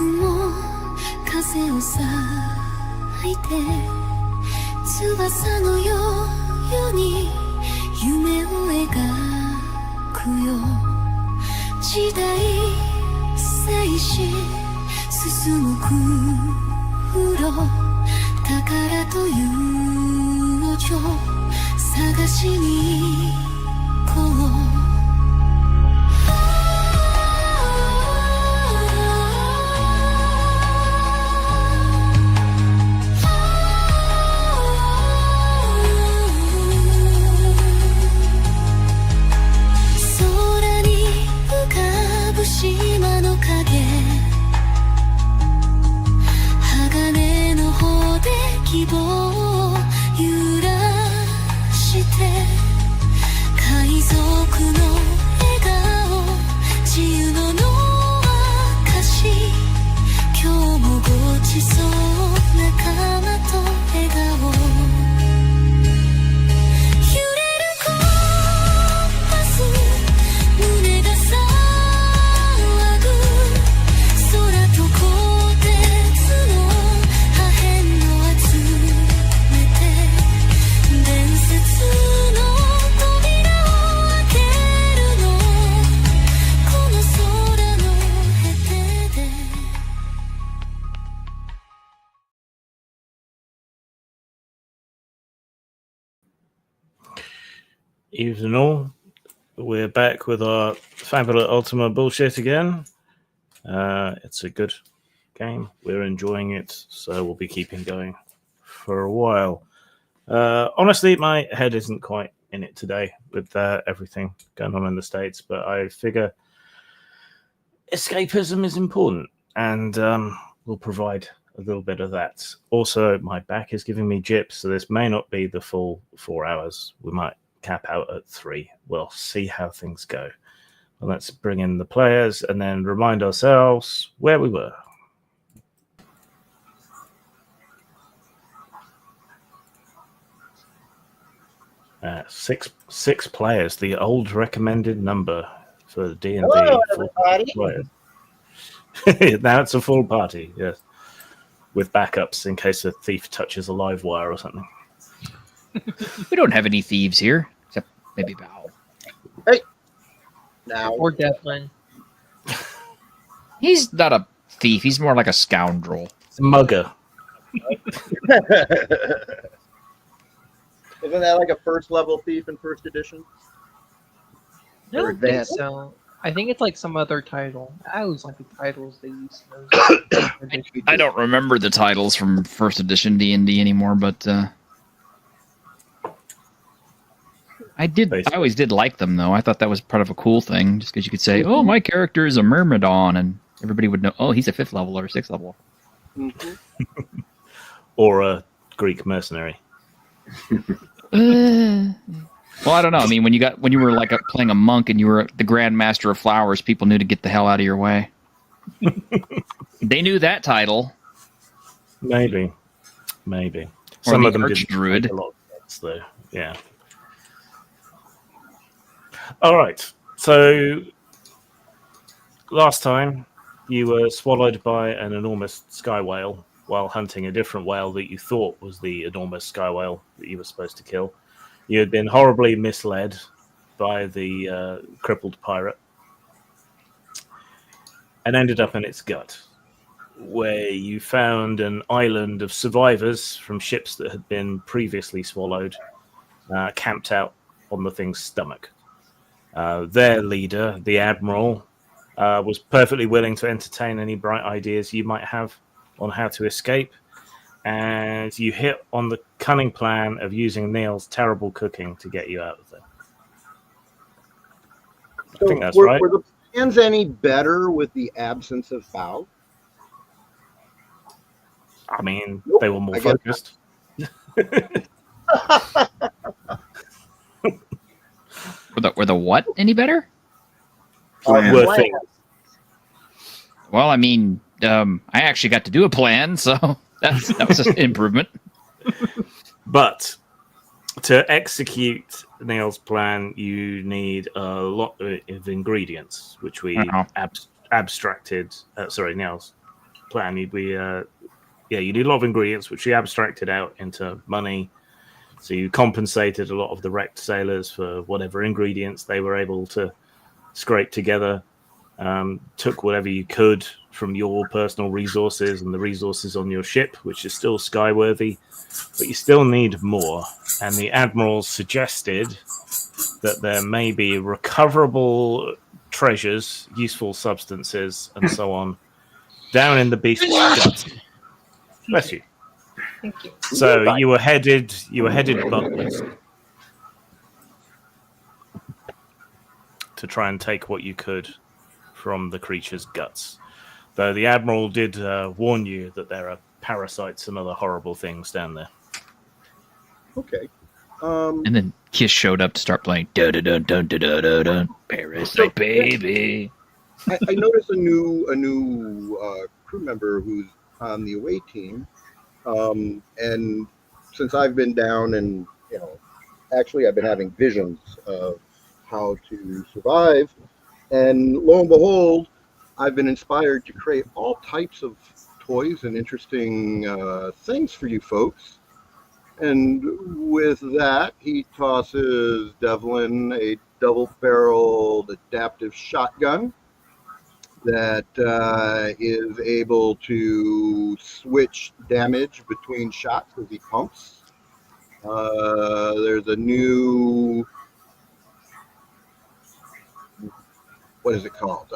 も風を裂いて翼のように夢を描くよ時代静止進む黒宝と友情探しに行こう島の影鋼の帆で希望を揺らして海賊の笑顔自由の証今日もごちそう仲間と笑顔揺れるコンパス胸がEvening all, we're back with our Fabula Ultima bullshit again. It's a good game, we're enjoying it, so we'll be keeping going for a while. Honestly, my head isn't quite in it today with everything going on in the States, but I figure escapism is important, and we'll provide a little bit of that. Also, my back is giving me jips, so this may not be the full 4 hours. We might cap out at 3. We'll see how things go. Well, let's bring in the players and then remind ourselves where we were. Six players, the old recommended number for D&D. Hello, everybody. Now it's a full party, yes, with backups in case a thief touches a live wire or something. We don't have any thieves here, except maybe Val. Hey, now Or Devlin. He's not a thief. He's more like a scoundrel. It's a mugger. Isn't that like a first level thief in first edition? I Or don't think advanced? so. I think it's like some other title. I always like the titles they use. I don't remember the titles from first edition D&D anymore, but I always did like them, though. I thought that was part of a cool thing, just because you could say, "Oh, my character is a Myrmidon," and everybody would know, "Oh, he's a 5th level or 6th level," or a Greek mercenary. Well, I don't know. I mean, when you were like playing a monk and you were the Grand Master of Flowers, people knew to get the hell out of your way. They knew that title. Maybe. Or Some the of them didn't Archdruid. make a lot of sense, though. Yeah. All right. So last time you were swallowed by an enormous sky whale while hunting a different whale that you thought was the enormous sky whale that you were supposed to kill. You had been horribly misled by the crippled pirate and ended up in its gut, where you found an island of survivors from ships that had been previously swallowed, camped out on the thing's stomach. Their leader, the Admiral, was perfectly willing to entertain any bright ideas you might have on how to escape, and you hit on the cunning plan of using Neil's terrible cooking to get you out of there. I think that's right. Were the plans any better with the absence of Foul? I mean, Nope, they were more I get focused. Were the what any better? Were Plans. things. Well, I mean, I actually got to do a plan, so that was an improvement. But to execute Neil's plan, you need a lot of ingredients, which we abstracted. Sorry, Neil's plan. You'd be, you need a lot of ingredients, which you abstracted out into money. So you compensated a lot of the wrecked sailors for whatever ingredients they were able to scrape together. Took whatever you could from your personal resources and the resources on your ship, which is still skyworthy, but you still need more. And the admiral suggested that there may be recoverable treasures, useful substances, and so on down in the beast's gut. Bless you. Thank you. So you were headed butlers to try and take what you could from the creature's guts. Though the admiral did warn you that there are parasites and other horrible things down there. Okay. And then Kiss showed up to start playing dun dun dun dun dun dun dun Parasite Baby. I noticed a new crew member who's on the away team, and since I've been down and actually I've been having visions of how to survive, and lo and behold, I've been inspired to create all types of toys and interesting things for you folks. And with that, he tosses Devlin a double-barreled adaptive shotgun that is able to switch damage between shots as he pumps. There's a new, what is it called?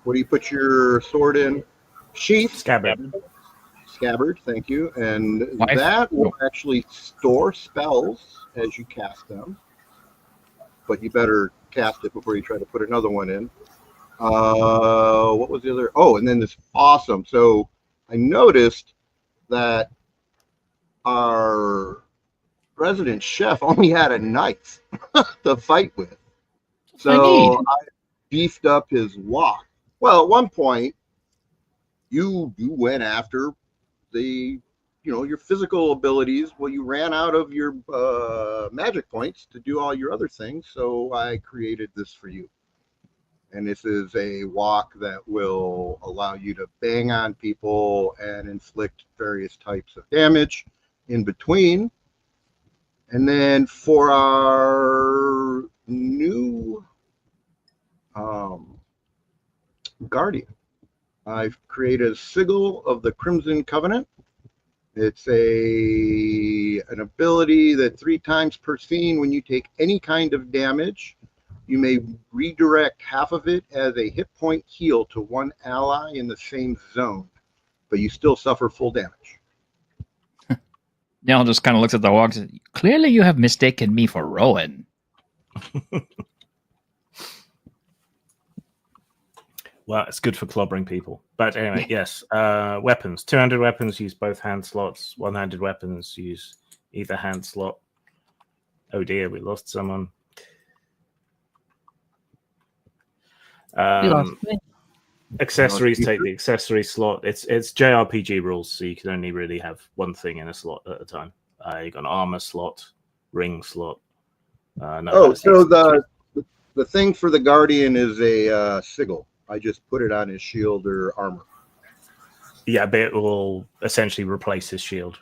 What do you put your sword in? Sheath. Scabbard, thank you. And that will actually store spells as you cast them. But you better cast it before you try to put another one in. What was the other? Oh, and then this awesome. So I noticed that our resident chef only had a knife to fight with. So I beefed up his wok. Well, at one point, you went after your physical abilities. Well, you ran out of your magic points to do all your other things, so I created this for you. And this is a wok that will allow you to bang on people and inflict various types of damage in between. And then for our new guardian, I've created a sigil of the Crimson Covenant. It's an ability that 3 times per scene, when you take any kind of damage, you may redirect half of it as a hit point heal to one ally in the same zone, but you still suffer full damage. Nell just kind of looks at the walk and says, "Clearly you have mistaken me for Rowan." Well, it's good for clobbering people. But anyway, yes. Weapons. 200 weapons use both hand slots. 100 weapons use either hand slot. Oh dear, we lost someone. Accessories take the accessory slot. It's JRPG rules, so you can only really have one thing in a slot at a time. You got an armor slot, ring slot. So the thing for the Guardian is a sigil. I just put it on his shield or armor. Yeah, but it will essentially replace his shield.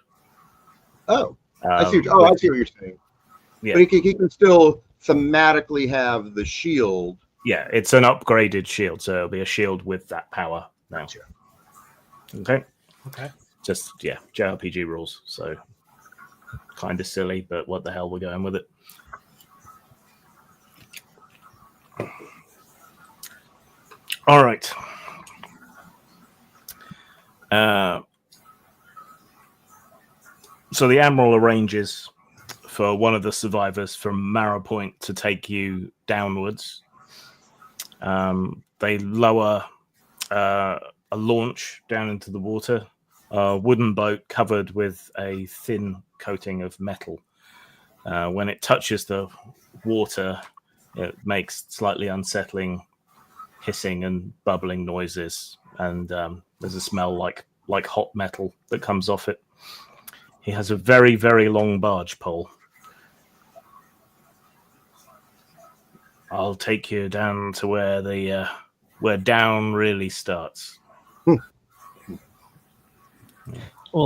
Oh, I see what you're saying. Yeah. But he can still thematically have the shield. Yeah, it's an upgraded shield, so it'll be a shield with that power now. Sure. Okay. Okay. Just, JRPG rules, so kind of silly, but what the hell, we're going with it. All right. So the Admiral arranges for one of the survivors from Marrow Point to take you downwards. They lower a launch down into the water, a wooden boat covered with a thin coating of metal. When it touches the water, it makes slightly unsettling hissing and bubbling noises, and there's a smell like hot metal that comes off it. He has a very, very long barge pole. I'll take you down to where the where down really starts. Well,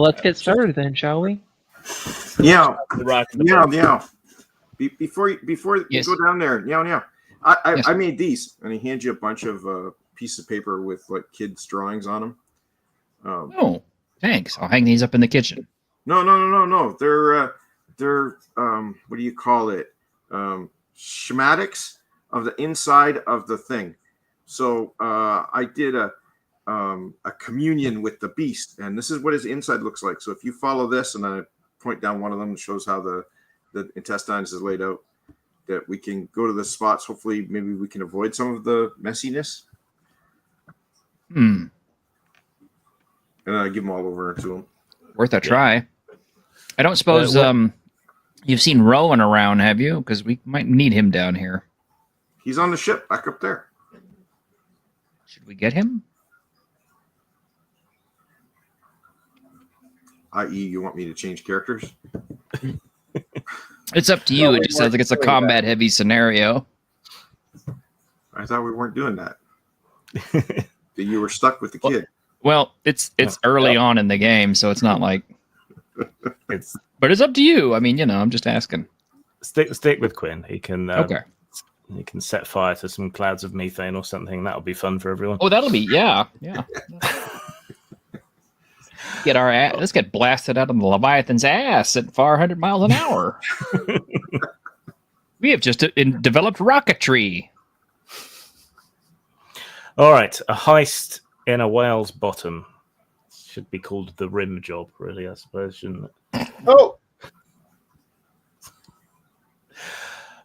let's get started then, shall we? Yeah, The rock and the yeah, boat. yeah. Before Yes. you go down there, yeah. Yes. I made these, and he hands you a bunch of pieces of paper with like kids' drawings on them. Oh, thanks. I'll hang these up in the kitchen. No. They're what do you call it? Schematics of the inside of the thing. So I did a communion with the beast, and this is what his inside looks like. So if you follow this, and I point down one of them, it shows how the intestines is laid out. That we can go to the spots. Hopefully, maybe we can avoid some of the messiness. Hmm. And I give them all over to him. Worth a try. I don't suppose you've seen Rowan around, have you? Because we might need him down here. He's on the ship back up there. Should we get him? I.e., you want me to change characters? It's up to you. It just sounds like it's a combat-heavy scenario. I thought we weren't doing that. That you were stuck with the kid. Well, it's early on in the game, so it's not like It's But it's up to you. I mean, I'm just asking. stick with Quinn. He can Okay. He can set fire to some clouds of methane or something. That'll be fun for everyone. Oh, that'll be yeah. Let's get blasted out of the Leviathan's ass at 400 miles an hour. We have just developed rocketry. All right, a heist in a whale's bottom should be called the rim job, really, I suppose, shouldn't it? Oh,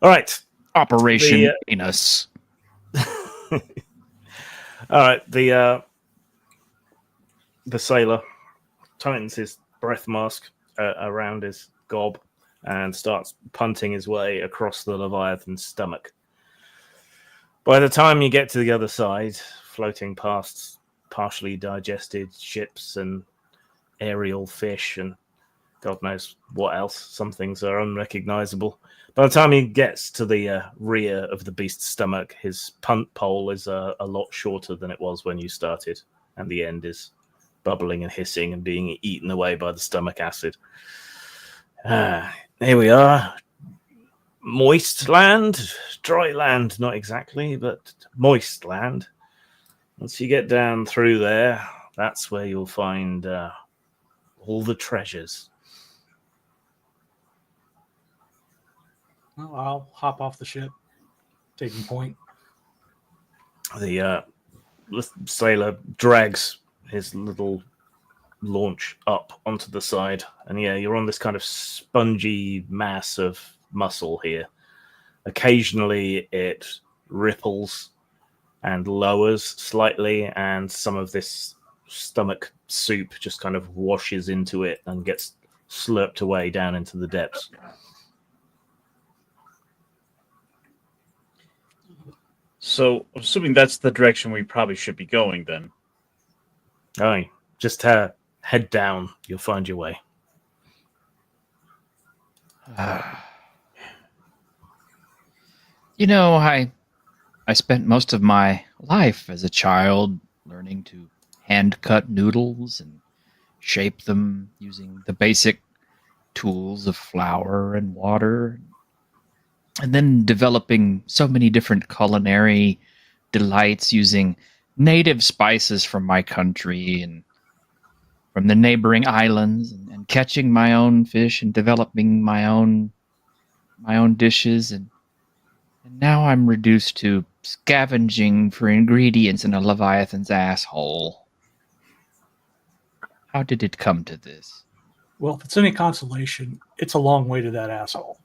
All right, Operation Venus. all right. The sailor tightens his breath mask around his gob and starts punting his way across the Leviathan's stomach. By the time you get to the other side, floating past partially digested ships and aerial fish and God knows what else, some things are unrecognizable. By the time he gets to the rear of the beast's stomach, his punt pole is a lot shorter than it was when you started, and the end is bubbling and hissing and being eaten away by the stomach acid. Here we are. Moist land, dry land, not exactly, but moist land. Once you get down through there, that's where you'll find all the treasures. Well, I'll hop off the ship, taking point. The sailor drags his little launch up onto the side, and you're on this kind of spongy mass of muscle here. Occasionally it ripples and lowers slightly, and some of this stomach soup just kind of washes into it and gets slurped away down into the depths. So, assuming that's the direction we probably should be going, then. Aye, just head down. You'll find your way. I spent most of my life as a child learning to hand cut noodles and shape them using the basic tools of flour and water, and then developing so many different culinary delights using native spices from my country and from the neighboring islands, and catching my own fish and developing my own dishes, and now I'm reduced to scavenging for ingredients in a Leviathan's asshole. How did it come to this? Well, if it's any consolation, it's a long way to that asshole.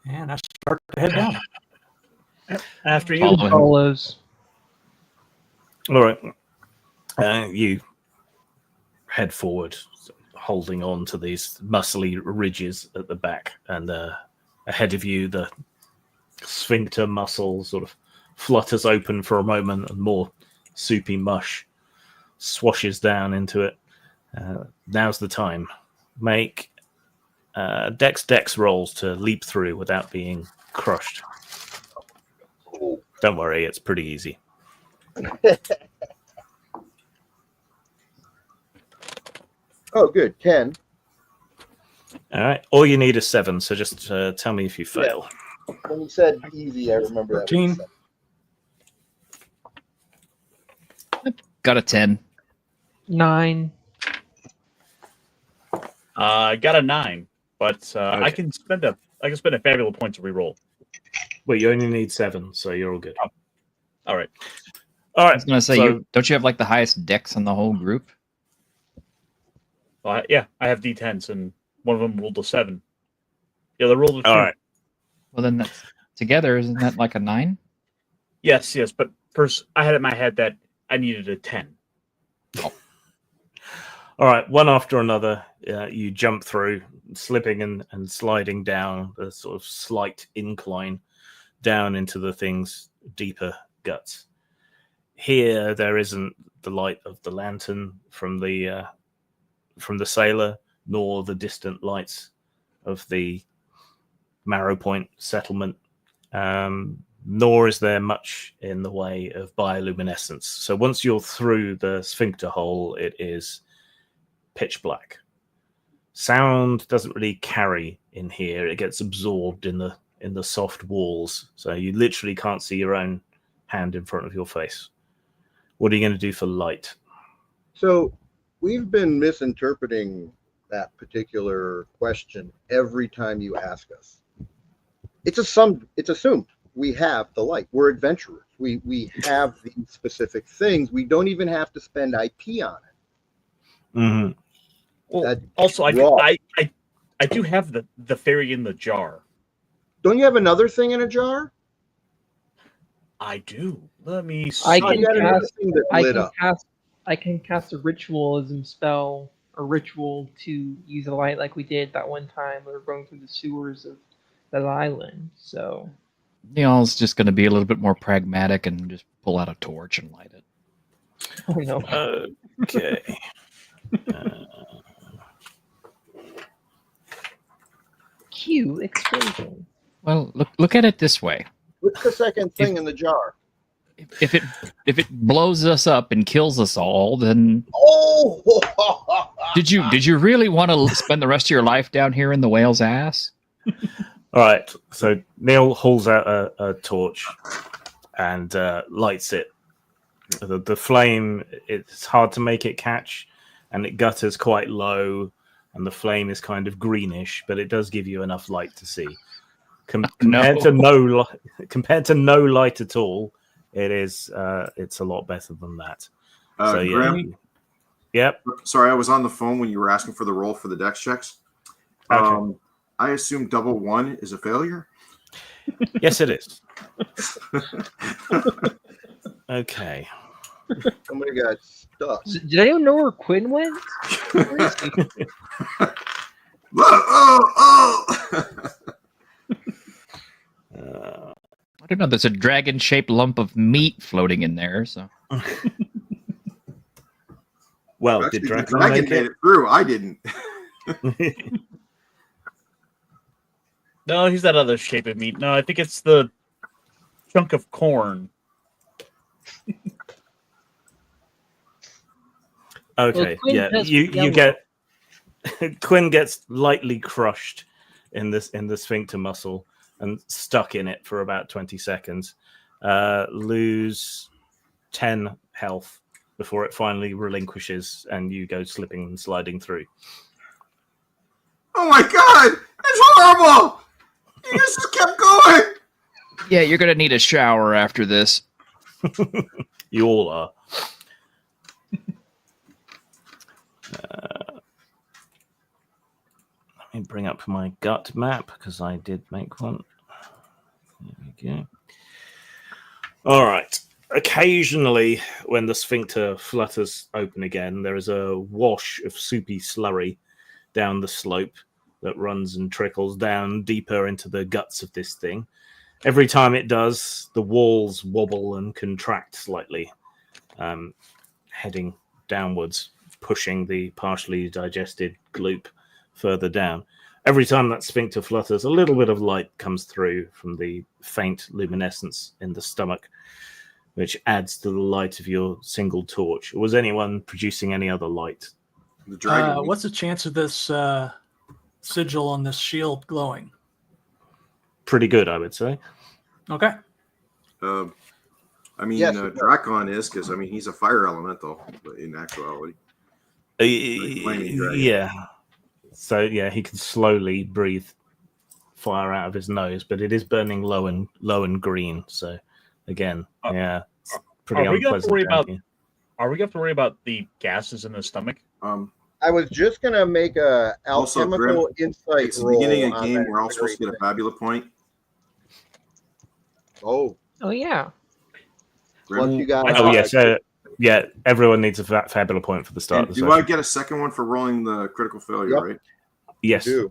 And I start to head down. After you. Following. Follows. All right. You head forward, holding on to these muscly ridges at the back, and ahead of you, the sphincter muscle sort of flutters open for a moment, and more soupy mush swashes down into it. Now's the time. make dex rolls to leap through without being crushed. Don't worry, it's pretty easy. Oh, good. 10. All right. All you need is 7, so just tell me if you fail. When you said easy, I remember that. 13. Got a 10. 9. I got a 9, but Okay. I can spend a fabulous point to reroll. Well, you only need 7, so you're all good. Oh. All right. All I right. was gonna say, so- don't you have like the highest dex in the whole group? Yeah, I have D10s, and one of them rolled a 7. Yeah, they rolled a 2. all right. Well, then that's together. Isn't that like a 9? Yes, but first I had in my head that I needed a 10. All right. One after another, you jump through, slipping and sliding down a sort of slight incline down into the thing's deeper guts. Here, there isn't the light of the lantern from the sailor, nor the distant lights of the Marrow Point settlement, nor is there much in the way of bioluminescence. So once you're through the sphincter hole, it is pitch black. Sound doesn't really carry in here; it gets absorbed in the soft walls. So you literally can't see your own hand in front of your face. What are you going to do for light? So we've been misinterpreting that particular question every time you ask us. It's assumed we have the light. We're adventurers. We have these specific things. We don't even have to spend IP on it. Mm-hmm. Well, also, I do have the fairy in the jar. Don't you have another thing in a jar? I do. Let me see. I Oh, can you got another cast. thing that I lit can up. cast. I can cast a ritualism spell or ritual to use a light like we did that one time we were going through the sewers of that island. So Neil's just going to be a little bit more pragmatic and just pull out a torch and light it. I know. Okay. Cue explosion. Well, look at it this way. What's the second thing in the jar? If it blows us up and kills us all, then Oh! did you really want to spend the rest of your life down here in the whale's ass? All right. So Neil hauls out a torch and lights it. The flame, it's hard to make it catch, and it gutters quite low, and the flame is kind of greenish, but it does give you enough light to see. Compared to no light at all, it's a lot better than that. So yeah. Graham, Yep. sorry, I was on the phone when you were asking for the roll for the dex checks. Okay. I assume double 1 is a failure. Yes, it is. Okay. Somebody got stuck. Did anyone know where Quinn went? Where is he? I don't know. There's a dragon-shaped lump of meat floating in there. So Well, Actually, did the Dragon dragon make made it? it through. I didn't. No, he's that other shape of meat. No, I think it's the chunk of corn. Okay, Quinn yeah, does you yellow. get Quinn gets lightly crushed in the sphincter muscle and stuck in it for about 20 seconds. Lose 10 health before it finally relinquishes and you go slipping and sliding through. Oh my god! It's horrible! You guys just kept going! yeah, you're gonna need a shower after this. You all are. Let me bring up my gut map because I did make one. There we go. All right. Occasionally, when the sphincter flutters open again, there is a wash of soupy slurry down the slope that runs and trickles down deeper into the guts of this thing. Every time it does, the walls wobble and contract slightly, heading downwards, pushing the partially digested gloop further down. Every time that sphincter flutters, a little bit of light comes through from the faint luminescence in the stomach, which adds to the light of your single torch. Was anyone producing any other light? The dragon. What's the chance of this sigil on this shield glowing? Pretty good, I would say. Okay. I mean, Yes, Drakon is, because, I mean, he's a fire elemental in actuality. Flaming dragon. Yeah. So, yeah, he can slowly breathe fire out of his nose, but it is burning low and green. So, again, yeah, it's pretty Are we gonna have to unpleasant. worry down about? here. Are we going to have to worry about the gases in the stomach? I was just gonna make a Also, alchemical insight It's the roll. beginning of on the game. that We're all supposed to get a Fabula point. Oh, Oh yeah. once you got. Oh, yes. Yeah, everyone needs a Fabula point for the start And of the do session. I get a second one for rolling the critical failure, Yep. right? Yes. do.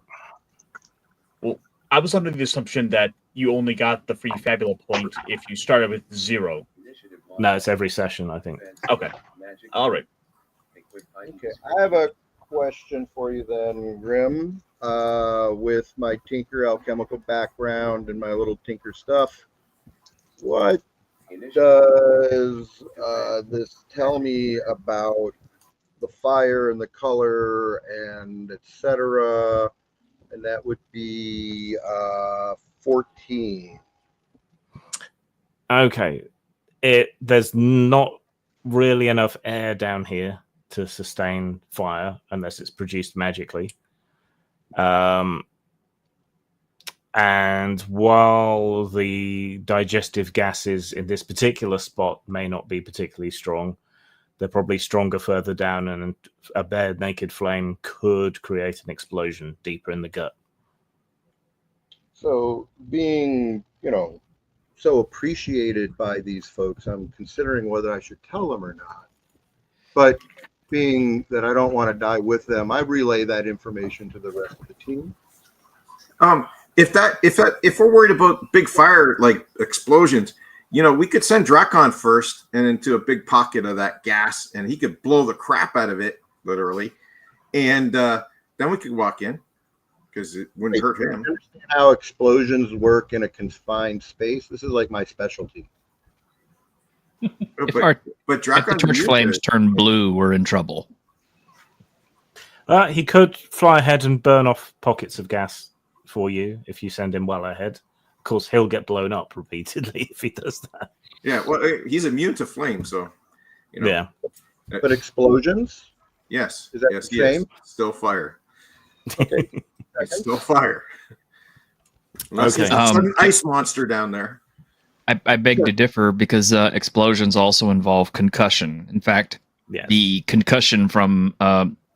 I was under the assumption that you only got the free Fabula point if you started with 0. No, it's every session, I think. Okay. All right. Okay, I have a question for you then, Grim. With my Tinker alchemical background and my little Tinker stuff, what does this tell me about the fire and the color and etc.? And that would be 14. Okay. There's not really enough air down here to sustain fire unless it's produced magically. And while the digestive gases in this particular spot may not be particularly strong, they're probably stronger further down, and a bare naked flame could create an explosion deeper in the gut. So being, so appreciated by these folks, I'm considering whether I should tell them or not. But being that I don't want to die with them, I relay that information to the rest of the team. If we're worried about big fire like explosions, we could send Drakon first and into a big pocket of that gas, and he could blow the crap out of it, literally, and then we could walk in because it wouldn't hurt him. Understand how explosions work in a confined space? This is like my specialty. If But the Drakon torch flames turn blue, we're in trouble. He could fly ahead and burn off pockets of gas for you if you send him well ahead. Of course, he'll get blown up repeatedly if he does that. Yeah, well, he's immune to flame, so Yeah. But explosions? Yes, Is that yes, the he is. same? Still fire. Okay. It's still fire. Unless Okay. there's an ice monster down there. I beg to differ because explosions also involve concussion. In fact, Yes. the concussion from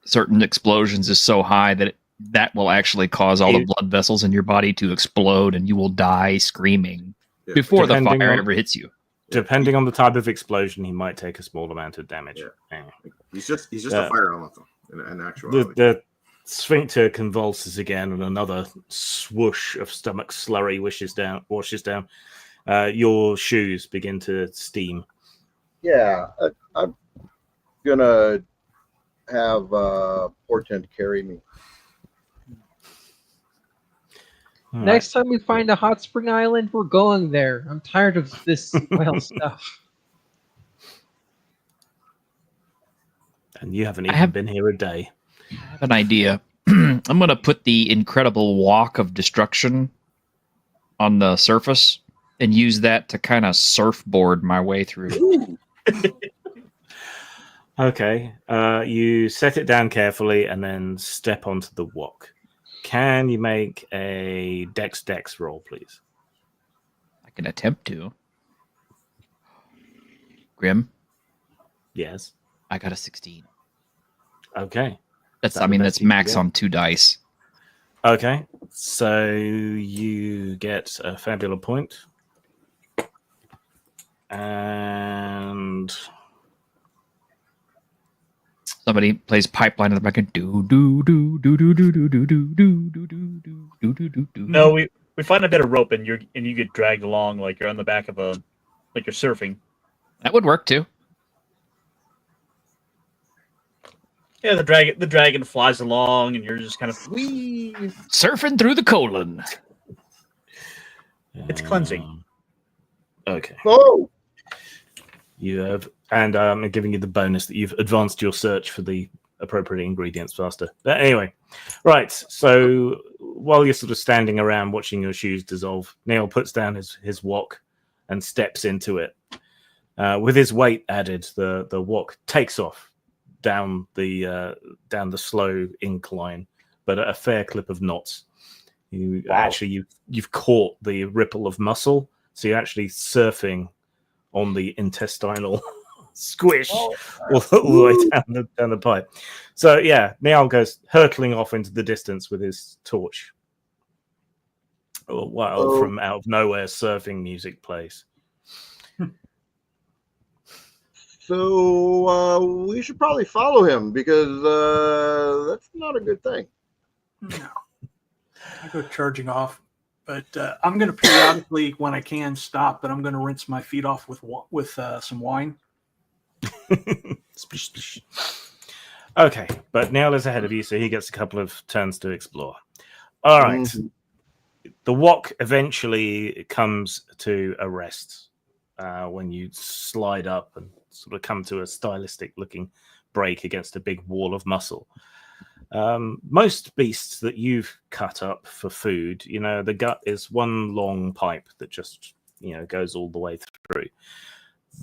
certain explosions is so high that will actually cause all the blood vessels in your body to explode, and you will die screaming Yeah. before the Depending fire on- ever hits you. Depending on the type of explosion, he might take a small amount of damage. Yeah. Anyway. He's just Yeah. a fire elemental in actuality. The sphincter convulses again, and another swoosh of stomach slurry washes down. Your shoes begin to steam. Yeah, I'm gonna have Portent carry me. All Next time we find a hot spring island, we're going there. I'm tired of this oil stuff. And you haven't I even have- been here a day. I have an idea. I'm going to put the incredible walk of destruction on the surface and use that to kind of surfboard my way through. Okay. You set it down carefully and then step onto the walk. Can you make a dex roll, please? I can attempt to. Grim, Yes. I got a 16. Okay. That's That the best that's you can max get? on 2 dice. Okay. So you get a Fabula point. And Somebody plays pipeline in the back and do do do do do do do do do do do do do do do do. No, we find a bit of rope and you get dragged along like you're on the back of like you're surfing. That would work too. Yeah, the dragon flies along, and you're just kind of wee. Surfing through the colon. It's cleansing. Okay. Oh, You have, and I'm giving you the bonus that you've advanced your search for the appropriate ingredients faster. But anyway, right. So while you're sort of standing around watching your shoes dissolve, Neil puts down his wok and steps into it. With his weight added, the wok takes off down the slow incline, but at a fair clip of knots. You've caught the ripple of muscle, so you're actually surfing on the intestinal squish all the way down the pipe. So yeah, Niall goes hurtling off into the distance with his torch, while from out of nowhere surfing music plays. So we should probably follow him because that's not a good thing. No. I go charging off, but I'm going to periodically, when I can, stop. But I'm going to rinse my feet off with some wine. Splish, splish. Okay, but Niall is ahead of you, so he gets a couple of turns to explore. All right. Mm-hmm. The wok eventually comes to a rest when you slide up and sort of come to a stylistic looking break against a big wall of muscle. Most beasts that you've cut up for food, the gut is one long pipe that just, goes all the way through.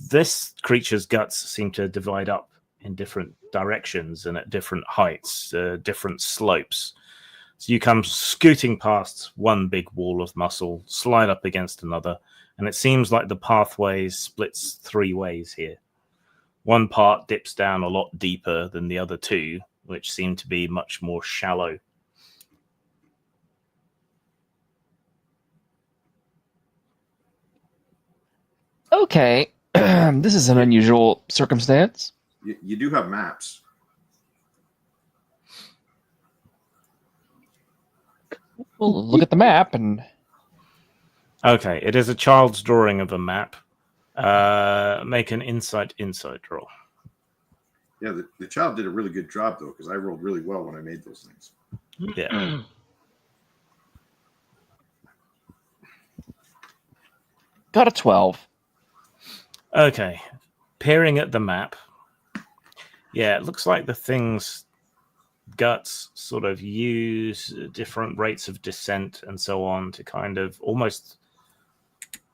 This creature's guts seem to divide up in different directions and at different heights, different slopes. So you come scooting past one big wall of muscle, slide up against another, and it seems like the pathway splits three ways here. One part dips down a lot deeper than the other two, which seem to be much more shallow. Okay, this is an unusual circumstance. You do have maps. We'll look at the map and... Okay, it is a child's drawing of a map. Make an insight roll. Yeah, the child did a really good job, though, because I rolled really well when I made those things. Yeah. Got a 12. Okay. Peering at the map. Yeah, it looks like the thing's guts sort of use different rates of descent and so on to kind of almost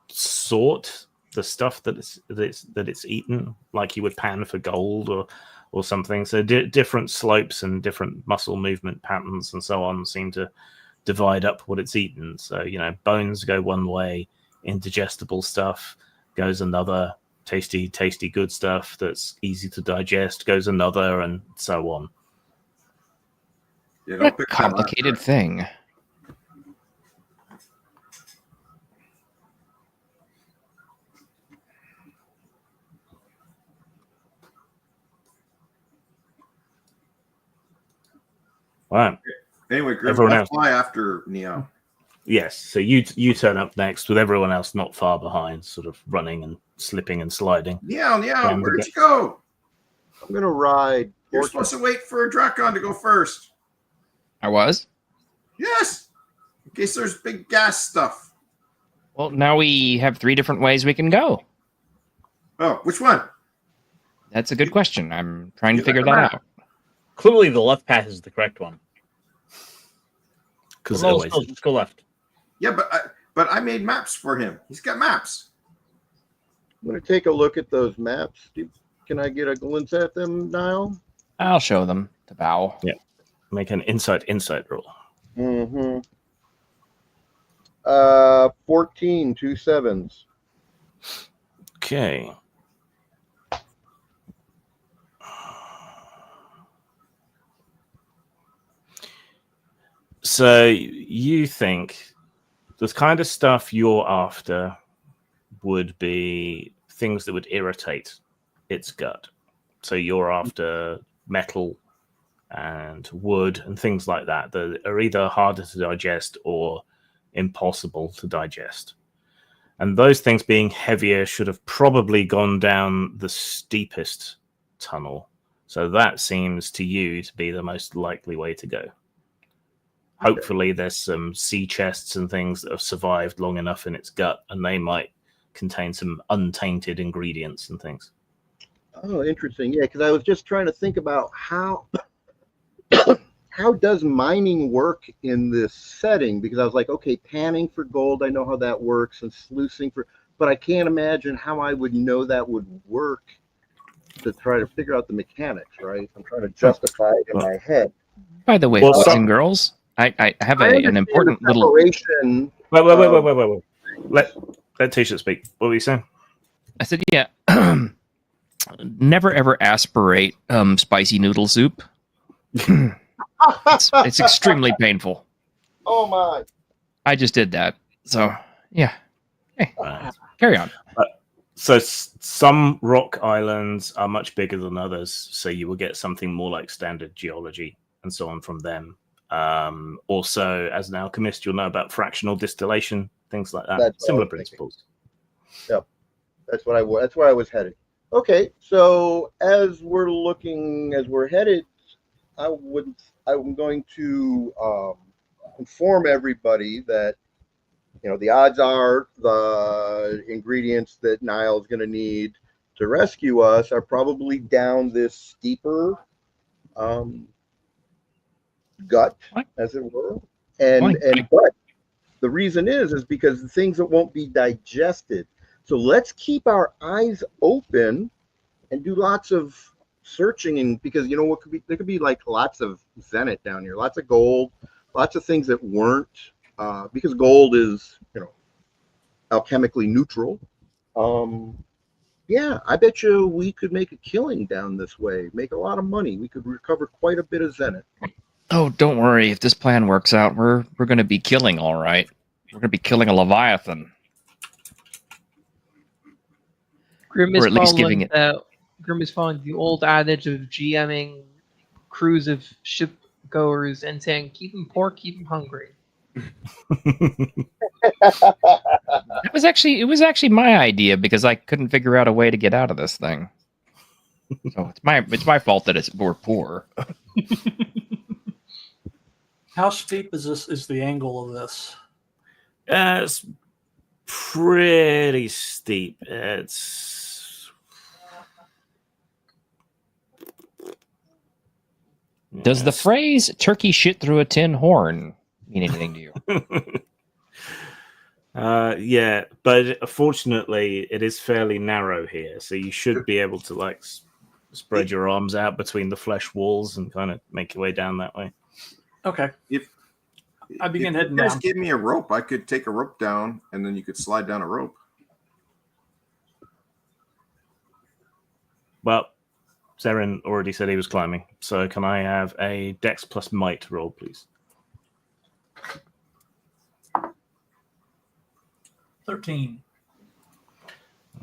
sort the stuff that it's eaten, like you would pan for gold or something. So different slopes and different muscle movement patterns and so on seem to divide up what it's eaten. So bones go one way, indigestible stuff goes another, tasty good stuff that's easy to digest goes another, and so on. Yeah, what a complicated thing. Wow. Anyway, Grim, Everyone I'll else. fly after Neo. Yes, so you turn up next with everyone else not far behind, sort of running and slipping and sliding. Neo, where'd you go? I'm going to ride. You're supposed to wait for a Drakon to go first. I was? Yes. In case there's big gas stuff. Well, now we have 3 different ways we can go. Oh, which one? That's a good question. I'm trying to You figure got the that map. out. Clearly, the left path is the correct one. Because Let's go left. Yeah, but I made maps for him. He's got maps. I'm going to take a look at those maps. Can I get a glimpse at them, Niall? I'll show them to Bow. Yeah. Make an insight roll. Mm-hmm. 14, 2 7s. Okay. So you think the kind of stuff you're after would be things that would irritate its gut. So you're after metal and wood and things like that are either harder to digest or impossible to digest. And those things being heavier should have probably gone down the steepest tunnel So that seems to you to be the most likely way to go. Hopefully there's some sea chests and things that have survived long enough in its gut, and they might contain some untainted ingredients and things. Oh, interesting. Yeah, because I was just trying to think about how does mining work in this setting? Because I was like, okay, panning for gold, I know how that works, and sluicing but I can't imagine how I would know that would work to try to figure out the mechanics, right? I'm trying to justify it in my head. By the way, Well, boys and girls, I have an important little. Wait. Let Tisha speak. What were you saying? I said, yeah. Never ever aspirate spicy noodle soup. It's extremely painful. Oh my! I just did that. So yeah. Hey, carry on. So some rock islands are much bigger than others, so you will get something more like standard geology and so on from them. Also, as an alchemist, you'll know about fractional distillation, things like that. Similar principles. Yep, that's where I was headed. Okay, so as we're headed, I'm going to inform everybody that, you know, the odds are the ingredients that Niall's going to need to rescue us are probably down this steeper gut, as it were. But the reason is because the things that won't be digested. So let's keep our eyes open and do lots of searching, and because you know what there could be like lots of zenith down here, lots of gold, lots of things that weren't because gold is, you know, alchemically neutral. Yeah, I bet you we could make a killing down this way, make a lot of money. We could recover quite a bit of zenith. Oh, don't worry. If this plan works out, we're going to be killing, all right. We're going to be killing a leviathan. Grim Or is at least giving it. Grim is following the old adage of GMing crews of shipgoers and saying, "Keep them poor, keep them hungry." It was actually my idea because I couldn't figure out a way to get out of this thing. So it's my fault that we're poor. How steep is the angle of this? It's pretty steep. It's Does the phrase "turkey shit through a tin horn" mean anything to you? Yeah, but fortunately, it is fairly narrow here, so you should be able to like spread your arms out between the flesh walls and kind of make your way down that way. Okay. If I begin if heading you guys down. give me a rope, I could take a rope down, and then you could slide down a rope. Well, Zarin already said he was climbing, so can I have a Dex plus Might roll, please? 13.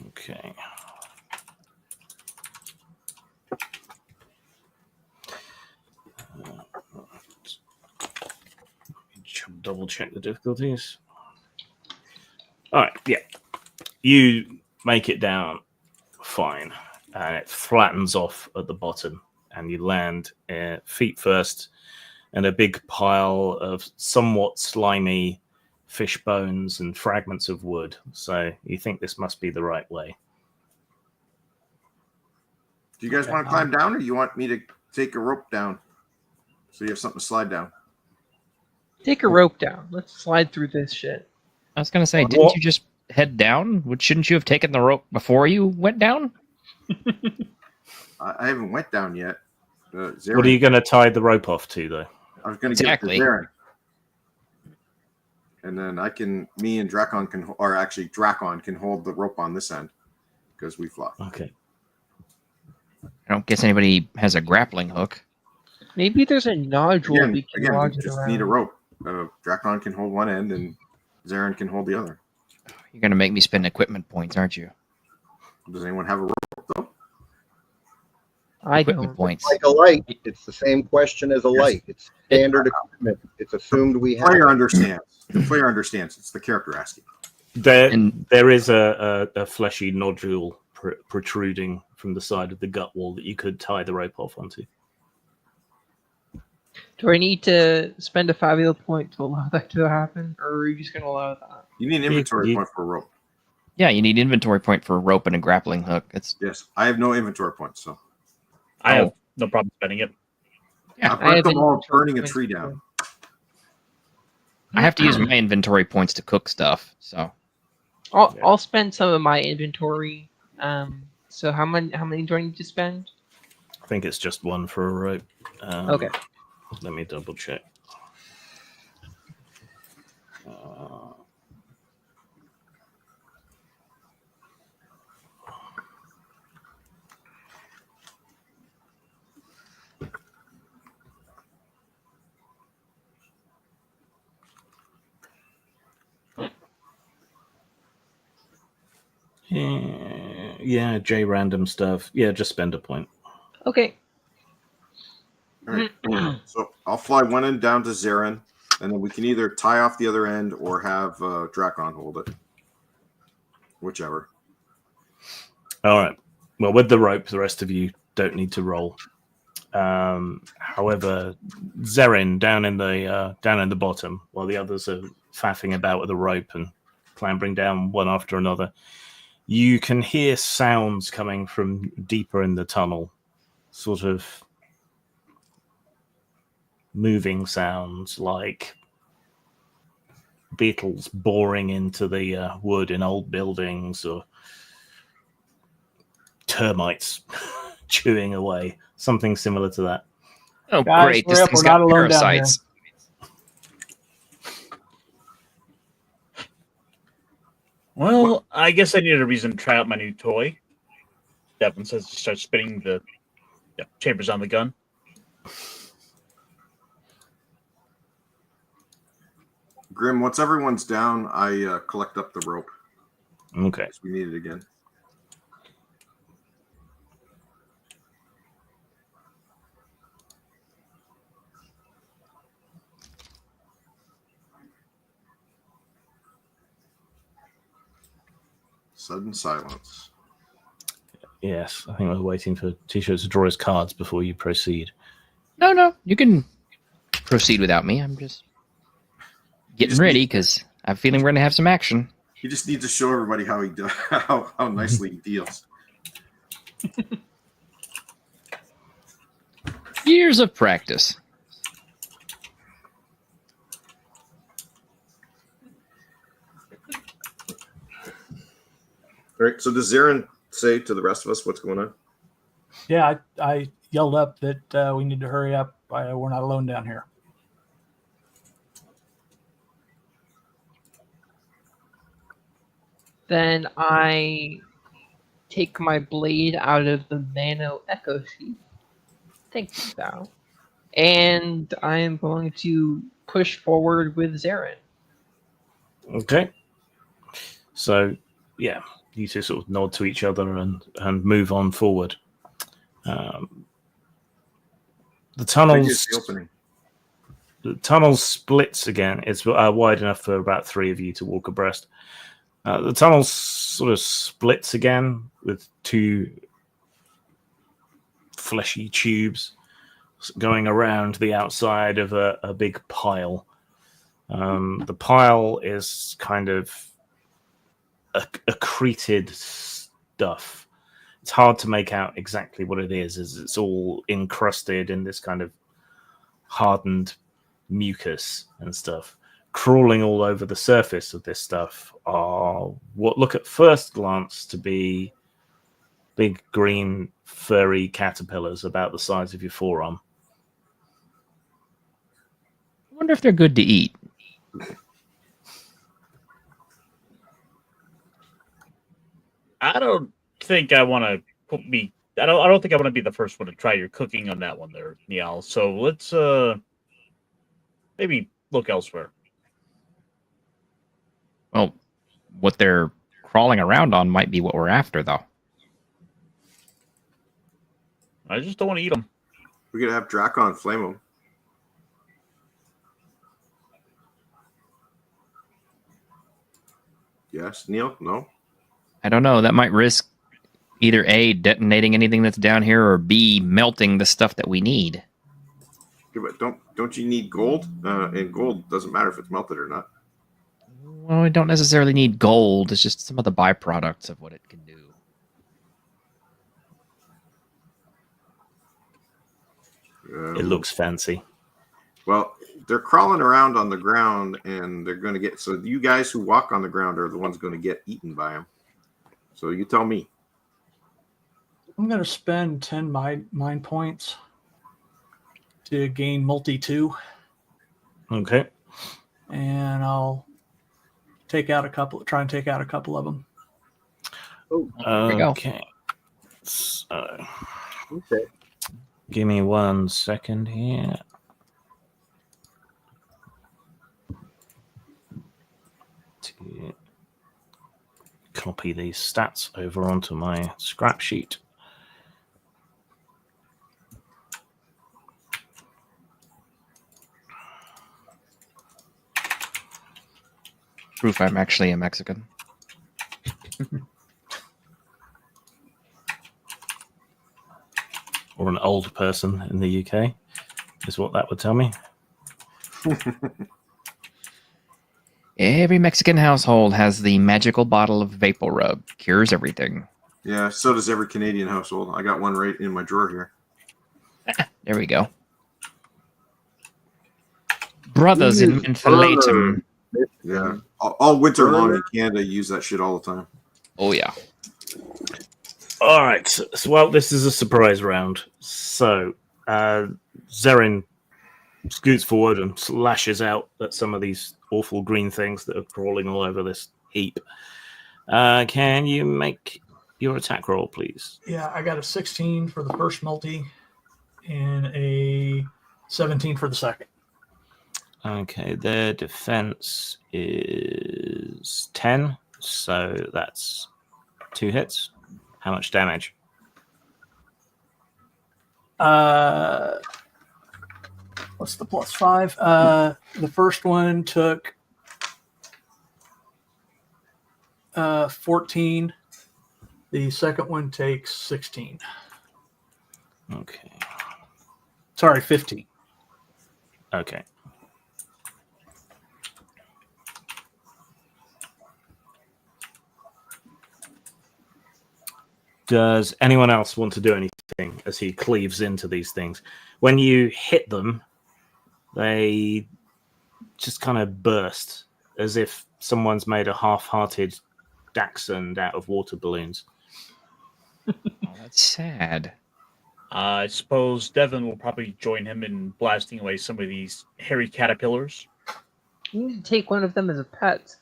Okay. Double check the difficulties. All right, yeah. You make it down fine, and it flattens off at the bottom, and you land feet first in a big pile of somewhat slimy fish bones and fragments of wood. So you think this must be the right way. Do you guys want to climb down, or you want me to take a rope down so you have something to slide down? Take a rope down. Let's slide through this shit. I was going to say, didn't you just head down? Shouldn't you have taken the rope before you went down? I haven't went down yet. What are you going to tie the rope off to, though? I was going to give it to Zarin. And then me and Drakon Drakon can hold the rope on this end because we fly. Okay. I don't guess anybody has a grappling hook. Maybe there's a nodule we can Again, lodge we it just around. need a rope. Drakon can hold one end, and Zarin can hold the other. You're going to make me spend equipment points, aren't you? Does anyone have a rope, though? I Equipment don't. points. Like a light, it's the same question as a light. It's standard equipment. It's assumed we have. Player understands. The player understands. It's the character asking. There is a fleshy nodule protruding from the side of the gut wall that you could tie the rope off onto. Do I need to spend a Fabula point to allow that to happen, or are you just going to allow that? You need an inventory point for a rope. Yeah, you need inventory point for a rope and a grappling hook. Yes, I have no inventory points, so I have no problem spending it. Yeah, I burnt have them all inventory burning a points tree too. down. I have to use my inventory points to cook stuff. So I'll spend some of my inventory. So how many do I need to spend? I think it's just one for a rope. Okay. Let me double check. Uh, yeah, J random stuff. Yeah, just spend a point. Okay. All right. So I'll fly one end down to Zarin, and then we can either tie off the other end or have Drakon hold it. Whichever. All right. Well, with the rope, the rest of you don't need to roll. However, Zerin down in the bottom, while the others are faffing about with the rope and clambering down one after another, you can hear sounds coming from deeper in the tunnel, sort of moving sounds like beetles boring into the wood in old buildings, or termites chewing away, something similar to that. oh Guys, great, hurry this up, thing's we're not got alone down parasites. Well, I guess I need a reason to try out my new toy. Devin says to start spinning the chambers on the gun. Grim, once everyone's down, I collect up the rope. Okay. Because we need it again. Sudden silence. Yes, I think we're waiting for T-shirt to draw his cards before you proceed. No, you can proceed without me. I'm just getting ready because I have a feeling we're going to have some action. You just need to show everybody how he does, how nicely he deals. Years of practice. All right. So does Zarin say to the rest of us what's going on? Yeah, I yelled up that we need to hurry up. We're not alone down here. Then I take my blade out of the Nano Echo Sheath. Thank you, Val. And I am going to push forward with Zarin. Okay. So, yeah, you two sort of nod to each other and move on forward. The tunnels. The opening. The tunnel splits again. It's wide enough for about three of you to walk abreast. The tunnel sort of splits again with two fleshy tubes going around the outside of a big pile. The pile is kind of accreted stuff. It's hard to make out exactly what it is, as it's all encrusted in this kind of hardened mucus and stuff. Crawling all over the surface of this stuff are what look at first glance to be big green furry caterpillars about the size of your forearm. I wonder if they're good to eat. I don't think I want to I don't think I want to be the first one to try your cooking on that one there, Niall. So let's maybe look elsewhere. Well, what they're crawling around on might be what we're after, though. I just don't want to eat them. We could have Drakon flame them. Yes, Neil? No? I don't know. That might risk either A, detonating anything that's down here, or B, melting the stuff that we need. Yeah, but don't you need gold? And gold doesn't matter if it's melted or not. Well, we don't necessarily need gold. It's just some of the byproducts of what it can do. It looks fancy. Well, they're crawling around on the ground, and they're going to get. So you guys who walk on the ground are the ones going to get eaten by them. So you tell me. I'm going to spend 10 mind points to gain multi 2, Okay. and I'll try and take out a couple of them. Oh, you go. Okay. So, okay. give me 1 second here. To copy these stats over onto my scrap sheet. Proof I'm actually a Mexican. Or an old person in the UK is what that would tell me. Every Mexican household has the magical bottle of Vapor Rub. Cures everything. Yeah, so does every Canadian household. I got one right in my drawer here. There we go. Brothers in Mentholatum. Yeah, all winter long in Canada, use that shit all the time. Oh, yeah. All right. So, well, this is a surprise round. So, Zerin scoots forward and slashes out at some of these awful green things that are crawling all over this heap. Can you make your attack roll, please? Yeah, I got a 16 for the first multi and a 17 for the second. Okay, their defense is 10, so that's 2 hits. How much damage? What's the plus 5? The first one took 14. The second one takes 16. Okay. Sorry, 15. Okay. Does anyone else want to do anything as he cleaves into these things? When you hit them, they just kind of burst as if someone's made a half-hearted dachshund out of water balloons. Oh, that's sad. I suppose Devin will probably join him in blasting away some of these hairy caterpillars. You need to take one of them as a pet.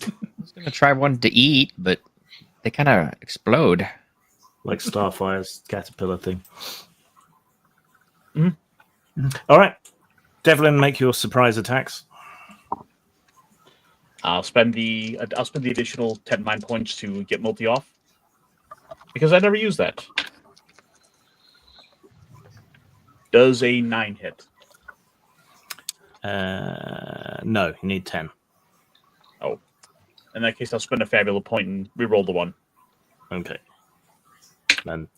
I was going to try one to eat, but they kind of explode. Like Starfire's caterpillar thing. Mm-hmm. All right. Devlin, make your surprise attacks. I'll spend the additional 10 mind points to get multi off because I never use that. Does a 9 hit? No, you need 10. Oh, in that case, I'll spend a Fabula point and reroll the 1. Okay. Then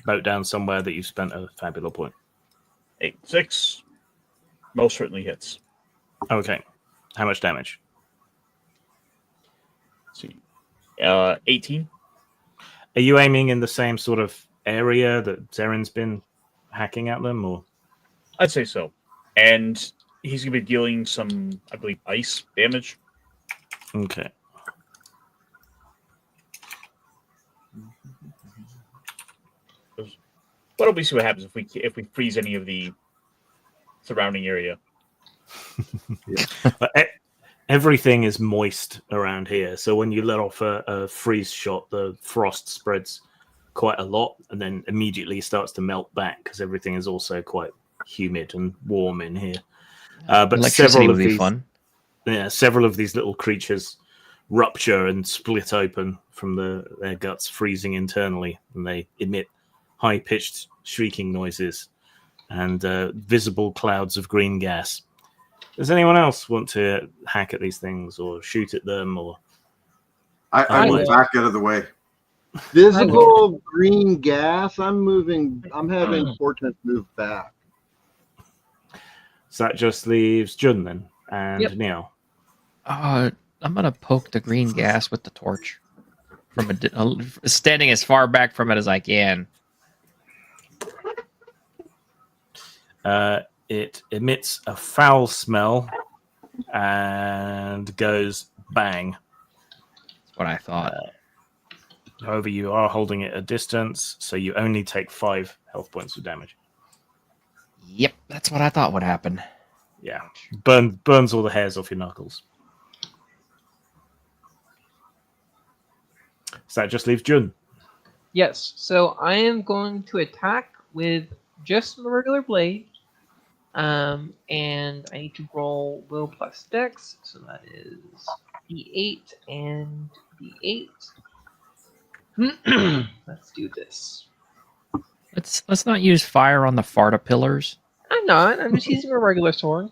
note down somewhere that you spent a Fabula point. 8, 6. Most certainly hits. Okay. How much damage? Let's see. 18. Are you aiming in the same sort of area that Zerin's been hacking at them, or? I'd say so. And he's going to be dealing some, I believe, ice damage. Okay. Why don't we see what happens if we freeze any of the surrounding area? But everything is moist around here, so when you let off a freeze shot, the frost spreads quite a lot and then immediately starts to melt back because everything is also quite humid and warm in here. But Electricity would be fun. Yeah, several of these little creatures rupture and split open from their guts, freezing internally, and they emit high-pitched shrieking noises and visible clouds of green gas. Does anyone else want to hack at these things or shoot at them? Or I move back out of the way. Visible green gas. I'm having Portent move back. So that just leaves Jun then and Yep. Neil. I'm gonna poke the green gas with the torch from standing as far back from it as I can. It emits a foul smell and goes bang. That's what I thought. However, you are holding it at distance, so you only take 5 health points of damage. Yep, that's what I thought would happen. Yeah, burns all the hairs off your knuckles. So that just leaves Jun. Yes, so I am going to attack with just my regular blade. And I need to roll will plus dex, so that is d8 and d8. Let's do this. Let's not use fire on the fartapillars. I'm not. I'm just using a regular sword.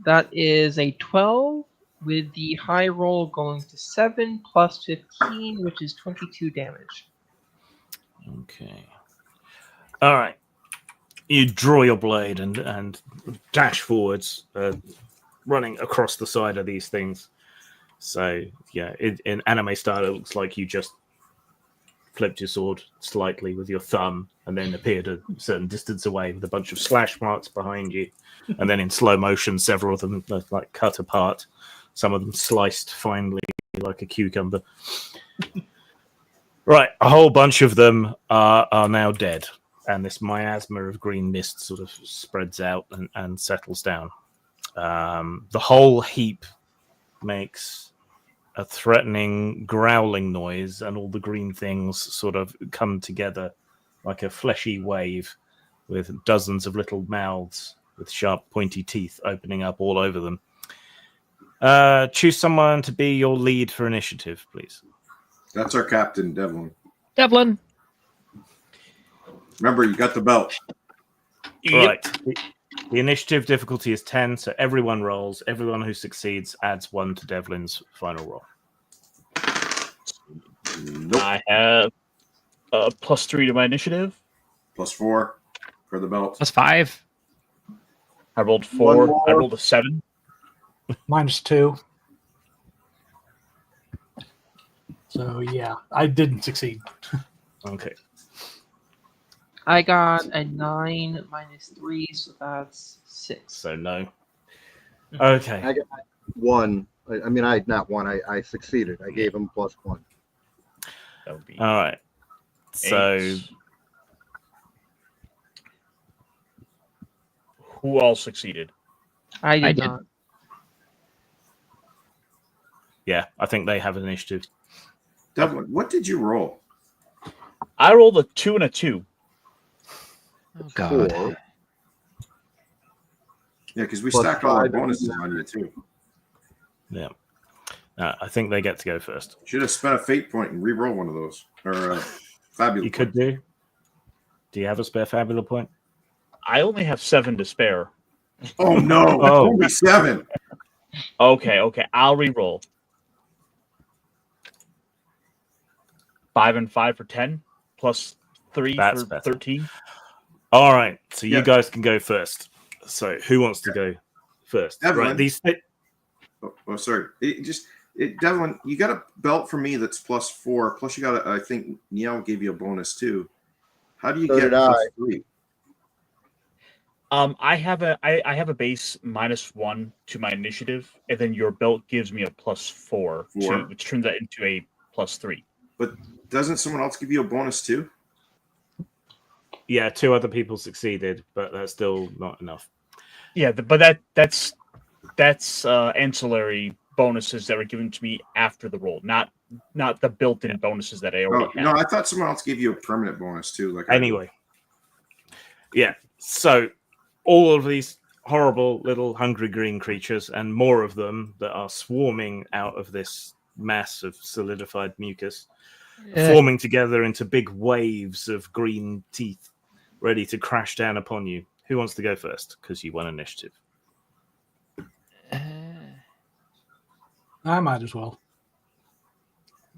That is a 12, with the high roll going to 7 plus 15, which is 22 damage. Okay. All right. You draw your blade and dash forwards, running across the side of these things. So, yeah, in anime style, it looks like you just flipped your sword slightly with your thumb and then appeared a certain distance away with a bunch of slash marks behind you. And then in slow motion, several of them like cut apart. Some of them sliced finely like a cucumber. Right, a whole bunch of them are now dead. And this miasma of green mist sort of spreads out and settles down. The whole heap makes a threatening growling noise, and all the green things sort of come together like a fleshy wave with dozens of little mouths with sharp, pointy teeth opening up all over them. Choose someone to be your lead for initiative, please. That's our captain, Devlin. Devlin. Remember, you got the belt. Right. The initiative difficulty is 10, so everyone rolls. Everyone who succeeds adds 1 to Devlin's final roll. Nope. I have +3 to my initiative. +4 for the belt. Plus 5. I rolled One 4. more. I rolled a 7. -2. So yeah, I didn't succeed. Okay. I got a 9 minus 3, so that's 6. So no. Okay. I got 1. I mean, not 1. I succeeded. I gave him +1. That would be All right. So 8. Who all succeeded? I I did did. not. yeah, I think they have initiative. Devlin, what did you roll? I rolled a 2 and a 2. Oh God. 4. Yeah, because we Plus stacked all our 5. bonuses on you too. Yeah. I think they get to go first. Should have spent a fate point and re-roll one of those, or fabulous. You could do. Do you have a spare Fabula point? I only have 7 to spare. Oh no! Oh. Only 7. Okay. I'll re-roll. 5 and 5 for 10, plus 3 That's for better. 13. All right. So you Yeah. guys can go first. So who wants to go first? Devlin. Right. These. Oh, sorry. Devlin, you got a belt for me that's +4. Plus, you got I think Niall gave you a bonus too. How do you So get did I. +3? I have a base -1 to my initiative, and then your belt gives me a +4, which turns that into a +3. But doesn't someone else give you a bonus too? Yeah, 2 other people succeeded, but that's still not enough. Yeah, but that's ancillary bonuses that were given to me after the roll, not the built-in bonuses that I already Oh, had. no, I thought someone else gave you a permanent bonus too. Like Anyway. Yeah. So all of these horrible little hungry green creatures and more of them that are swarming out of this mass of solidified mucus, forming together into big waves of green teeth ready to crash down upon you. Who wants to go first? Because you won initiative. I might as well.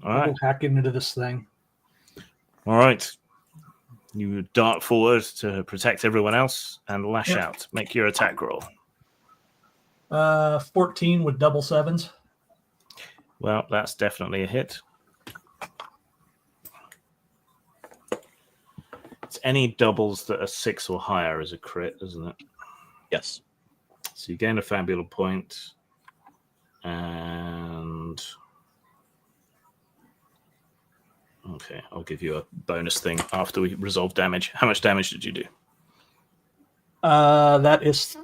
All I'll right. go hacking into this thing. All right. You dart forward to protect everyone else and lash Yep. out. Make your attack roll. 14 with double sevens. Well, that's definitely a hit. It's any doubles that are 6 or higher is a crit, isn't it? Yes. So you gain a Fabula point. And... Okay, I'll give you a bonus thing after we resolve damage. How much damage did you do? That is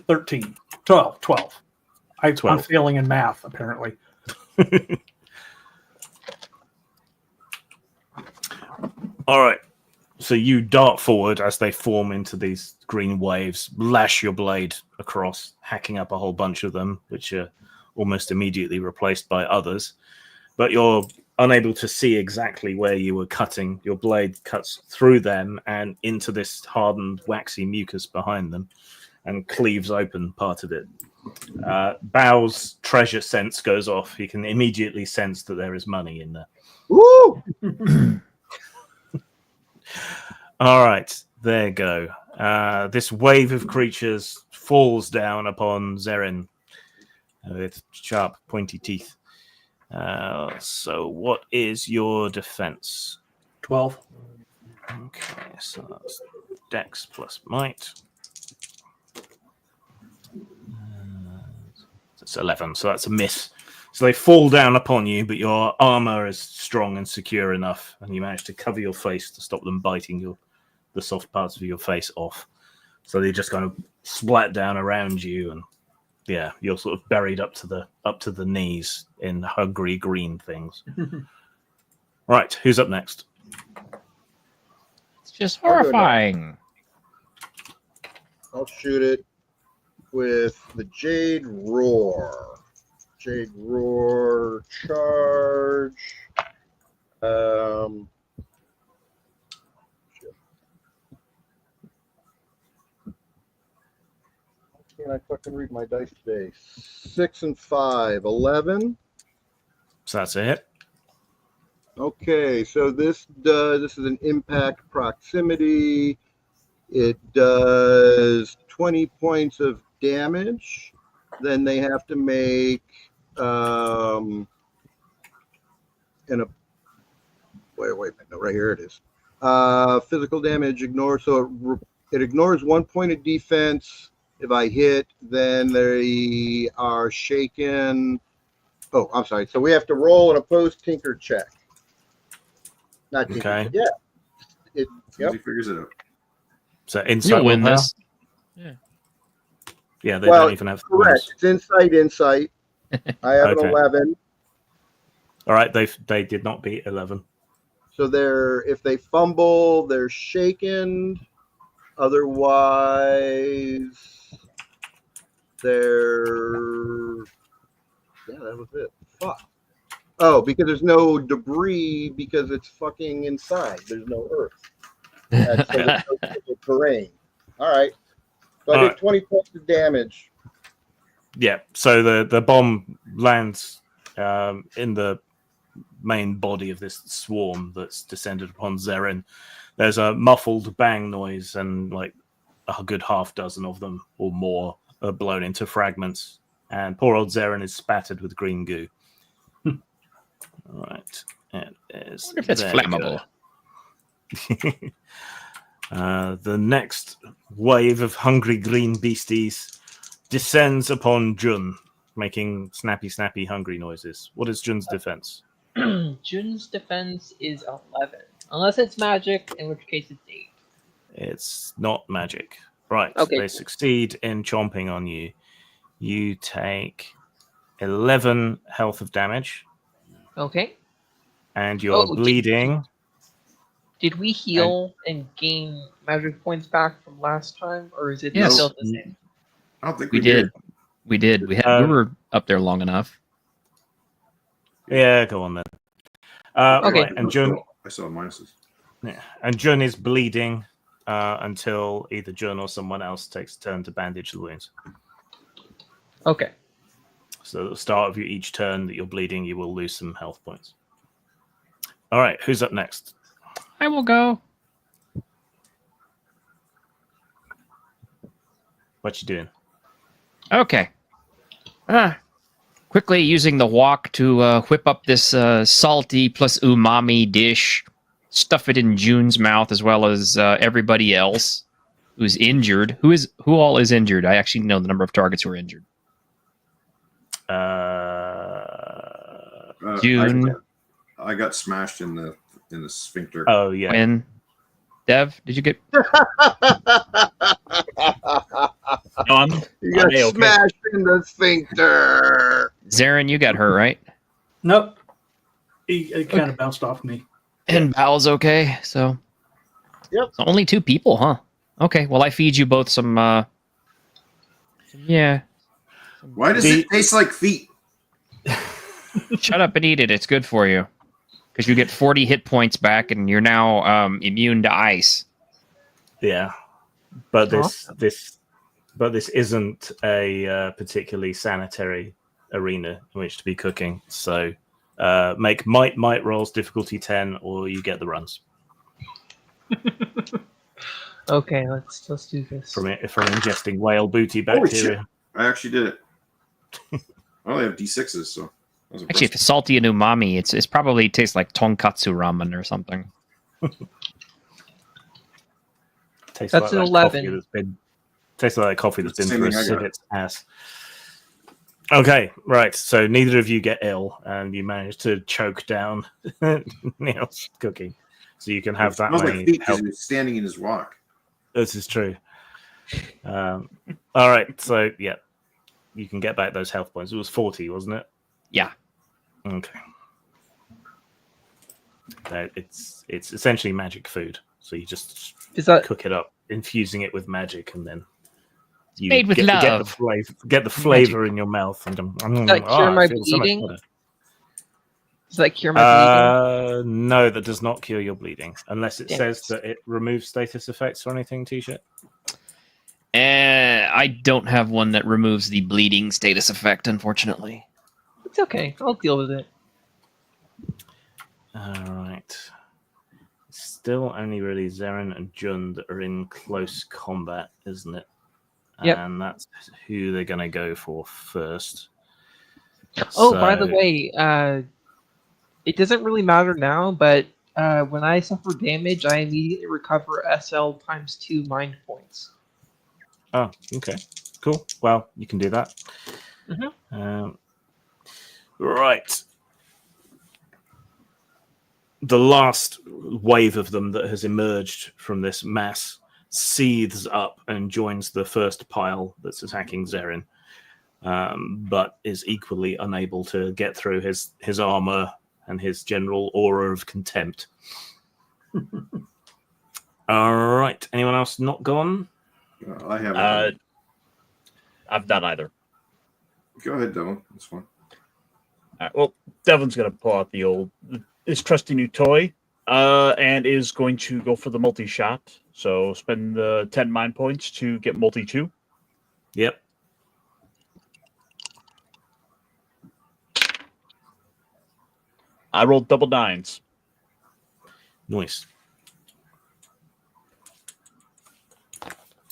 13. 12. 12. I'm 12. failing in math, apparently. All right. So you dart forward as they form into these green waves, lash your blade across, hacking up a whole bunch of them, which are almost immediately replaced by others. But you're unable to see exactly where you were cutting. Your blade cuts through them and into this hardened, waxy mucus behind them and cleaves open part of it. Bao's treasure sense goes off. He can immediately sense that there is money in there. Woo! All right, there you go. This wave of creatures falls down upon Zerin with sharp, pointy teeth. So what is your defense? 12. Okay, so that's Dex plus Might. It's 11, so that's a miss. So they fall down upon you, but your armor is strong and secure enough, and you manage to cover your face to stop them biting the soft parts of your face off. So they just kind of splat down around you, and yeah, you're sort of buried up to the knees in hungry green things. Right, who's up next? It's just horrifying. I'll shoot it with the Jade Roar. Jade Roar charge. Can't I fucking read my dice today? 6 and 5, 11. So that's a hit. Okay, so this is an impact proximity. It does 20 points of damage. Then they have to make wait a minute, no, right here it is. Physical damage ignores, so it ignores 1 point of defense. If I hit, then they are shaken. Oh, I'm sorry. So we have to roll an opposed tinker check. Not tinker Okay. check. Yeah. Yep. He figures it out. So insight You'll win willpower? this. Yeah, they Well, don't even have correct. bonus. It's insight. I have Okay. an 11. All right, they did not beat 11. So if they fumble, they're shaken. Otherwise, that was it. Fuck. Oh, because there's no debris because it's fucking inside. There's no earth. So there's no physical terrain. All right. So I did 20 points of damage. Yeah, so the bomb lands in the main body of this swarm that's descended upon Zerin. There's a muffled bang noise, and like a good half dozen of them or more are blown into fragments. And poor old Zerin is spattered with green goo. All right. It is. I wonder if it's there we flammable. go. The next wave of hungry green beasties descends upon Jun, making snappy, hungry noises. What is Jun's defense? Jun's defense is 11. Unless it's magic, in which case it's 8. It's not magic. Right. Okay. They succeed in chomping on you. You take 11 health of damage, Okay. and you're bleeding. Did we heal and gain magic points back from last time, or is it Yes. still the same? I don't think We did. We did. We were up there long enough. Yeah, go on then. Okay. Right, and Jun, I saw minuses. yeah, and Jun is bleeding until either Jun or someone else takes a turn to bandage the wounds. Okay. So at the start of each turn that you're bleeding, you will lose some health points. All right, who's up next? I will go. What you doing? Okay. Quickly using the wok to whip up this salty plus umami dish, stuff it in June's mouth as well as everybody else who's injured. Who all is injured? I actually know the number of targets who are injured. June. I got smashed in the sphincter. Oh yeah. When? Dev, did you get? No, I'm You got okay. smashed in the sphincter. Zarin, you got hurt, right? Nope. He kind of bounced off me. And Bal's okay, so. Yep. So only 2 people, huh? Okay, well, I feed you both some, yeah. Why does it taste like feet? Shut up and eat it. It's good for you. Because you get 40 hit points back, and you're now immune to ice. Yeah, but this isn't a particularly sanitary arena in which to be cooking. So make might rolls difficulty 10, or you get the runs Okay, let's do this. from ingesting whale booty Holy bacteria. shit. I actually did it. I only have D6s, so. Actually, if it's salty and umami, it's probably tastes like tonkatsu ramen or something. Tastes That's an that 11. Tastes like that coffee that's been Same through a thing I got. civets ass. Okay, right. So neither of you get ill, and you manage to choke down Neil's cooking, so you can have It that smells many like feet because help. he was standing in his wok. This is true. All right, so yeah, you can get back those health points. It was 40, wasn't it? Yeah. Okay. It's essentially magic food. So you just Is that cook it up, infusing it with magic, and then you Made with get love. the flavor in your mouth, and that cure my I feel so much bleeding? better. Does that cure my bleeding? No, that does not cure your bleeding, unless it Damn says it. that it removes status effects or anything. T-shirt. I don't have one that removes the bleeding status effect, unfortunately. It's okay. I'll deal with it. All right. Still only really Zarin and Jund that are in close combat, isn't it? Yep. And that's who they're going to go for first. Oh, by the way, it doesn't really matter now, but when I suffer damage, I immediately recover SL times 2 mind points. Oh, okay. Cool. Well, you can do that. Mhm. Right. The last wave of them that has emerged from this mass seethes up and joins the first pile that's attacking Zarin, but is equally unable to get through his armor and his general aura of contempt. All right. Anyone else not gone? I haven't. I've not either. Go ahead, Devin. That's fine. All right, well, Devon's going to pull out his trusty new toy, and is going to go for the multi-shot. So spend the 10 mind points to get multi-2. Yep. I rolled double 9s. Nice.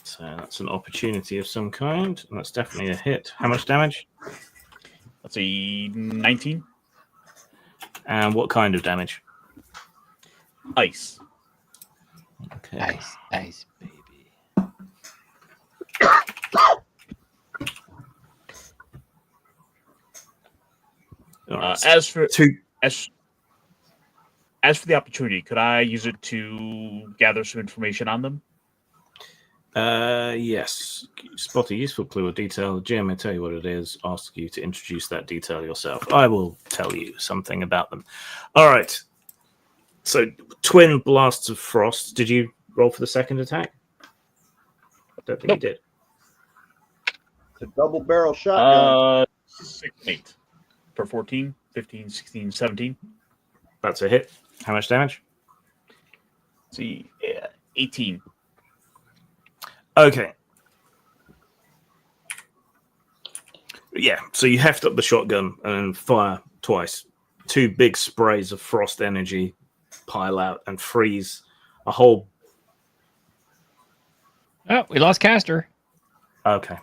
So that's an opportunity of some kind. And that's definitely a hit. How much damage? Let's see, 19. And what kind of damage? Ice. Okay. Ice, baby. All right. As for Two. As for the opportunity, could I use it to gather some information on them? Yes. Spot a useful clue or detail. The GM may tell you what it is. Ask you to introduce that detail yourself. I will tell you something about them. All right. So, twin blasts of frost. Did you roll for the second attack? I don't think you did. It's a double barrel shotgun. 6, 8 for 14, 15, 16, 17. That's a hit. How much damage? Let's see, 18. Okay. yeah, so you heft up the shotgun and fire twice. 2 big sprays of frost energy pile out and freeze a whole. Oh, we lost Caster. Okay.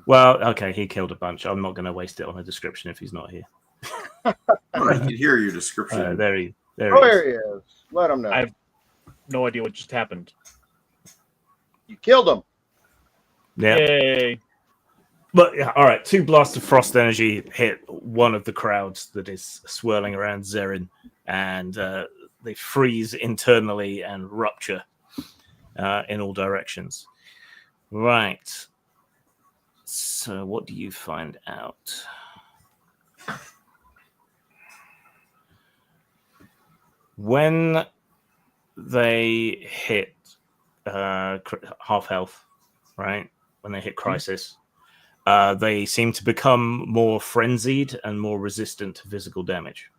Well, okay, he killed a bunch. I'm not going to waste it on a description if he's not here. Oh, I can hear your description. There he There is. he is. Let him know. I've no idea what just happened. You killed him. Yeah. Yay! But yeah, all right. 2 blasts of frost energy hit one of the crowds that is swirling around Zerin, and they freeze internally and rupture in all directions. Right. So, what do you find out? When they hit half health, right? When they hit crisis, they seem to become more frenzied and more resistant to physical damage.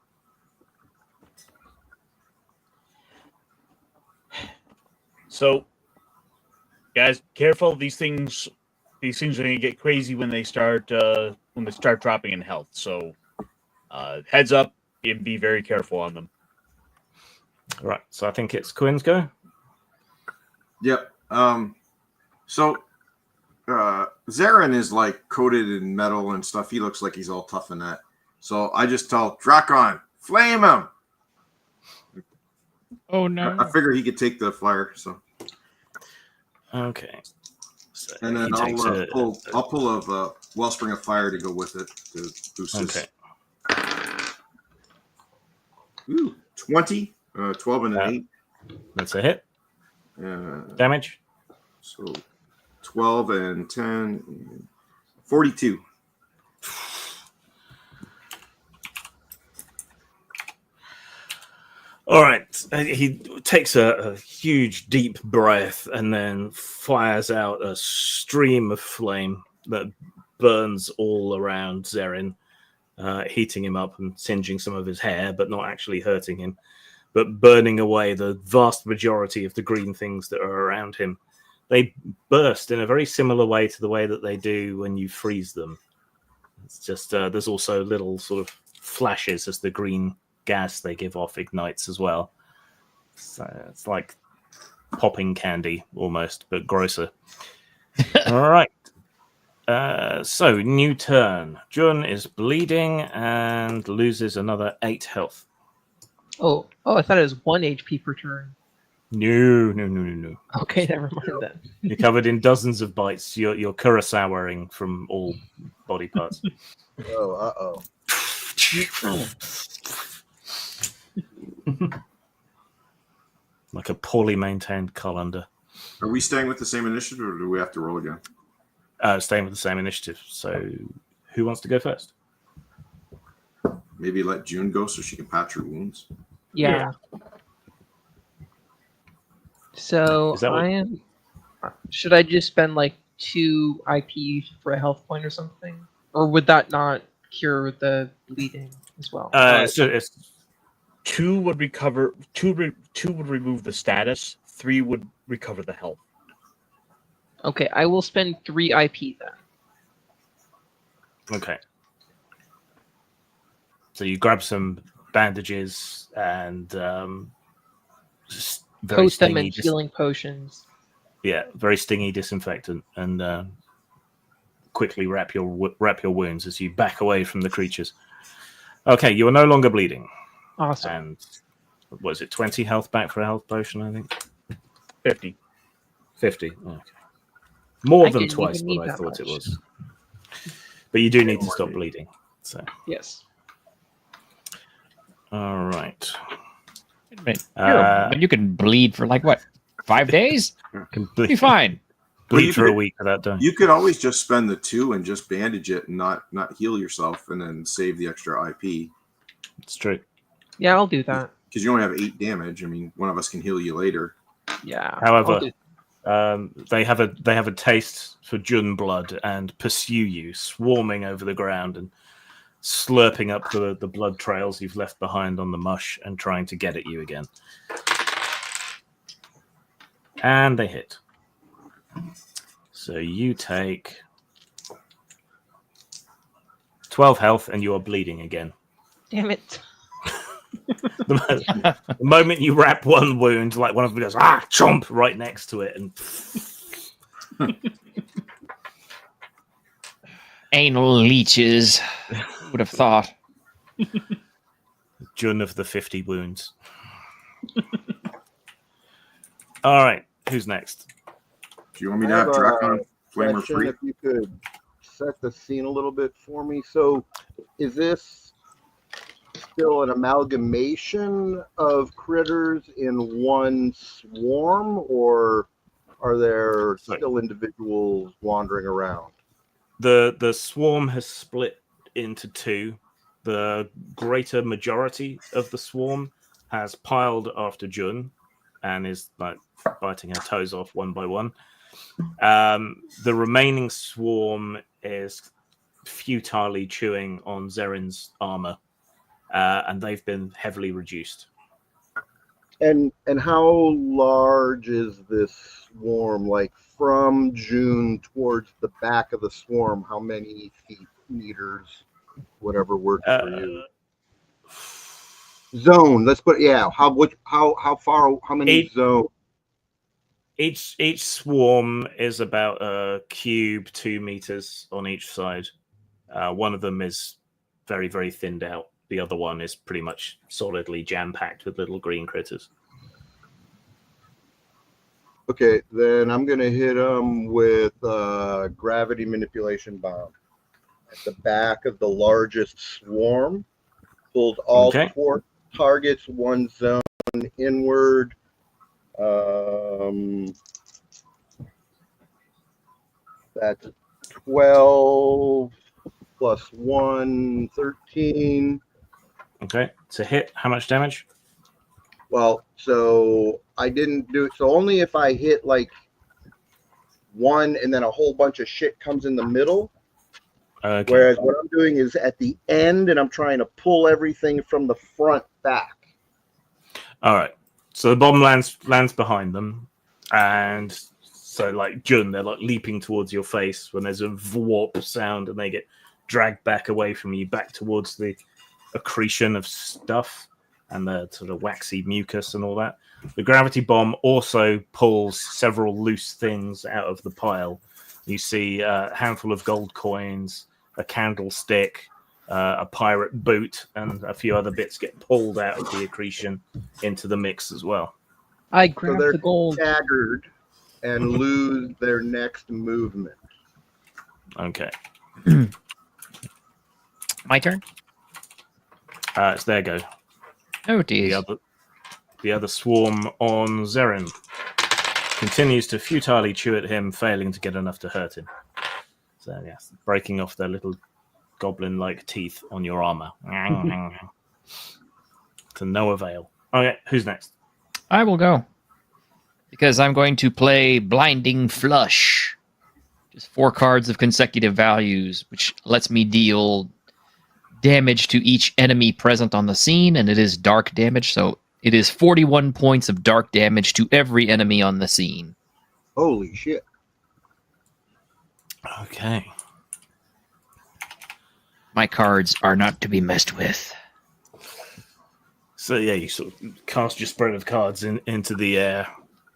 So, guys, careful. These things are going to get crazy when they start dropping in health. So, heads up and be very careful on them. Right. So I think it's Quinn's go. Yep. So Zarin is like coated in metal and stuff. He looks like he's all tough in that. So I just tell Drakon, flame him. Oh no! I figure he could take the fire. So Okay. So and then he takes I'll pull a wellspring of fire to go with it to boost Okay. his. Ooh, 20, 12 and an 8. That's a hit. Uh, Damage. So 12 and 10, 42. All right. He takes a huge, deep breath and then fires out a stream of flame that burns all around Zerin, heating him up and singeing some of his hair, but not actually hurting him, but burning away the vast majority of the green things that are around him. They burst in a very similar way to the way that they do when you freeze them. It's just there's also little sort of flashes as the green gas they give off ignites as well. So it's like popping candy almost, but grosser. All right. So new turn. Jun is bleeding and loses another 8 health. Oh, I thought it was 1 HP per turn. No. Okay, never mind then. You're covered in dozens of bites. You're Kurosawaing from all body parts. Oh, Like a poorly maintained colander. Are we staying with the same initiative or do we have to roll again? Staying with the same initiative. So who wants to go first? Maybe let June go so she can patch her wounds. Yeah. So Is that what- I am. Should I just spend like 2 IP for a health point or something, or would that not cure the bleeding as well? It's 2 would recover. 2 would remove the status. 3 would recover the health. Okay, I will spend 3 IP then. okay. So you grab some bandages and just very Coat them in stingy, healing potions. very stingy disinfectant, and quickly wrap your wounds as you back away from the creatures. Okay, you are no longer bleeding, Awesome. and was it 20 health back for a health potion? I think 50. 50. Okay, more I than didn't twice even need what I that thought it much. was. But you do need to stop bleeding. So Yes. all right. Wait, but you can bleed for like what, 5 days? Can Be bleed, fine. Well, you for a could- week without dying. You could always just spend the 2 and just bandage it and not heal yourself and then save the extra IP It's true. Yeah, I'll do that. because you only have 8 damage. I mean, one of us can heal you later. Yeah. However, I'll do- they have a taste for Jun blood and pursue you, swarming over the ground and slurping up the blood trails you've left behind on the mush and trying to get at you again. And they hit. So you take 12 health, and you are bleeding again. Damn it. The moment you wrap one wound, like one of them goes, chomp, right next to it, and Anal leeches. Who would have thought? Jun of the 50 wounds. All right, who's next? Do you want me to have Drakon Flamer Question, free? if you could set the scene a little bit for me. So, is this still an amalgamation of critters in one swarm, or are there still individuals wandering around? The swarm has split into two. The greater majority of the swarm has piled after Jun and is like biting her toes off one by one. The remaining swarm is futilely chewing on Zerin's armor, and they've been heavily reduced. And how large is this swarm? Like from June towards the back of the swarm, how many feet, meters, whatever works for you? Zone. Let's put how far? How many zones? Each swarm is about a cube, 2 meters on each side. One of them is very, very thinned out. The other one is pretty much solidly jam-packed with little green critters. Okay, then I'm going to hit them with gravity manipulation bomb. At the back of the largest swarm, pulls all targets, one zone inward. That's 12 plus 1, 13. Okay, it's a hit. How much damage? Well, so I didn't do it. So only if I hit like one and then a whole bunch of shit comes in the middle. Okay. Whereas what I'm doing is at the end and I'm trying to pull everything from the front back. All right. So the bomb lands behind them. And so like Jun, they're like leaping towards your face when there's a warp sound and they get dragged back away from you, back towards the accretion of stuff and the sort of waxy mucus and all that. The gravity bomb also pulls several loose things out of the pile. You see a handful of gold coins, a candlestick, a pirate boot, and a few other bits get pulled out of the accretion into the mix as well. I grabbed the gold. Staggered and lose their next movement. Okay. My turn? It's their go. Oh, dear. The other swarm on Zerin continues to futilely chew at him, failing to get enough to hurt him. So, yes, breaking off their little goblin-like teeth on your armor. To no avail. Okay, who's next? I will go. Because I'm going to play Blinding Flush. Just 4 cards of consecutive values, which lets me deal damage to each enemy present on the scene, and it is dark damage, so it is 41 points of dark damage to every enemy on the scene. Holy shit. Okay. My cards are not to be messed with. So yeah, you sort of cast your spread of cards into the air,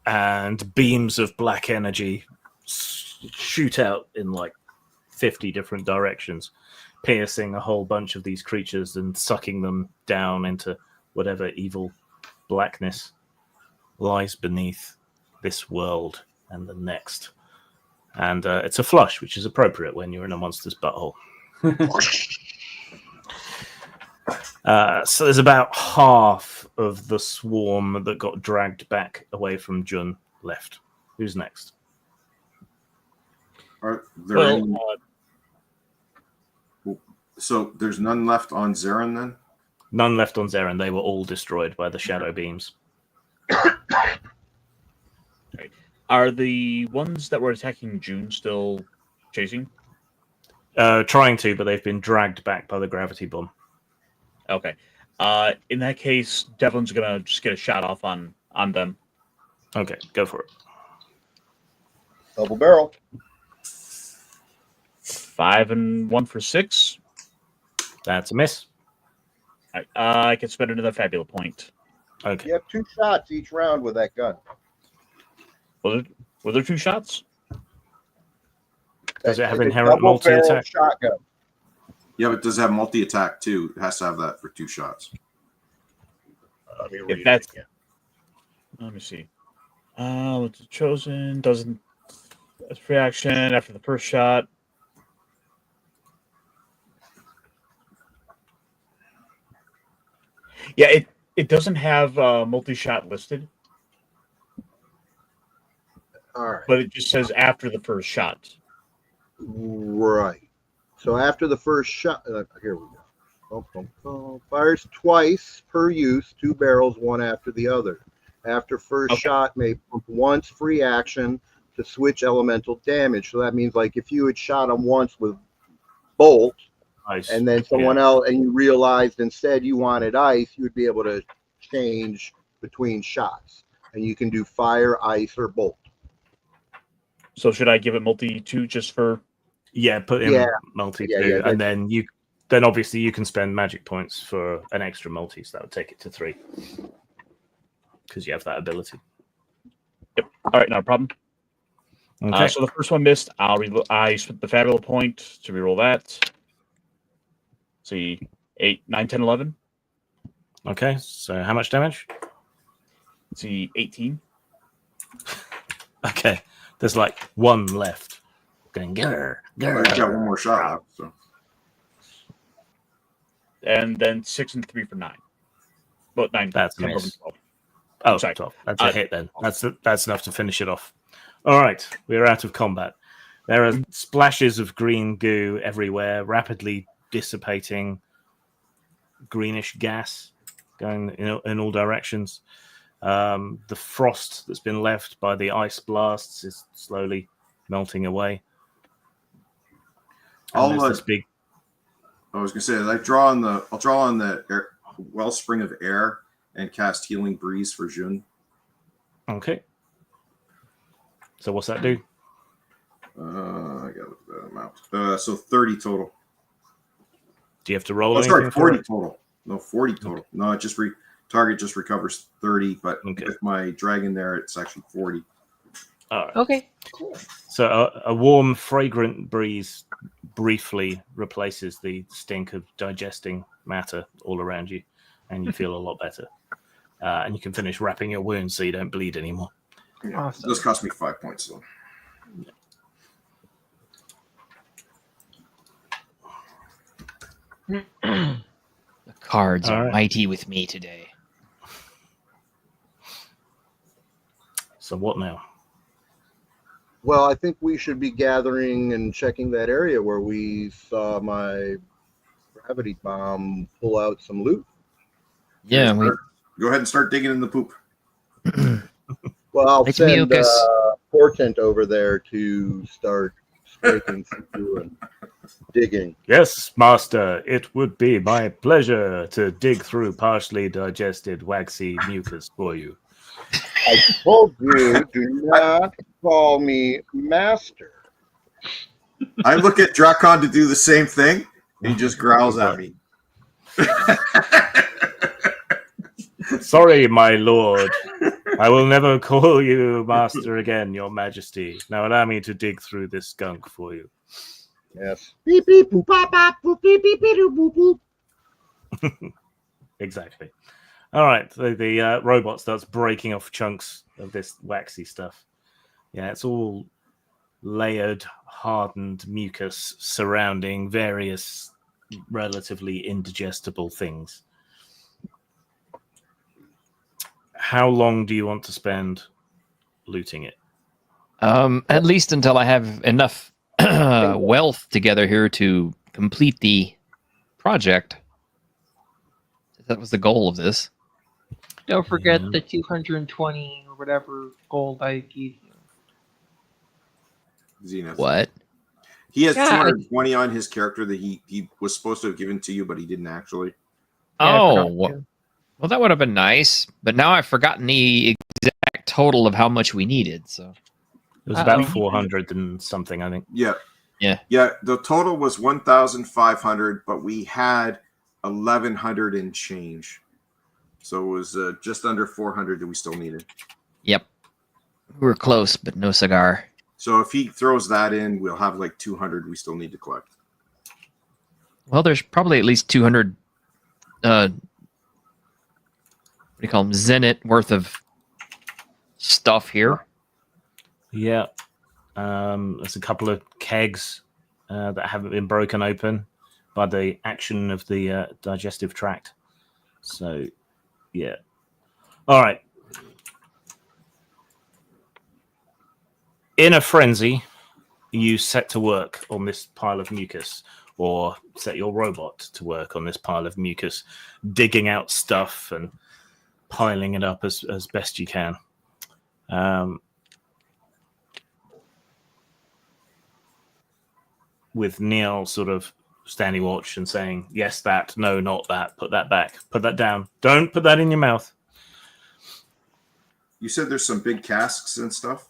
and beams of black energy shoot out in like 50 different directions, piercing a whole bunch of these creatures and sucking them down into whatever evil blackness lies beneath this world and the next. And it's a flush, which is appropriate when you're in a monster's butthole. So there's about half of the swarm that got dragged back away from Jun left. Who's next? Are there so there's none left on Zerin then? None left on Zerin. They were all destroyed by the shadow beams. Right. Are the ones that were attacking June still chasing? Trying to, but they've been dragged back by the gravity bomb. Okay. In that case, Devlin's gonna just get a shot off on them. Okay, go for it. Double barrel. 5 and 1 for 6. That's a miss. I can spend another Fabula point. Okay. You have 2 shots each round with that gun. Were there 2 shots? Does it have It's a inherent double-barrel multi-attack? shotgun. Yeah, but it does have multi-attack too. It has to have that for 2 shots. Let me If read that's, it again. let me see. What's chosen? Doesn't. That's free action after the first shot. Yeah, it doesn't have multi-shot listed, All right. but it just says after the first shot. Right. So after the first shot, here we go. Fires twice per use, 2 barrels, one after the other. After first Okay. shot, may pump once free action to switch elemental damage. So that means, like, if you had shot him once with bolt, Nice. and then someone else, and you realized instead you wanted ice, you would be able to change between shots, and you can do fire, ice, or bolt. So should I give it multi-2 just for? Yeah, put in Yeah. multi-2, Yeah, and then obviously you can spend magic points for an extra multi, so that would take it to 3. Because you have that ability. Yep. All right, not a problem. Okay. So the first one missed. I spent the Fabula point to reroll that. See, 8, 9, 10, 11. Okay, so how much damage? See, 18. Okay, there's like 1 left. Going, grr, Well, he's got 1 grr. more shot left. So And then 6 and 3 for 9. Well, 9. That's a 10, 11, miss. 12. Oh, Sorry. 12. That's a hit then. That's enough to finish it off. All right, we're out of combat. There are splashes of green goo everywhere, rapidly dissipating greenish gas going in all directions. The frost that's been left by the ice blasts is slowly melting away. And there's this big. I was gonna say, I'll draw on the air, wellspring of air and cast Healing Breeze for Jun. Okay. So what's that do? I gotta look at that amount. So 30 total. Do you have to roll Oh, anything sorry, for 40 it? total. No, 40 total. No, it just target just recovers 30, but Okay. with my dragon there, it's actually 40. All right. Okay, cool. So a warm, fragrant breeze briefly replaces the stink of digesting matter all around you, and you feel a lot better. And you can finish wrapping your wounds so you don't bleed anymore. Yeah. Awesome. This cost me 5 points though. The cards All are right. mighty with me today. So what now? Well, I think we should be gathering and checking that area where we saw my gravity bomb pull out some loot. Yeah, we Go ahead and start digging in the poop. Well, I'll It's send mucus. Portent over there to start scraping through and digging. Yes, master. It would be my pleasure to dig through partially digested waxy mucus for you. I told you, do not call me master. I look at Drakon to do the same thing, and he just growls at me. Sorry, my lord. I will never call you master again, your majesty. Now allow me to dig through this skunk for you. Yes. Beep beep boop pop pop boop beep beep beep boop boop. Exactly. All right. So the robot starts breaking off chunks of this waxy stuff. Yeah, it's all layered, hardened mucus surrounding various relatively indigestible things. How long do you want to spend looting it? at least until I have enough wealth together here to complete the project. That was the goal of this. Don't forget Yeah. the 220 or whatever gold I gave you. Zenith. What? He has Yeah, 220 on his character that he was supposed to have given to you, but he didn't actually. Yeah, I Oh, forgot well, to. well, that would have been nice. But now I've forgotten the exact total of how much we needed. So It was Uh-oh. about 400 and something, I think. Yeah. Yeah. Yeah, the total was 1,500, but we had 1,100 and change. So it was just under 400 that we still needed. Yep. We were close, but no cigar. So if he throws that in, we'll have like 200 we still need to collect. Well, there's probably at least 200, what do you call them, Zenit worth of stuff here. Yeah. There's a couple of kegs that haven't been broken open by the action of the digestive tract. So, yeah. All right. In a frenzy, you set to work on this pile of mucus, or set your robot to work on this pile of mucus, digging out stuff and piling it up as best you can. With Neil sort of standing watch and saying, yes, that, no, not that, put that back, put that down, don't put that in your mouth. You said there's some big casks and stuff?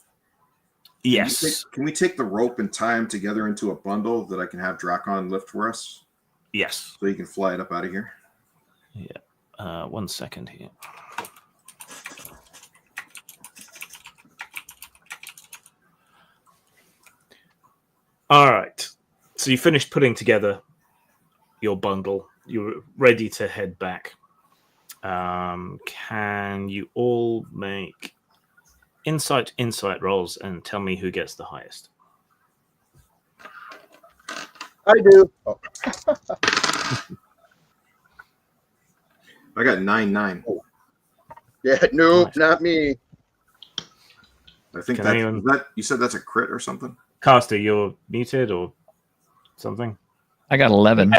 Yes. Can we take the rope and tie them together into a bundle that I can have Drakon lift for us? Yes. So you can fly it up out of here? Yeah. 1 second here. All right. So you finished putting together your bundle. You're ready to head back. Can you all make insight rolls and tell me who gets the highest? I do. Oh, I got 9. yeah, no, Nice. not me. I think Can that, anyone- that you said that's a crit or something? Caster, you're muted or something? I got 11.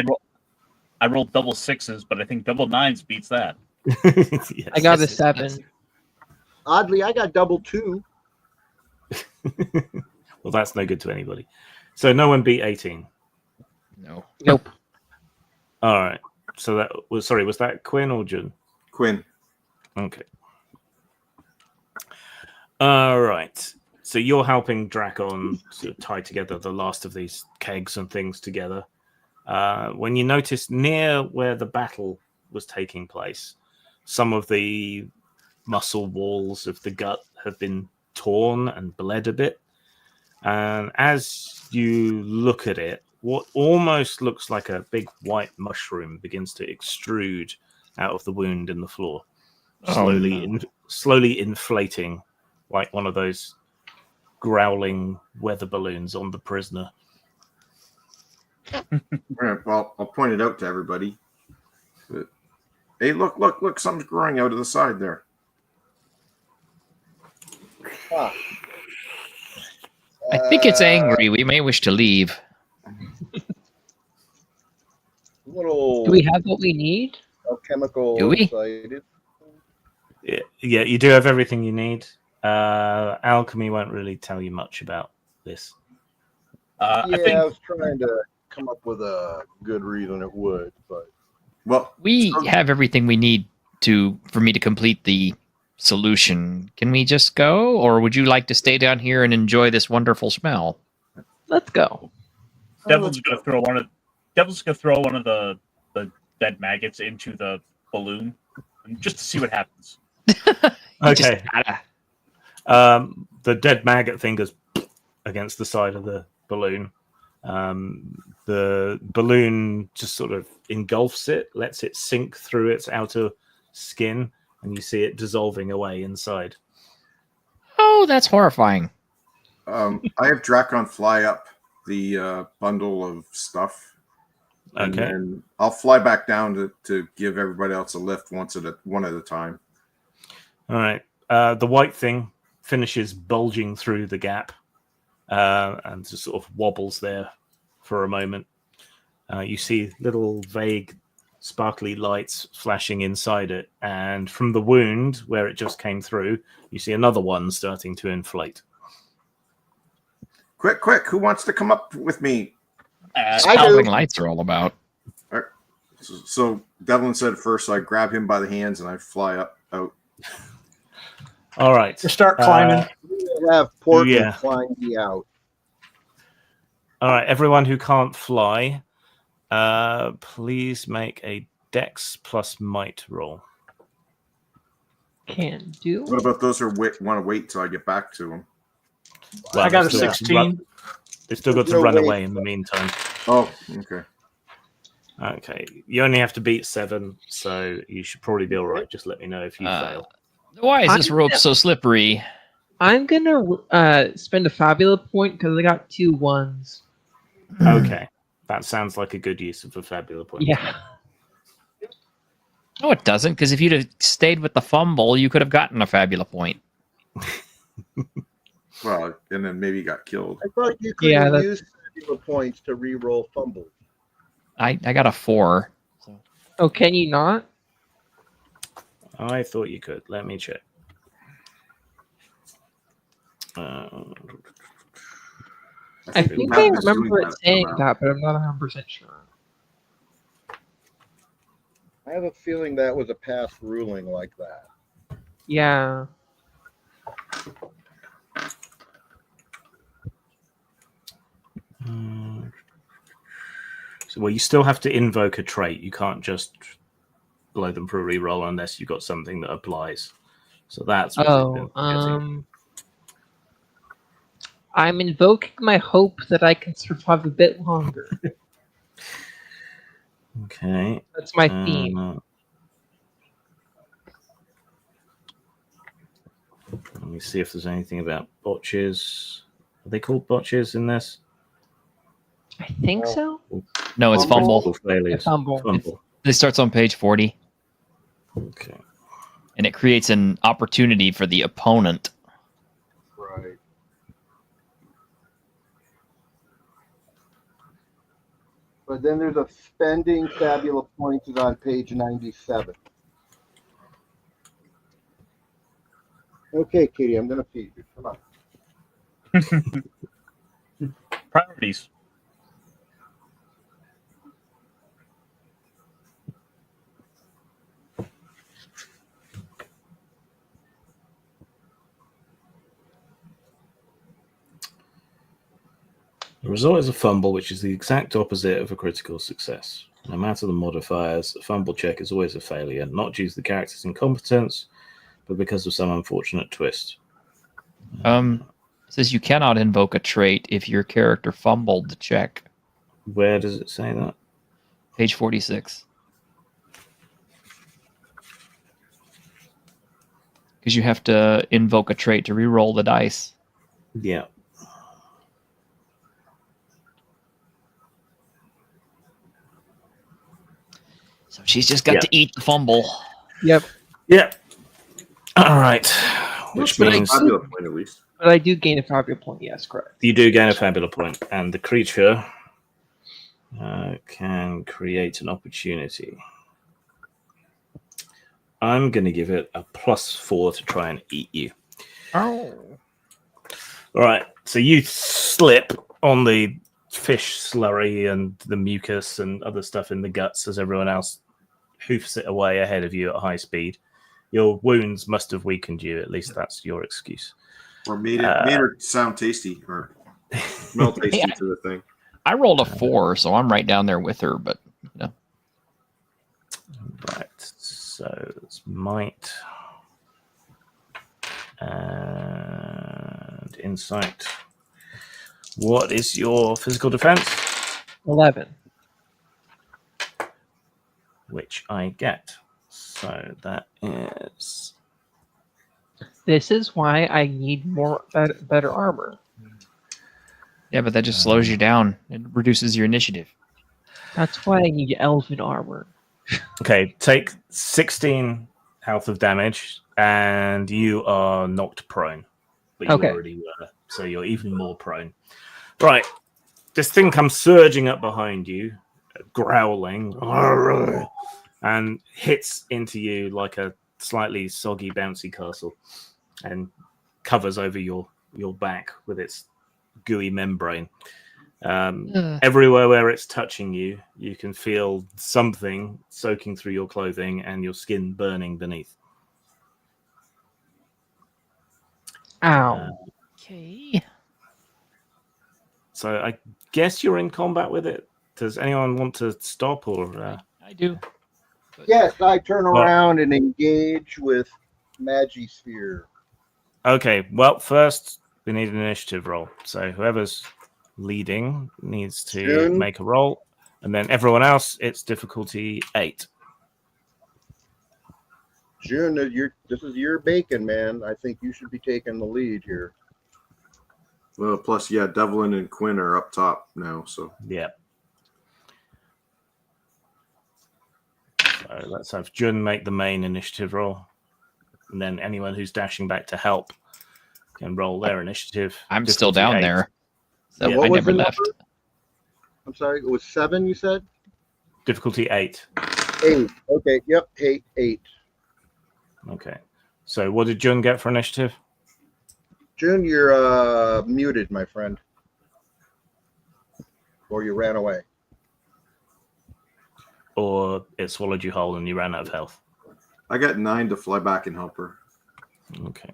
I rolled double 6s, but I think double 9s beats that. Yes. I got a 7. Oddly, I got double 2. Well, that's no good to anybody. So no one beat 18. No. Nope. All right. So that was, sorry, was that Quinn or Jun? Quinn. Okay. All right. So you're helping Drakon to tie together the last of these kegs and things together. When you notice near where the battle was taking place, some of the muscle walls of the gut have been torn and bled a bit. And as you look at it, what almost looks like a big white mushroom begins to extrude out of the wound in the floor, slowly inflating like one of those growling weather balloons on the prisoner. All right, well, I'll point it out to everybody. But, hey, look, something's growing out of the side there. Ah. I think it's angry. We may wish to leave. Little Do we have what we need? chemical Do we? excited. Yeah, you do have everything you need. Alchemy won't really tell you much about this. I Yeah, think I was trying to come up with a good reason it would, but Well, We so- have everything we need for me to complete the solution. Can we just go, or would you like to stay down here and enjoy this wonderful smell? Let's go. Devil's gonna throw one of the dead maggots into the balloon just to see what happens. Okay. The dead maggot thing goes against the side of the balloon. The balloon just sort of engulfs it, lets it sink through its outer skin, and you see it dissolving away inside. Oh, that's horrifying. I have Drakon fly up the bundle of stuff. And Okay. then I'll fly back down to give everybody else a lift one at a time. All right. The white thing finishes bulging through the gap and just sort of wobbles there for a moment. You see little vague sparkly lights flashing inside it, and from the wound where it just came through, you see another one starting to inflate. Quick, who wants to come up with me? That's I what do. lights are all about. So Devlin said first, so I grab him by the hands and I fly out. All right. Just start climbing. we have Portland Yeah. flying me out. All right, everyone who can't fly, please make a Dex plus Might roll. Can do. What about those who want to wait till I get back to them? Well, I got a they've still got to 16. run- They've still got to No run way. away in the meantime. Oh, okay. Okay, you only have to beat 7, so you should probably be all right. Just let me know if you fail. Why is this I'm rope gonna- so slippery? I'm gonna spend a Fabula point because I got 2 1s. Okay, that sounds like a good use of a Fabula point. Yeah. No, it doesn't, because if you'd have stayed with the fumble, you could have gotten a Fabula point. Well, and then maybe got killed. I thought you could Yeah, have that's- used Fabula points to re-roll fumbles. I got a 4. So. Oh, can you not? I thought you could. Let me check. I think we I have this remember doing it that saying around. that, but I'm not 100% sure. I have a feeling that was a past ruling like that. Yeah. So, well, you still have to invoke a trait. You can't just blow them for a reroll unless you've got something that applies. So that's what we've been forgetting. I'm invoking my hope that I can survive a bit longer. Okay. That's my theme. Let me see if there's anything about botches. Are they called botches in this? I think so. No, it's Fumble. fumble. Failures. Fumble. Fumble. This starts on page 40, Okay. and it creates an opportunity for the opponent. Right. But then there's a spending Fabula points is on page 97. Okay, Katie, I'm going to feed you. Come on. Priorities. The result is a fumble, which is the exact opposite of a critical success. No matter the modifiers, a fumble check is always a failure, not due to the character's incompetence, but because of some unfortunate twist. It says you cannot invoke a trait if your character fumbled the check. Where does it say that? Page 46. Because you have to invoke a trait to re-roll the dice. Yeah. So she's just got to eat the fumble. Yep. Yeah. All right. Which But means Fabula point at least. But I do gain a Fabula point. Yes, correct. you do gain a Fabula point, and the creature can create an opportunity. I'm going to give it a +4 to try and eat you. Oh. All right. So you slip on the fish slurry and the mucus and other stuff in the guts as everyone else hoofs it away ahead of you at high speed. Your wounds must have weakened you. At least that's your excuse. Or made her sound tasty or smell tasty Yeah. to the thing. I rolled a 4, so I'm right down there with her, but you know. Right. So it's might and insight. What is your physical defense? 11. Which I get. So that is This is why I need more better armor. Yeah, but that just slows you down. It reduces your initiative. That's why I need elven armor. okay. Take 16 health of damage, and you are knocked prone. But you Okay. already were, so you're even more prone. Right. This thing comes surging up behind you, growling, and hits into you like a slightly soggy, bouncy castle, and covers over your back with its gooey membrane. Everywhere where it's touching you, you can feel something soaking through your clothing and your skin burning beneath. Ow. Okay. So I guess you're in combat with it. Does anyone want to stop or? I do. Yes, I turn Well- around and engage with Magisphere. Okay. Well, first we need an initiative roll. So whoever's leading needs to June? make a roll, and then everyone else, it's difficulty 8. June, this is your bacon, man. I think you should be taking the lead here. Well, plus, yeah, Devlin and Quinn are up top now. So Yeah. So let's have Jun make the main initiative roll, and then anyone who's dashing back to help can roll their initiative. I'm still Difficulty down 8. there. So Yeah. What I was never the left. number? I'm sorry, it was 7, you said? Difficulty 8. 8. Okay, yep, 8. Okay. So what did Jun get for initiative? June, you're muted, my friend. Or you ran away. Or it swallowed you whole and you ran out of health? I got 9 to fly back and help her. Okay.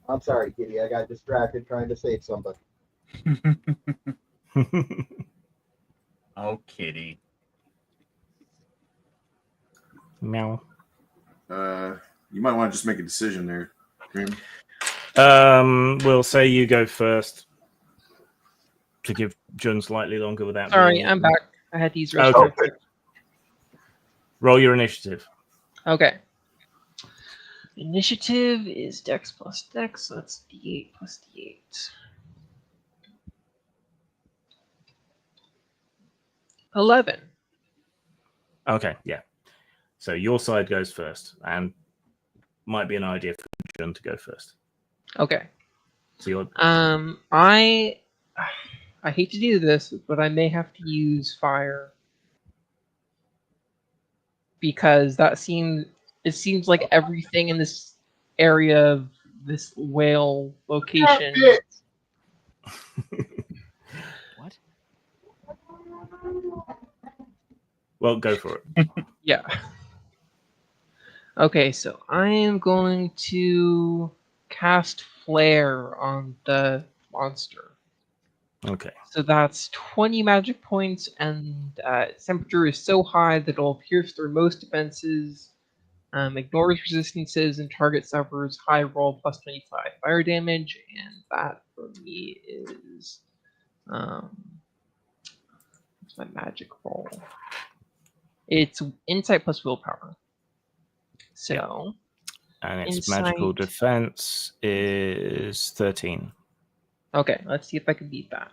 I'm sorry, Kitty. I got distracted trying to save somebody. Oh, kitty. Meow. You might want to just make a decision there, Grim. We'll say you go first to give Jun slightly longer without. Sorry, being- I'm back. I had these Okay. restrooms. Roll your initiative. Okay. Initiative is Dex plus Dex, so that's D8 plus D8. 11. Okay, yeah. So your side goes first, and might be an idea for Jun to go first. Okay. So you're I hate to do this, but I may have to use fire because it seems like everything in this area of this whale location. What? well. Go for it. Yeah. Okay, so I am going to cast Flare on the monster. Okay. So that's 20 magic points, and temperature is so high that it'll pierce through most defenses, ignores resistances, and target suffers high roll plus 25 fire damage. And that for me is what's my magic roll? It's insight plus willpower. So And its Insight. magical defense is 13. okay, let's see if I can beat that.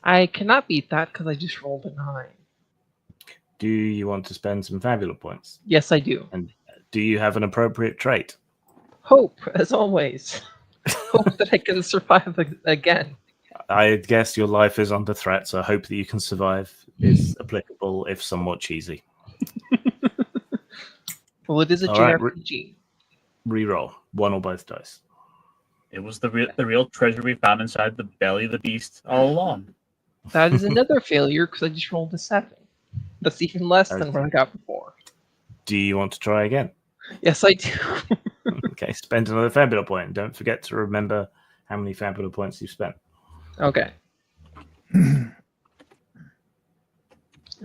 I cannot beat that because I just rolled a 9. Do you want to spend some Fabula points? Yes, I do. And do you have an appropriate trait? Hope, as always. Hope that I can survive again. I guess your life is under threat, so I hope that you can survive is applicable, if somewhat cheesy. Well, it is a All right, JRPG. Reroll 1 or both dice. It was the real treasure we found inside the belly of the beast all along. That is another failure because I just rolled a 7. That's even less than what I got before. Do you want to try again? Yes, I do. Okay, spend another Fabula point. Don't forget to remember how many Fabula points you've spent. Okay. And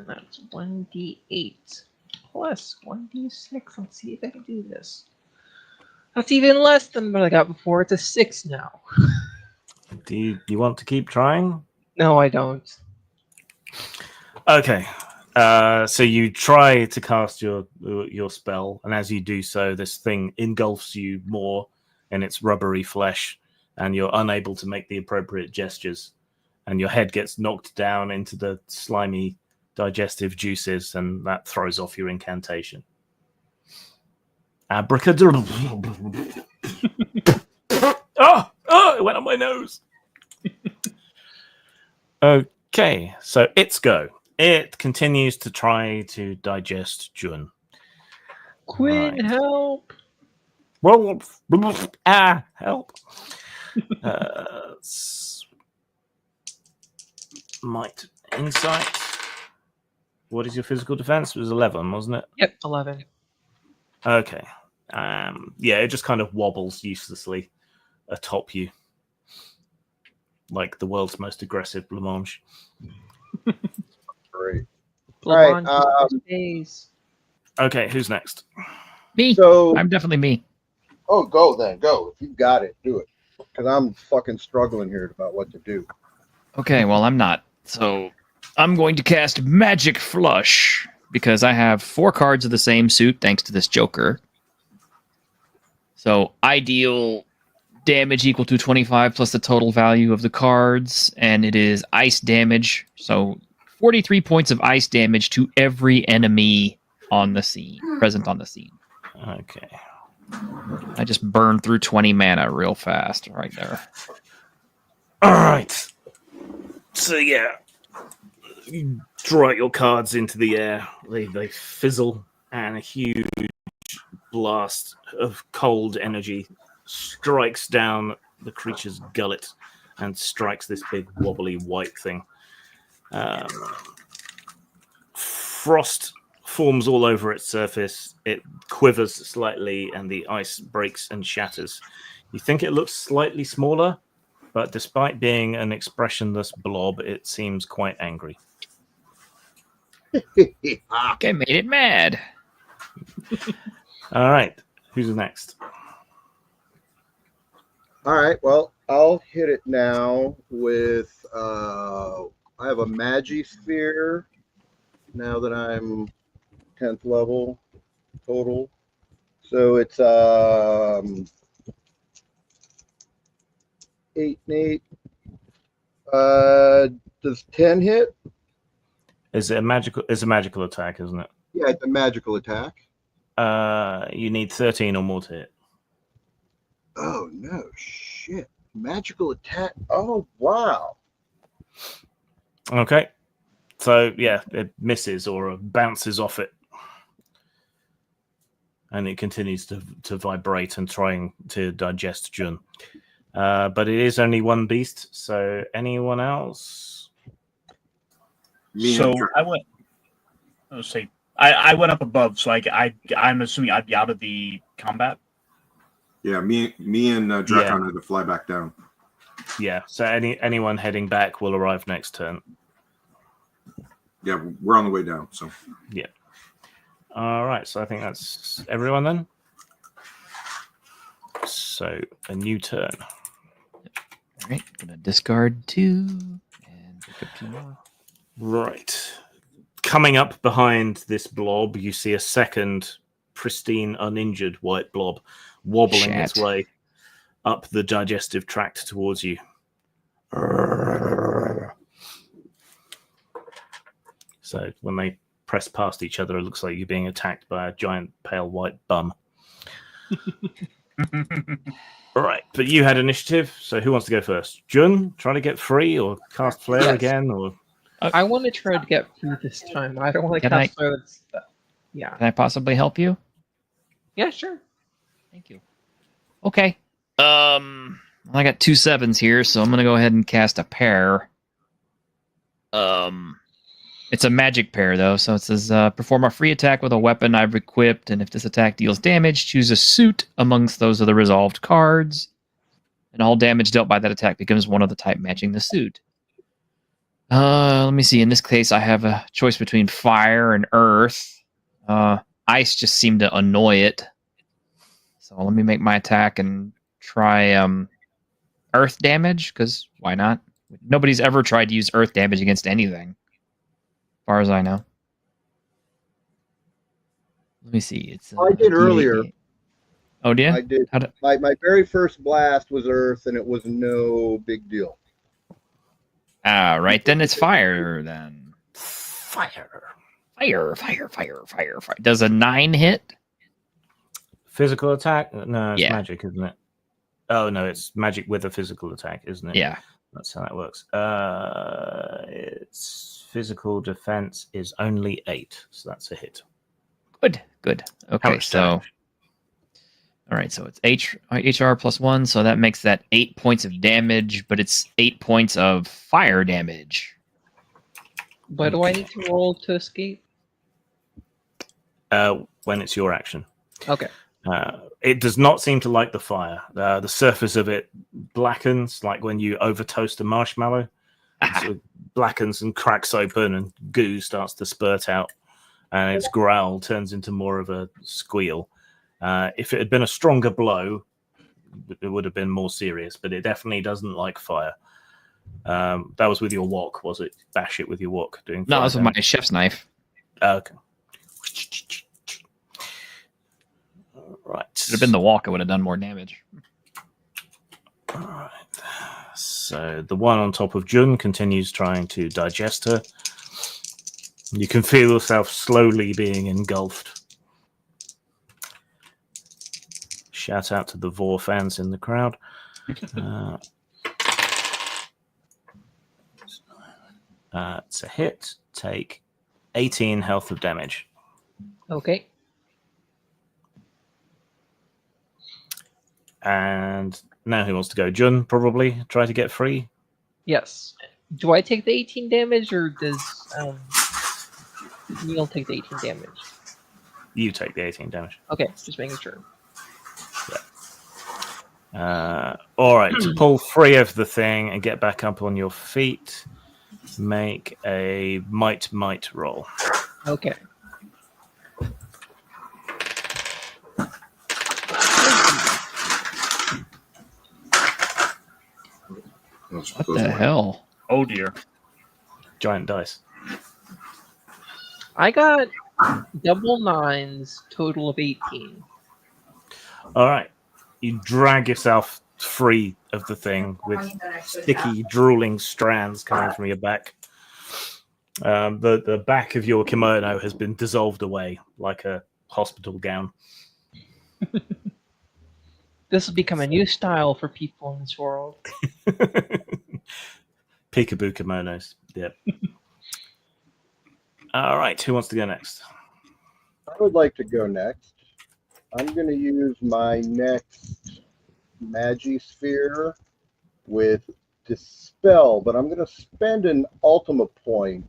that's 1d8 plus 1d6. Let's see if I can do this. That's even less than what I got before. It's a 6 now. Do you want to keep trying? No, I don't. Okay. So you try to cast your spell, and as you do so, this thing engulfs you more in its rubbery flesh, and you're unable to make the appropriate gestures, and your head gets knocked down into the slimy digestive juices, and that throws off your incantation. Abracadabra. Oh, it went on my nose. Okay, so it's go. It continues to try to digest Jun. Quinn, Right. help! Well, help. Might insight. What is your physical defense? It was 11, wasn't it? Yep, 11. Okay. Yeah, it just kind of wobbles uselessly atop you, like the world's most aggressive blancmange. Great. All right, Blancmange days. Okay, who's next? Me. So, I'm definitely me. oh, go then, go. If you got it, do it. Because I'm fucking struggling here about what to do. Okay, well, I'm not. So I'm going to cast Magic Flush because I have 4 cards of the same suit thanks to this Joker. So I deal damage equal to 25 plus the total value of the cards, and it is ice damage. So 43 points of ice damage to every enemy on the scene, present on the scene. Okay. I just burned through 20 mana real fast right there. All right. So yeah, you draw out your cards into the air. They fizzle, and a huge blast of cold energy strikes down the creature's gullet and strikes this big wobbly white thing. Frost forms all over its surface. It quivers slightly, and the ice breaks and shatters. You think it looks slightly smaller, but despite being an expressionless blob, it seems quite angry. Okay, made it mad. All right, who's next? All right, well, I'll hit it now with I have a Magisphere now that I'm 10th level total. So it's 8 and 8. Does 10 hit? Is it a magical? It's a magical attack, isn't it? Yeah, it's a magical attack. You need 13 or more to hit. Oh no, shit. Magical attack. Oh wow. Okay. So yeah, it misses or bounces off it. And it continues to vibrate and trying to digest Jun. But it is only one beast, so anyone else? So I went. Let's see. I went up above, so I'm assuming I'd be out of the combat. Yeah, me and Drakon had to fly back down. Yeah. So anyone heading back will arrive next turn. Yeah, we're on the way down. So yeah. All right. So I think that's everyone then. So a new turn. All right, gonna discard 2 and pick up 2 more. Right. Coming up behind this blob, you see a second pristine, uninjured white blob wobbling its way up the digestive tract towards you. So when they press past each other, it looks like you're being attacked by a giant pale white bum. All right, but you had initiative, so who wants to go first? Jun, trying to get free or cast flare again? Or I want to try to get through this time. I don't want to cast flare. Yeah. Can I possibly help you? Yeah, sure. Thank you. Okay. I got 2 7s here, so I'm gonna go ahead and cast a pair. It's a magic pair though, so it says perform a free attack with a weapon I've equipped, and if this attack deals damage, choose a suit amongst those of the resolved cards, and all damage dealt by that attack becomes one of the type matching the suit. Let me see. In this case, I have a choice between fire and earth. Ice just seemed to annoy it, so let me make my attack and try earth damage, because why not? Nobody's ever tried to use earth damage against anything, as far as I know. Let me see. It's I did earlier. Oh, did you? I did. My very first blast was earth, and it was no big deal. Right, then it's fire, then. fire. Does a 9 hit? Physical attack? No, it's Yeah. magic, isn't it? Oh, no, it's magic with a physical attack, isn't it? Yeah. That's how that works. Its physical defense is only 8, so that's a hit. Good. How Okay, much so... damage? All right, so it's HR plus 1, so that makes that 8 points of damage, but it's 8 points of fire damage. What do I need to roll to escape? When it's your action. Okay. It does not seem to like the fire. The surface of it blackens, like when you over toast a marshmallow. It sort of blackens and cracks open, and goo starts to spurt out, and its growl turns into more of a squeal. If it had been a stronger blow, it would have been more serious, but it definitely doesn't like fire. That was with your wok, was it? Bash it with your wok. No, that was with my chef's knife. Okay. Right. Should have been the wok. It would have done more damage. All right. So the one on top of Jun continues trying to digest her. You can feel yourself slowly being engulfed. Shout out to the Vor fans in the crowd. It's a hit. Take 18 health of damage. Okay. And now who wants to go? Jun, probably. Try to get free. Yes. Do I take the 18 damage, or does Neil take the 18 damage? You take the 18 damage. Okay, just making sure. All right, to pull free of the thing and get back up on your feet, make a might roll. Okay. What the hell? Oh dear. Giant dice. I got double nines, total of 18. All right, you drag yourself free of the thing with sticky, drooling strands coming from your back. The back of your kimono has been dissolved away like a hospital gown. This will become a new style for people in this world. Peekaboo kimonos. Yep. All right, who wants to go next? I would like to go next. I'm going to use my next Magi Sphere with Dispel, but I'm going to spend an Ultima point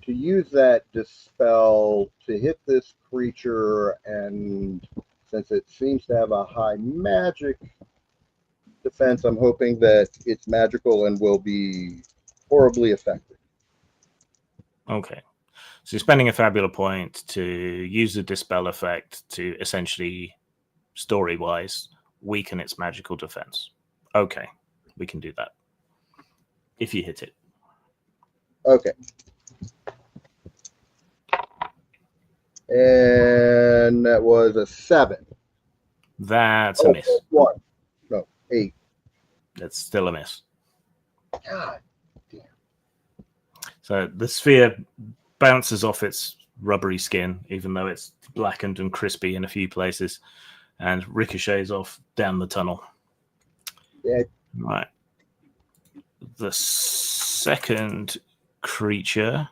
to use that Dispel to hit this creature, and since it seems to have a high magic defense, I'm hoping that it's magical and will be horribly effective. Okay. So you're spending a Fabula point to use the Dispel effect to essentially, story-wise, weaken its magical defense. Okay, we can do that. If you hit it. Okay. And that was a 7. That's a miss. 1. No, 8. That's still a miss. God. So the sphere bounces off its rubbery skin, even though it's blackened and crispy in a few places, and ricochets off down the tunnel. Yeah. Right. The second creature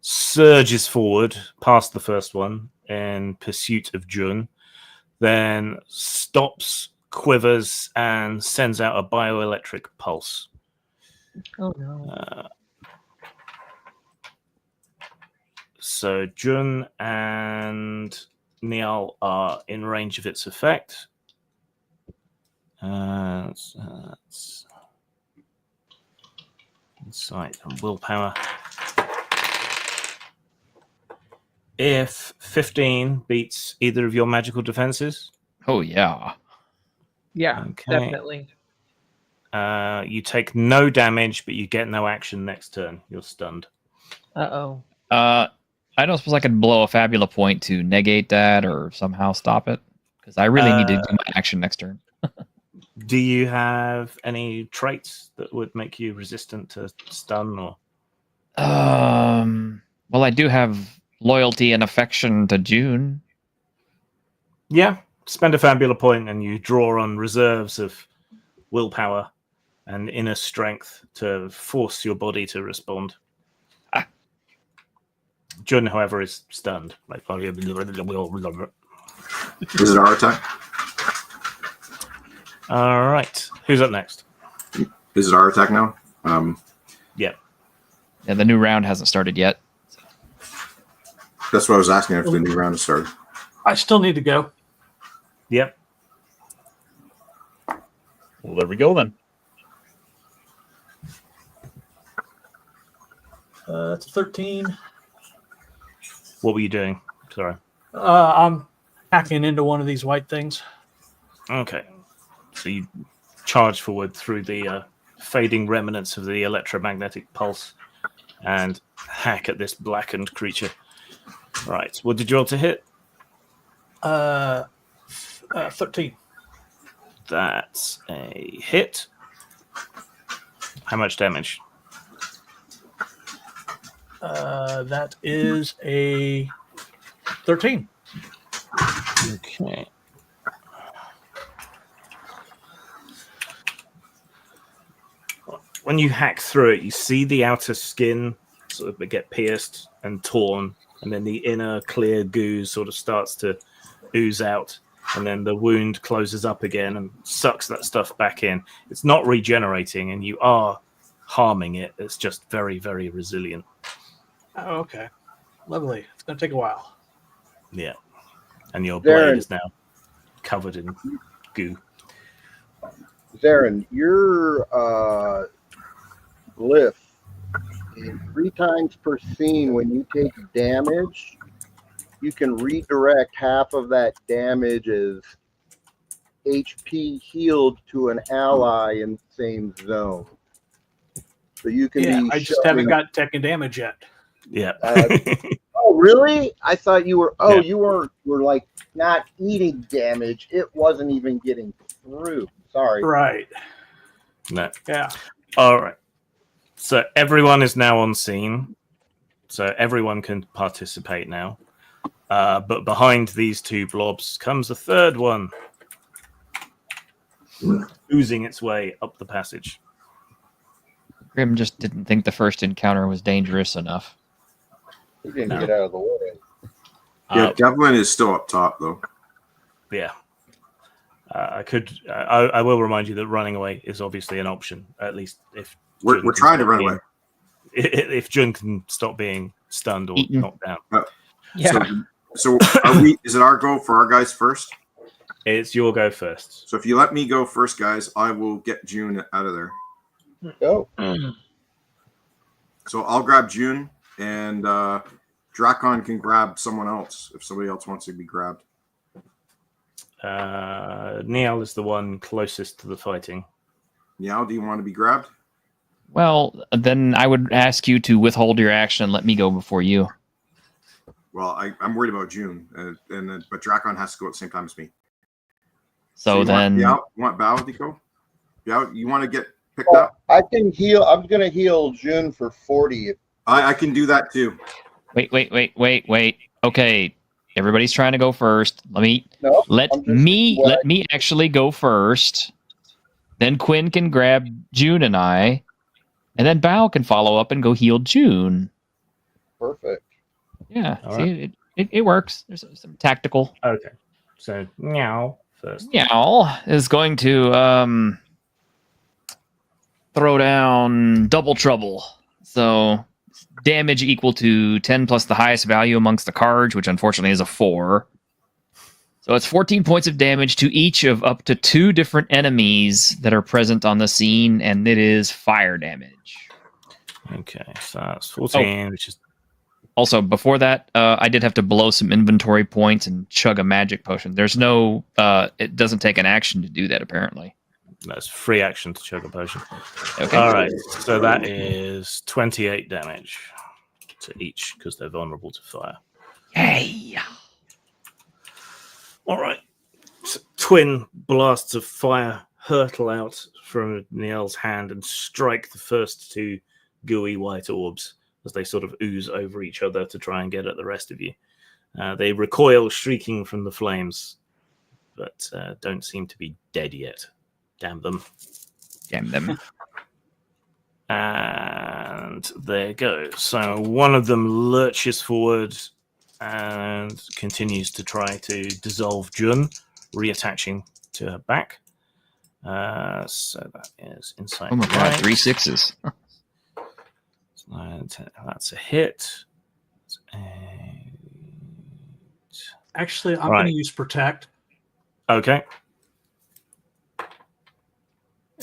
surges forward past the first one in pursuit of Jun, then stops, quivers, and sends out a bioelectric pulse. Oh no. So Jun and Niall are in range of its effect. That's insight and willpower. If 15 beats either of your magical defenses, Oh, yeah. Yeah, okay. definitely. You take no damage, but you get no action next turn. You're stunned. Uh-oh. I don't suppose I could blow a Fabula point to negate that or somehow stop it? Because I really need to do my action next turn. Do you have any traits that would make you resistant to stun? Or Well, I do have loyalty and affection to June. yeah, spend a Fabula point and you draw on reserves of willpower and inner strength to force your body to respond. Jun, however, is stunned. Like, Is it our attack? all right, who's up next? Is it our attack now? Yep. Yeah, the new round hasn't started yet. That's what I was asking if the new round has started. I still need to go. Yep. Well, there we go then. It's 13. What were you doing? Sorry. I'm hacking into one of these white things. Okay. So you charge forward through the fading remnants of the electromagnetic pulse and hack at this blackened creature. Right. What did you roll to hit? 13. That's a hit. How much damage? That is a 13. Okay. When you hack through it, you see the outer skin sort of get pierced and torn, and then the inner clear goo sort of starts to ooze out, and then the wound closes up again and sucks that stuff back in. It's not regenerating, and you are harming it. It's just very, very resilient. Oh, okay. Lovely. It's going to take a while. Yeah. And your Darren. blade is now covered in goo. Zarin, your glyph is 3 times per scene. When you take damage, you can redirect half of that damage as HP healed to an ally in the same zone. So you can Yeah, be I just haven't got taken damage yet. Yeah. Oh, really? I thought you were. Oh, Yeah. you were like not eating damage. It wasn't even getting through. Sorry. Right. No. Yeah. All right. So everyone is now on scene. So everyone can participate now. But behind these 2 blobs comes a third one, oozing its way up the passage. Grim just didn't think the first encounter was dangerous enough. He didn't No. get out of the way. Yeah, Devlin is still up top though. Yeah. I will remind you that running away is obviously an option, at least if We're Jun can trying to stop run being- away. If Jun can stop being stunned or Eaten. knocked down. Yeah. So are we? Is it our go for our guys first? It's your go first. So if you let me go first, guys, I will get June out of there. Go. So I'll grab June, and Drakon can grab someone else if somebody else wants to be grabbed. Neil is the one closest to the fighting. Meow, do you want to be grabbed? Well, then I would ask you to withhold your action and let me go before you. Well, I'm worried about June, but Drakon has to go at the same time as me. So you then, you want Bao to go? Yeah, you want to get picked Well, up? I can heal. I'm going to heal June for 40. I can do that too. wait. Okay, everybody's trying to go first. No, Let I'm just- me actually go first. Then Quinn can grab June and I, and then Bao can follow up and go heal June. Perfect. Yeah, All see, it works. There's some tactical. Okay. So meow first. Meow is going to throw down double trouble. So damage equal to 10 plus the highest value amongst the cards, which unfortunately is a 4. So it's 14 points of damage to each of up to 2 different enemies that are present on the scene, and it is fire damage. Okay, so that's 14, which is Also, before that, I did have to blow some inventory points and chug a magic potion. There's no, it doesn't take an action to do that, apparently. that's free action to chug a potion. Okay. All right, so that is 28 damage to each because they're vulnerable to fire. Hey. All right. Twin blasts of fire hurtle out from Niel's hand and strike the first 2 gooey white orbs as they sort of ooze over each other to try and get at the rest of you. They recoil, shrieking from the flames, but don't seem to be dead yet. Damn them. Damn them. And there goes. So one of them lurches forward and continues to try to dissolve Jun, reattaching to her back. So that is inside. Oh my god, 3 6s. 9, 10, that's a hit. 8, Actually, I'm Right. going to use protect, Okay.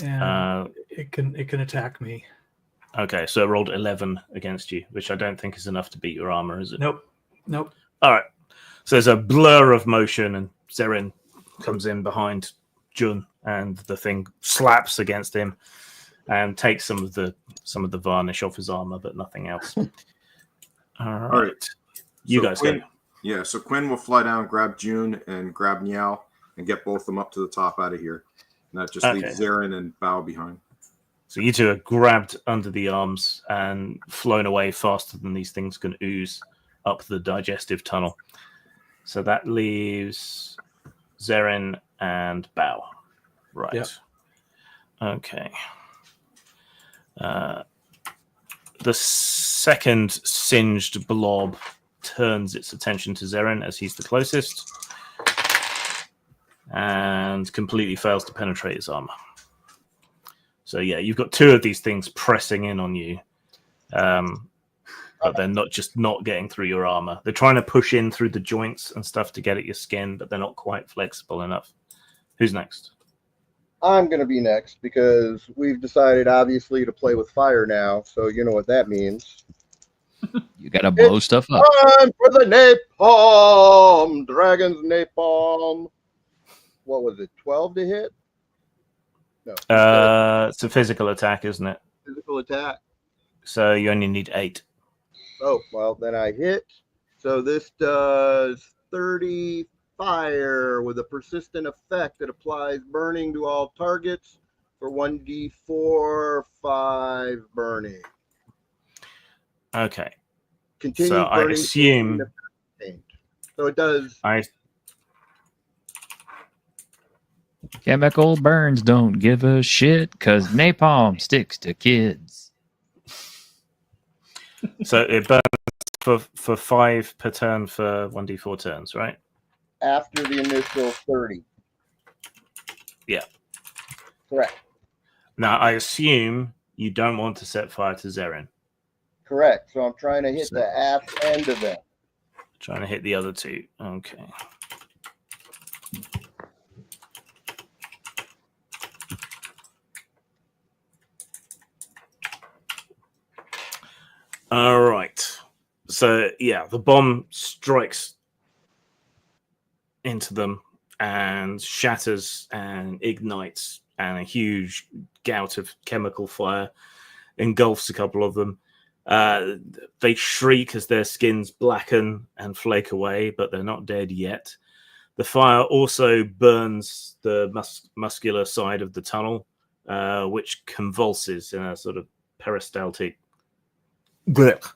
and it can attack me. Okay, so it rolled 11 against you, which I don't think is enough to beat your armor, is it? Nope. All right. So there's a blur of motion, and Zerin comes in behind Jun, and the thing slaps against him and takes some of the varnish off his armor, but nothing else. All right. You So guys Quinn, go. Yeah, so Quinn will fly down, grab June, and grab Niall, and get both of them up to the top out of here. And that just leaves Zarin and Bao behind. So you two are grabbed under the arms and flown away faster than these things can ooze up the digestive tunnel. So that leaves Zerin and Bao. Right. Yep. Okay. The second singed blob turns its attention to Zerin as he's the closest and completely fails to penetrate his armor. So yeah, you've got two of these things pressing in on you, but they're not getting through your armor. They're trying to push in through the joints and stuff to get at your skin, but they're not quite flexible enough. Who's next? I'm going to be next because we've decided, obviously, to play with fire now. So you know what that means. You gotta blow stuff up. Time for the napalm! Dragon's napalm. What was it, 12 to hit? No. It's a physical attack, isn't it? Physical attack. So you only need 8. Oh, well, then I hit. So this does 30 fire with a persistent effect that applies burning to all targets for 1d4, 5 burning. Okay. Continues So I burning. assume... So it does. Chemical burns don't give a shit because napalm sticks to kids. So it burns for 5 per turn for 1d4 turns, right? After the initial 30. Yeah. Correct. Now, I assume you don't want to set fire to Zerin. Correct. So I'm trying to hit the aft end of them. Trying to hit the other two. Okay. All right. So, yeah, the bomb strikes into them and shatters and ignites, and a huge gout of chemical fire engulfs a couple of them. They shriek as their skins blacken and flake away, but they're not dead yet. The fire also burns the muscular side of the tunnel, which convulses in a sort of peristaltic. Blech.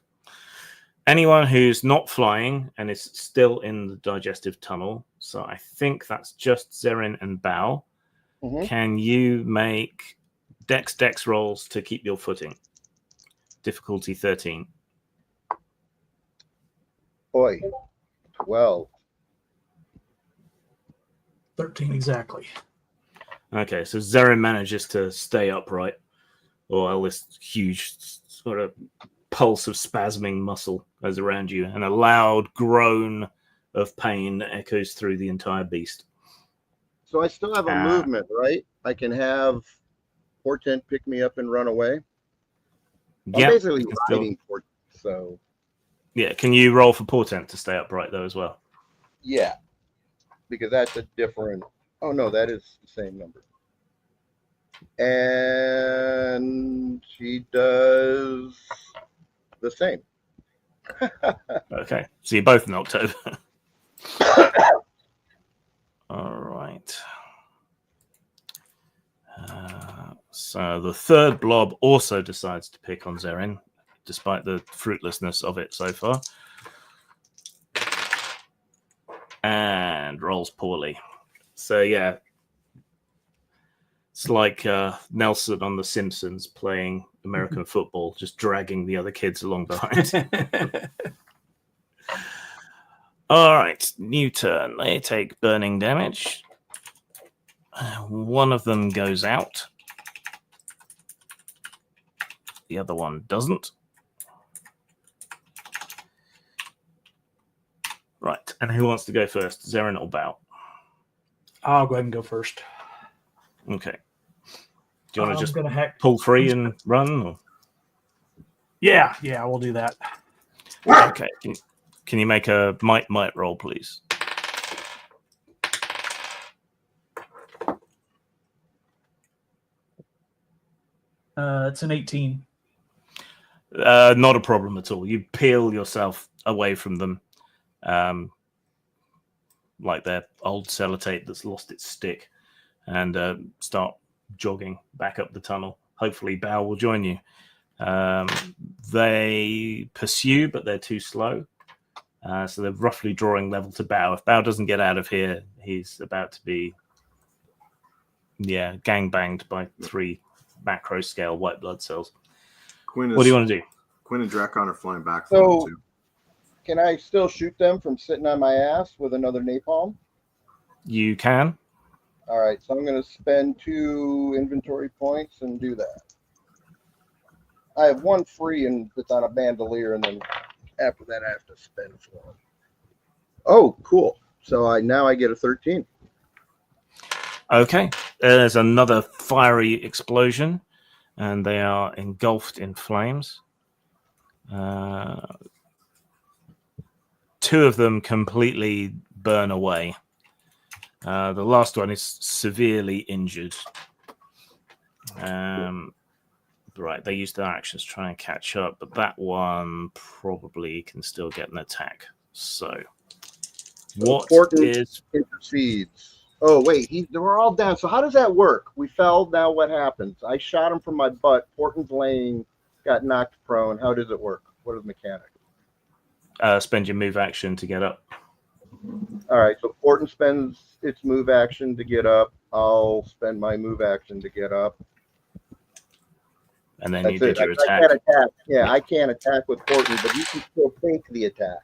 Anyone who's not flying and is still in the digestive tunnel, so I think that's just Zerin and Bao. Mm-hmm. Can you make dex rolls to keep your footing? Difficulty 13. Boy, 12. 13 exactly. Okay, so Zerin manages to stay upright, while this huge sort of pulse of spasming muscle goes around you, and a loud groan of pain echoes through the entire beast. So I still have a movement, right? I can have Portent pick me up and run away. I'm basically riding Portent, so... Yeah, can you roll for Portent to stay upright, though, as well? Yeah, because that's a different... Oh, no, that is the same number. And he does the same. Okay, so you're both knocked over. All right. So the third blob also decides to pick on Zerin, despite the fruitlessness of it so far. And rolls poorly. So yeah, it's like Nelson on The Simpsons playing American football, just dragging the other kids along behind. All right, new turn. They take burning damage. One of them goes out. The other one doesn't. Right. And who wants to go first? Zarin or Bao? I'll go ahead and go first. Okay. Do you want to just gonna hack. pull free and run? Or? Yeah, we'll do that. Okay. Can you make a might roll, please? It's an 18. Not a problem at all. You peel yourself away from them, like their old sellotape that's lost its stick, and start jogging back up the tunnel. Hopefully, Bao will join you. They pursue, but they're too slow. So they're roughly drawing level to Bao. If Bao doesn't get out of here, he's about to be, gangbanged by 3 macro scale white blood cells. What do you want to do? Quinn and Drakon are flying back. So, can I still shoot them from sitting on my ass with another napalm? You can. All right, so I'm going to spend 2 inventory points and do that. I have 1 free and it's on a bandolier, and then after that I have to spend 4. Oh, cool. So now I get a 13. Okay. There's another fiery explosion, and they are engulfed in flames. 2 of them completely burn away. The last one is severely injured. Right, they used their actions to try and catch up, but that one probably can still get an attack. So what is intercedes? Oh wait, they were all down. So how does that work? We fell. Now what happens? I shot him from my butt. Porton's laying, got knocked prone. How does it work? What is the mechanic? Spend your move action to get up. All right, so Porton spends its move action to get up. I'll spend my move action to get up. And then That's you did your I attack. can't attack. Yeah, I can't attack with Porton, but you can still think the attack.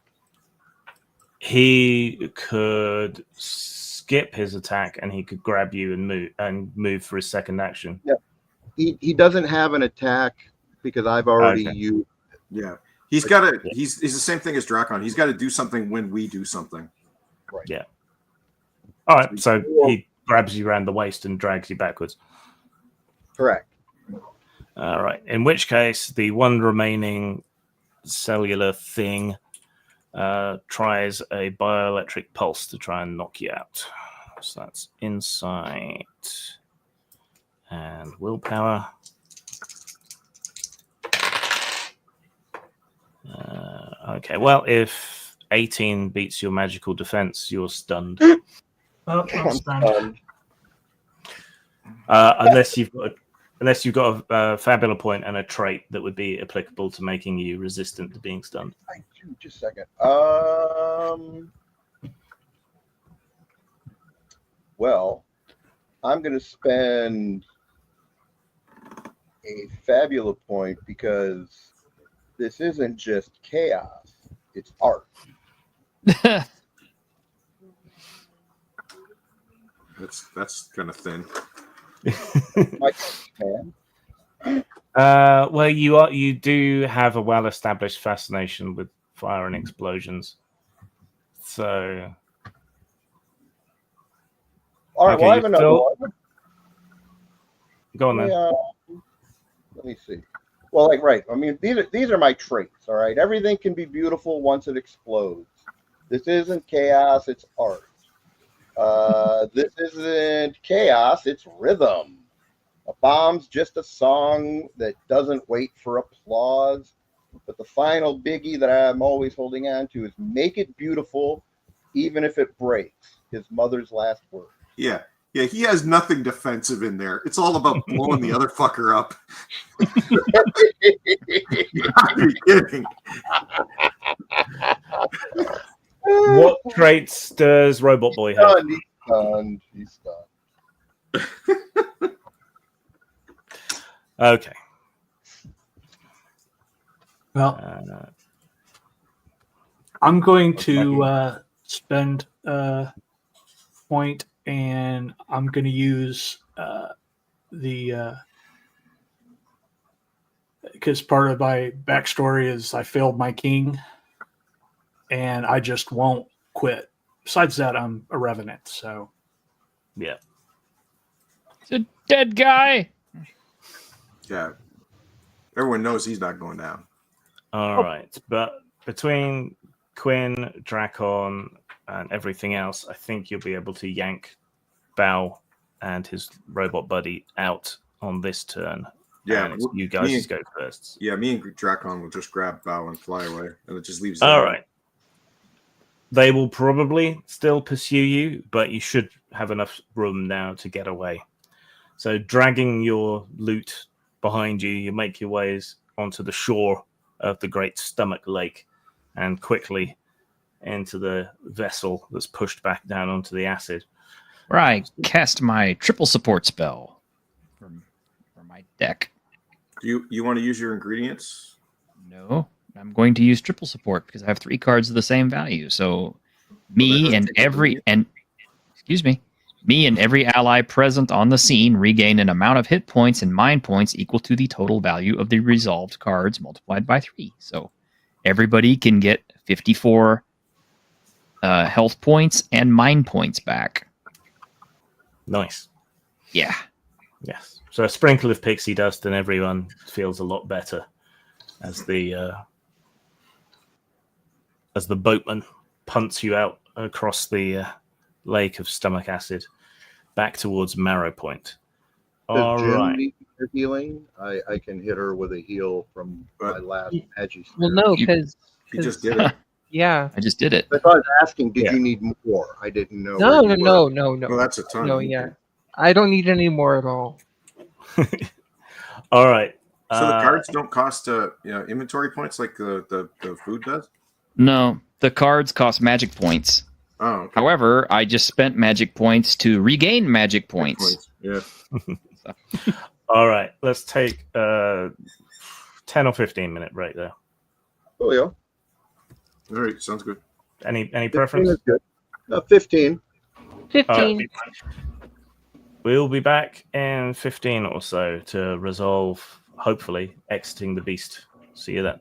He could skip his attack, and he could grab you and move for his second action. Yeah, he doesn't have an attack because I've already used. Yeah, he's got to. He's the same thing as Drakon. He's got to do something when we do something. Right. Yeah. All right. So he grabs you around the waist and drags you backwards. Correct. All right. In which case, the one remaining cellular thing tries a bioelectric pulse to try and knock you out. So that's insight and willpower. Okay. Well, if 18 beats your magical defense, you're stunned. Oh, I'm stunned. Unless you've got a Fabula point and a trait that would be applicable to making you resistant to being stunned. Just a second. Well, I'm going to spend a Fabula point because this isn't just chaos; it's art. That's kind of thin. Well, you do have a well-established fascination with fire and explosions. So, all right. Okay, well, I have another one. Go on then. Let me see. Well, right. I mean, these are my traits. All right. Everything can be beautiful once it explodes. This isn't chaos; it's art. This isn't chaos; it's rhythm. A bomb's just a song that doesn't wait for applause. But the final biggie that I'm always holding on to is make it beautiful, even if it breaks. His mother's last word. Yeah. Yeah, he has nothing defensive in there. It's all about blowing the other fucker up. You gotta be kidding. What traits does Robot Boy have? He's stunned. Okay. Well, I'm going to spend a point, and I'm going to use because part of my backstory is I failed my king, and I just won't quit. Besides that, I'm a revenant, so Yeah. It's a dead guy. Yeah. Everyone knows he's not going down. All right. But between Quinn, Drakon, and everything else, I think you'll be able to yank Bao and his robot buddy out on this turn. Yeah, and it's you guys go first. Yeah, me and Drakon will just grab Bow and fly away, and it just leaves. All right. They will probably still pursue you, but you should have enough room now to get away. So, dragging your loot behind you, you make your ways onto the shore of the Great Stomach Lake, and quickly into the vessel that's pushed back down onto the acid. Where I cast my triple support spell from my deck. Do you want to use your ingredients? No, I'm going to use triple support because I have 3 cards of the same value. So me and every ally present on the scene regain an amount of hit points and mind points equal to the total value of the resolved cards multiplied by 3. So everybody can get 54 health points and mind points back. Nice. Yeah. Yes. So a sprinkle of pixie dust and everyone feels a lot better as the boatman punts you out across the lake of stomach acid back towards Marrow Point. All Does Jim right. need her healing? I can hit her with a heal from my last Edgy. Well, no, because He just did it. yeah. I just did it. I thought I was asking, did Yeah. you need more? I didn't know. No, where no, you no, were. no, no. Well, that's a ton. No, yeah. I don't need any more at all. All right. So the cards don't cost inventory points like the food does? No, the cards cost magic points. Oh, okay. However, I just spent magic points to regain magic points. Yeah. All right. Let's take 10 or 15 minute break there. Oh, yeah. All right, sounds good. Any 15 preference? is good. 15. 15. We'll be back in 15 or so to resolve, hopefully, exiting the beast. See you then.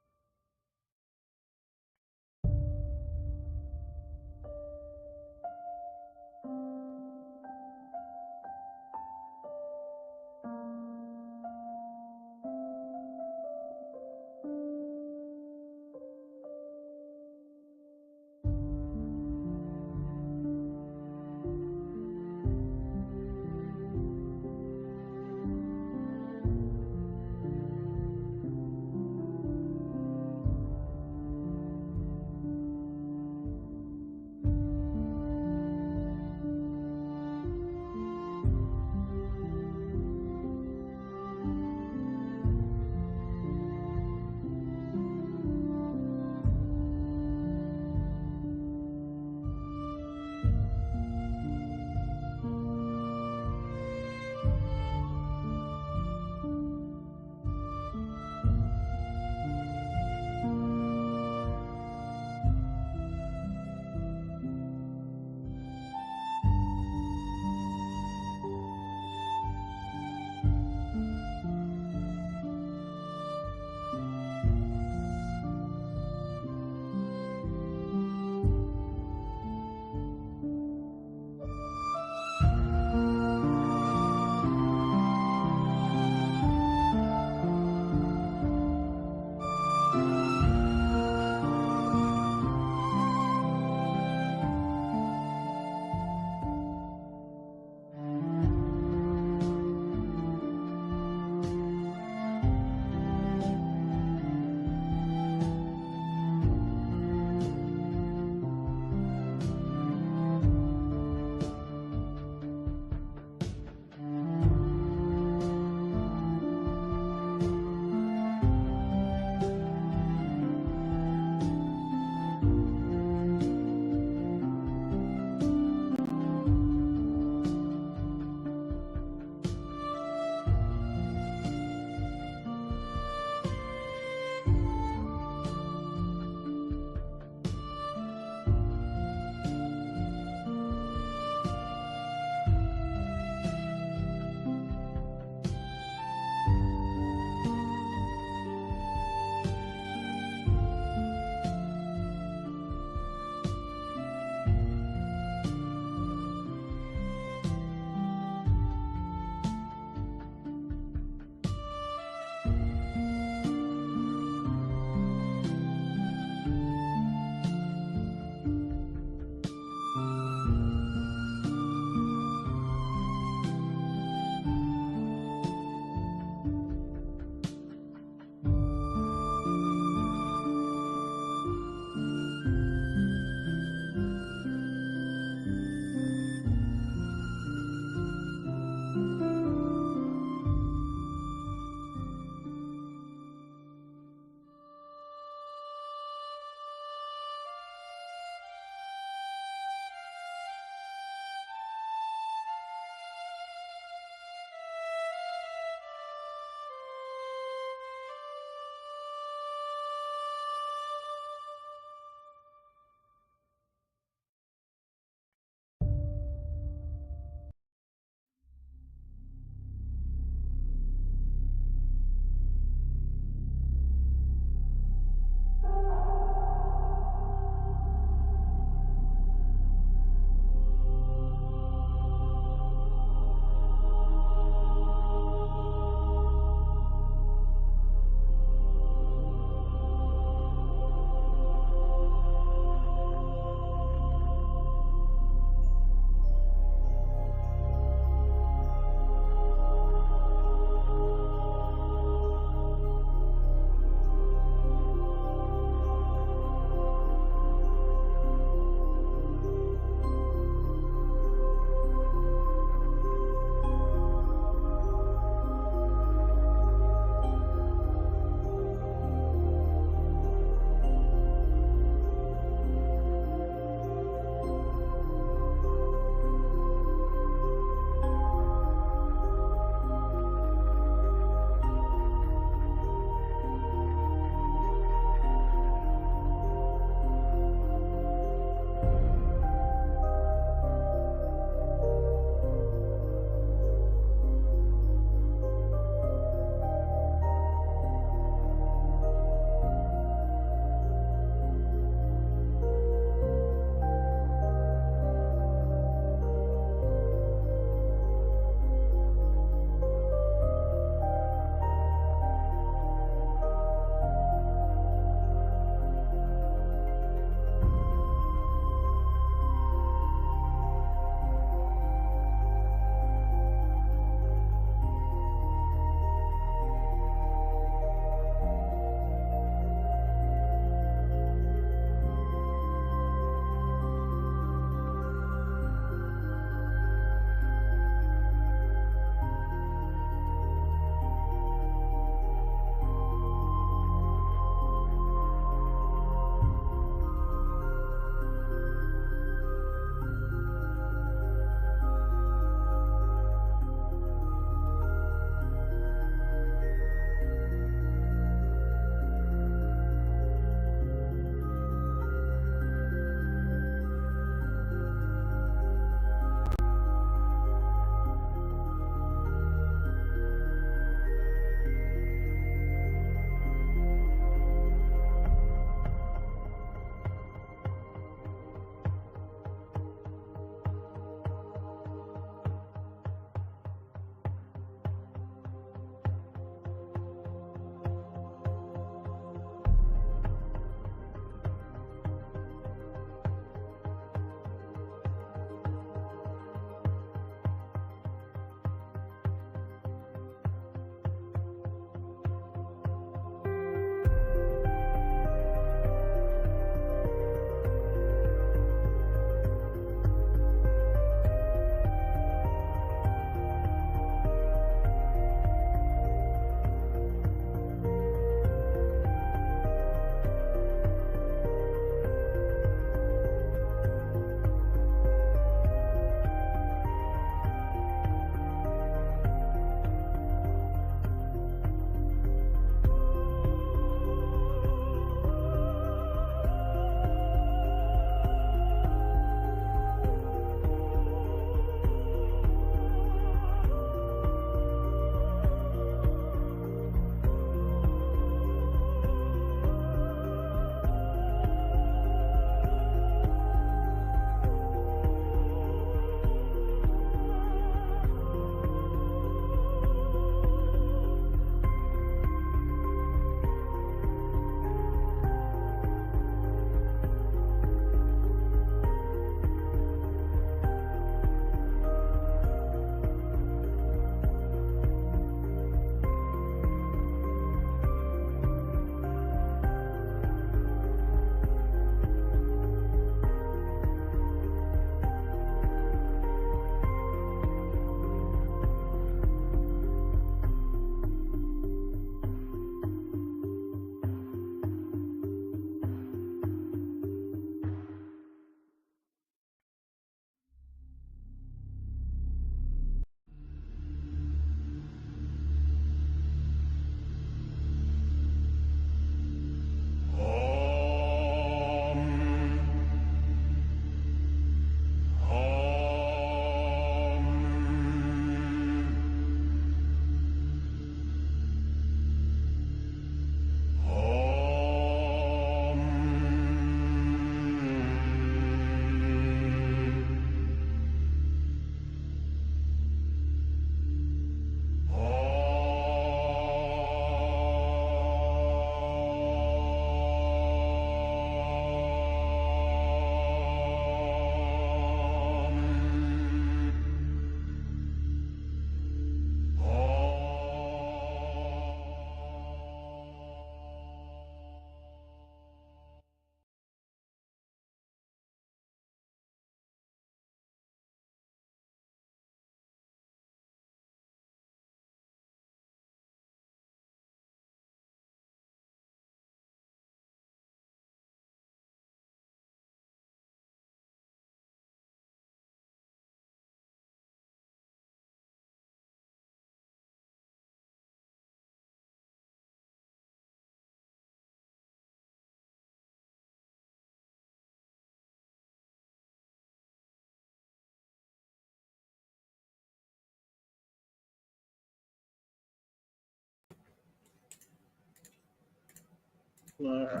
Uh,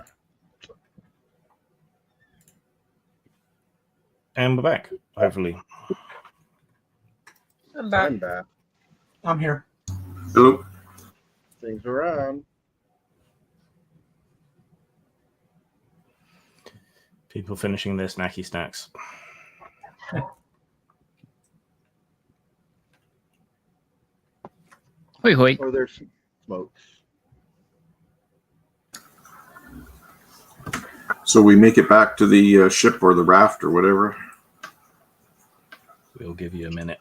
And we're back, hopefully. I'm back. I'm back. I'm here. Hello. Things around. People finishing their snacky snacks. Hoi hoi. Oh, there's some smokes. So we make it back to the ship or the raft or whatever. We'll give you a minute.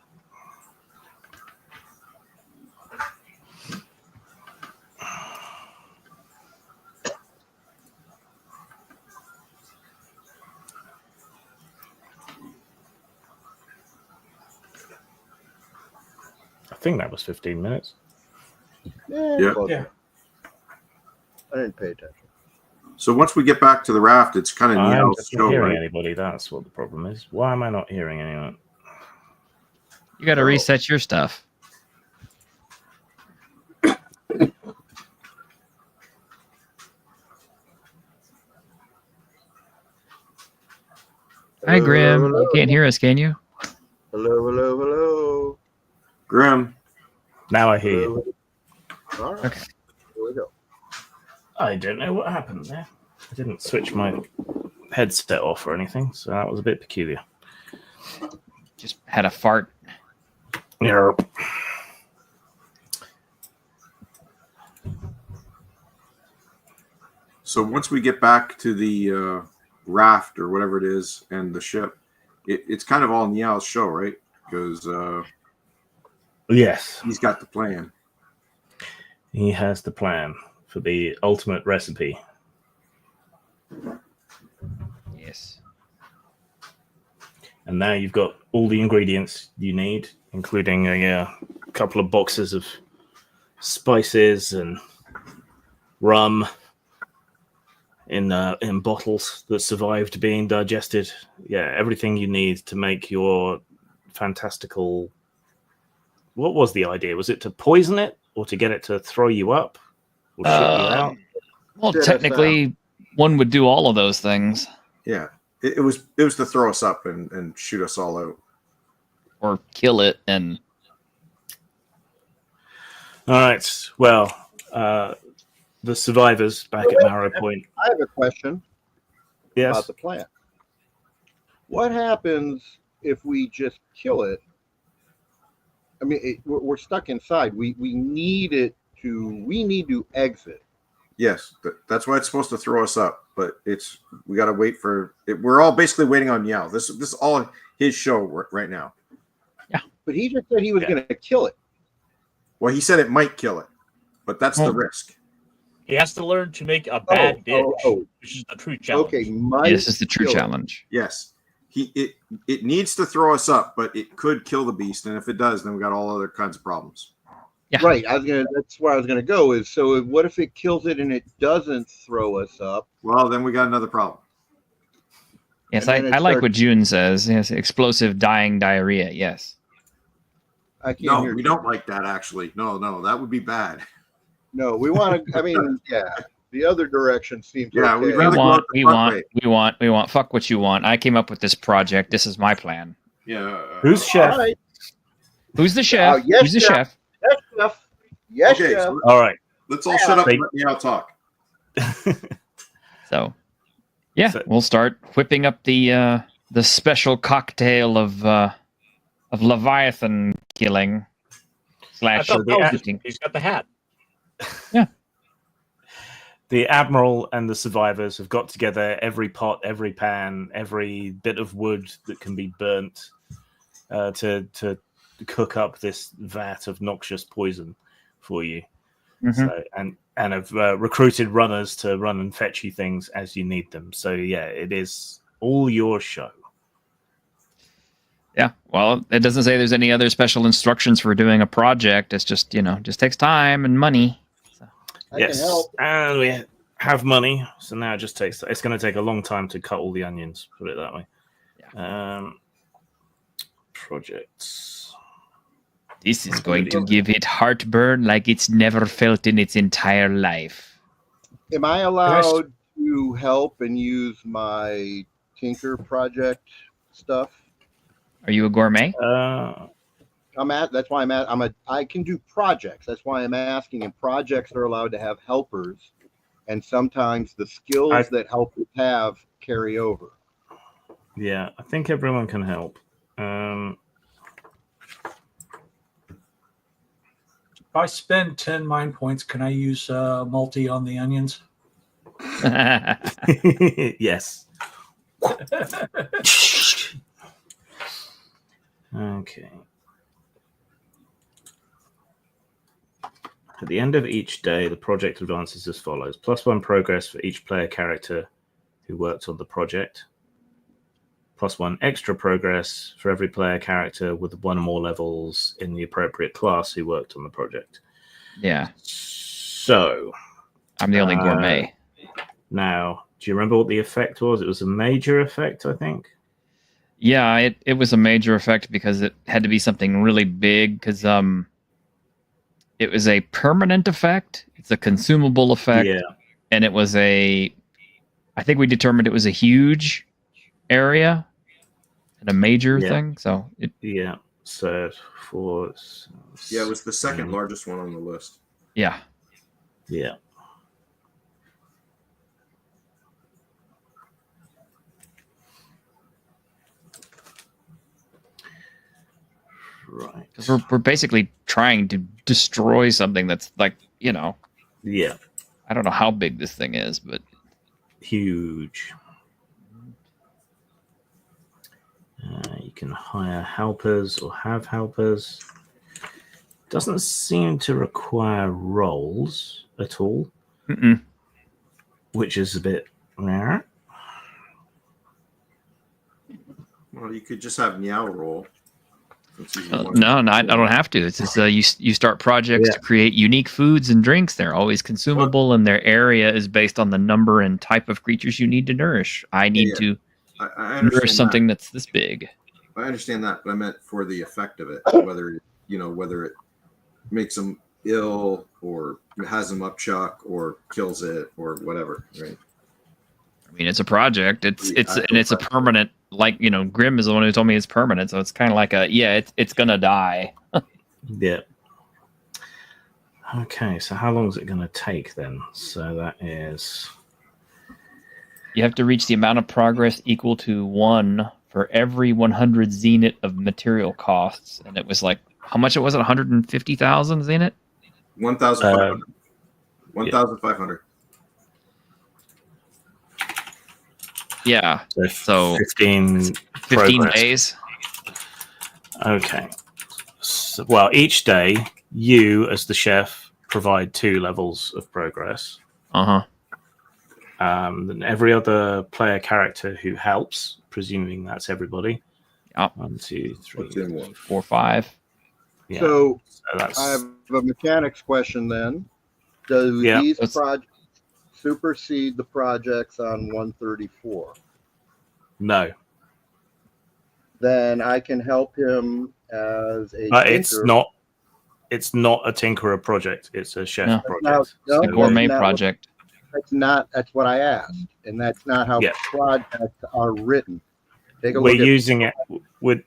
I think that was 15 minutes. Yeah. Close. Yeah. I didn't pay attention. So once we get back to the raft, it's kind of I'm Niel's just not show, hearing right? anybody. That's what the problem is. Why am I not hearing anyone? You got to Oh. reset your stuff. Hi, Grim. Hello, You can't hear us, can you? hello, hello, hello. Grim. Now I hear you. Hello. All right. Okay. Here we go. I don't know what happened there. I didn't switch my headset off or anything, so that was a bit peculiar. Just had a fart. Yeah. So once we get back to the raft or whatever it is and the ship, it's kind of all Niel's show, right? Because Yes, he's got the plan. he has the plan for the ultimate recipe. Yes. And now you've got all the ingredients you need, including a couple of boxes of spices and rum in bottles that survived being digested. Yeah, everything you need to make your fantastical. What was the idea? Was it to poison it, or to get it to throw you up, or shit you out? Well, Shit us technically, one would do all of those things, Yeah. It was to throw us up and shoot us all out. or kill it, and All right. Well, the survivors back at Marrow Point. I have a question about Yes. the plant. What happens if we just kill it? I mean, we're stuck inside. We need it to. We need to exit. Yes, that's why it's supposed to throw us up. But we got to wait for it. We're all basically waiting on Niel. This is all his show right now. But he just said he was Yeah. going to kill it. Well, he said it might kill it, but that's the Well, risk. He has to learn to make a bad dish, which is the true challenge. Okay, might this is the true kill it. challenge. Yes, it needs to throw us up, but it could kill the beast, and if it does, then we got all other kinds of problems. Yeah. Right. That's where I was gonna go. Is so. What if it kills it and it doesn't throw us up? Well, then we got another problem. Yes, And then I it like starts- what June says. Yes, explosive dying diarrhea. Yes. I can't No, hear we you. don't like that. Actually, no, that would be bad. No, we want to. I mean, yeah. The other direction seems. Yeah, okay. we'd We rather go want, out the we front want, way. we want. Fuck what you want. I came up with this project. This is my plan. Yeah. Who's All chef? right. Who's the chef? yes, Who's the chef. chef? Yes, chef. Yes, Okay, chef. so All right. let's all shut up They- and let Niel talk. So, yeah, So- we'll start whipping up the special cocktail of Leviathan killing I / thought that was eating. he's got the hat. The admiral and the survivors have got together every pot, every pan, every bit of wood that can be burnt to cook up this vat of noxious poison for you. Mhm. So, and have recruited runners to run and fetch you things as you need them. So yeah, it is all your show. Yeah, well, it doesn't say there's any other special instructions for doing a project. It's just, just takes time and money. I Yes, can help. and we have money, so now it's going to take a long time to cut all the onions. Put it that way. Projects. This is going to give it heartburn like it's never felt in its entire life. Am I allowed to help and use my Tinker project stuff? Are you a gourmet? That's why I can do projects. That's why I'm asking. And projects are allowed to have helpers, and sometimes the skills that helpers have carry over. Yeah, I think everyone can help. If I spend 10 mind points, can I use multi on the onions? Yes. Okay. At the end of each day, the project advances as follows: +1 progress for each player character who worked on the project. +1 extra progress for every player character with 1 or more levels in the appropriate class who worked on the project. Yeah. So, I'm the only gourmet. Now, do you remember what the effect was? It was a major effect, I think. Yeah, it was a major effect because it had to be something really big because it was a permanent effect. It's a consumable effect. Yeah. And it was I think we determined it was a huge area and a major thing. So yeah. So for Yeah, it was the second largest one on the list. Yeah. Yeah. Right. Because we're basically trying to destroy something that's like, Yeah. I don't know how big this thing is, but huge. You can hire helpers or have helpers. Doesn't seem to require roles at all, which is a bit rare. Well, you could just have Meow roll. No, I don't have to. It's just you start projects to create unique foods and drinks. They're always consumable, and their area is based on the number and type of creatures you need to nourish. I need to nourish something that's this big. I understand that, but I meant for the effect of it, whether it makes them ill or has them upchuck or kills it or whatever, right? I mean, it's a project. It's a permanent. Like, Grim is the one who told me it's permanent, so it's kind of like it's gonna die. Yeah. Okay, so how long is it going to take then? So that is... You have to reach the amount of progress equal to 1 for every 100 zenith of material costs, and it was like, how much it was? 150,000 zenith? 1,500. 1,500. Yeah. So 15 days. Okay. So, well, each day you, as the chef, provide 2 levels of progress. Then every other player character who helps, presuming that's everybody. Yep. 1, 2, 3, 4, 5. Yeah. So that's... I have a mechanics question then. Do these projects supersede the projects on 134? No. Then I can help him as a tinker. It's not a tinkerer project. It's a chef project. It's a gourmet project. That's what I asked, and that's not how projects are written. We're using it. We're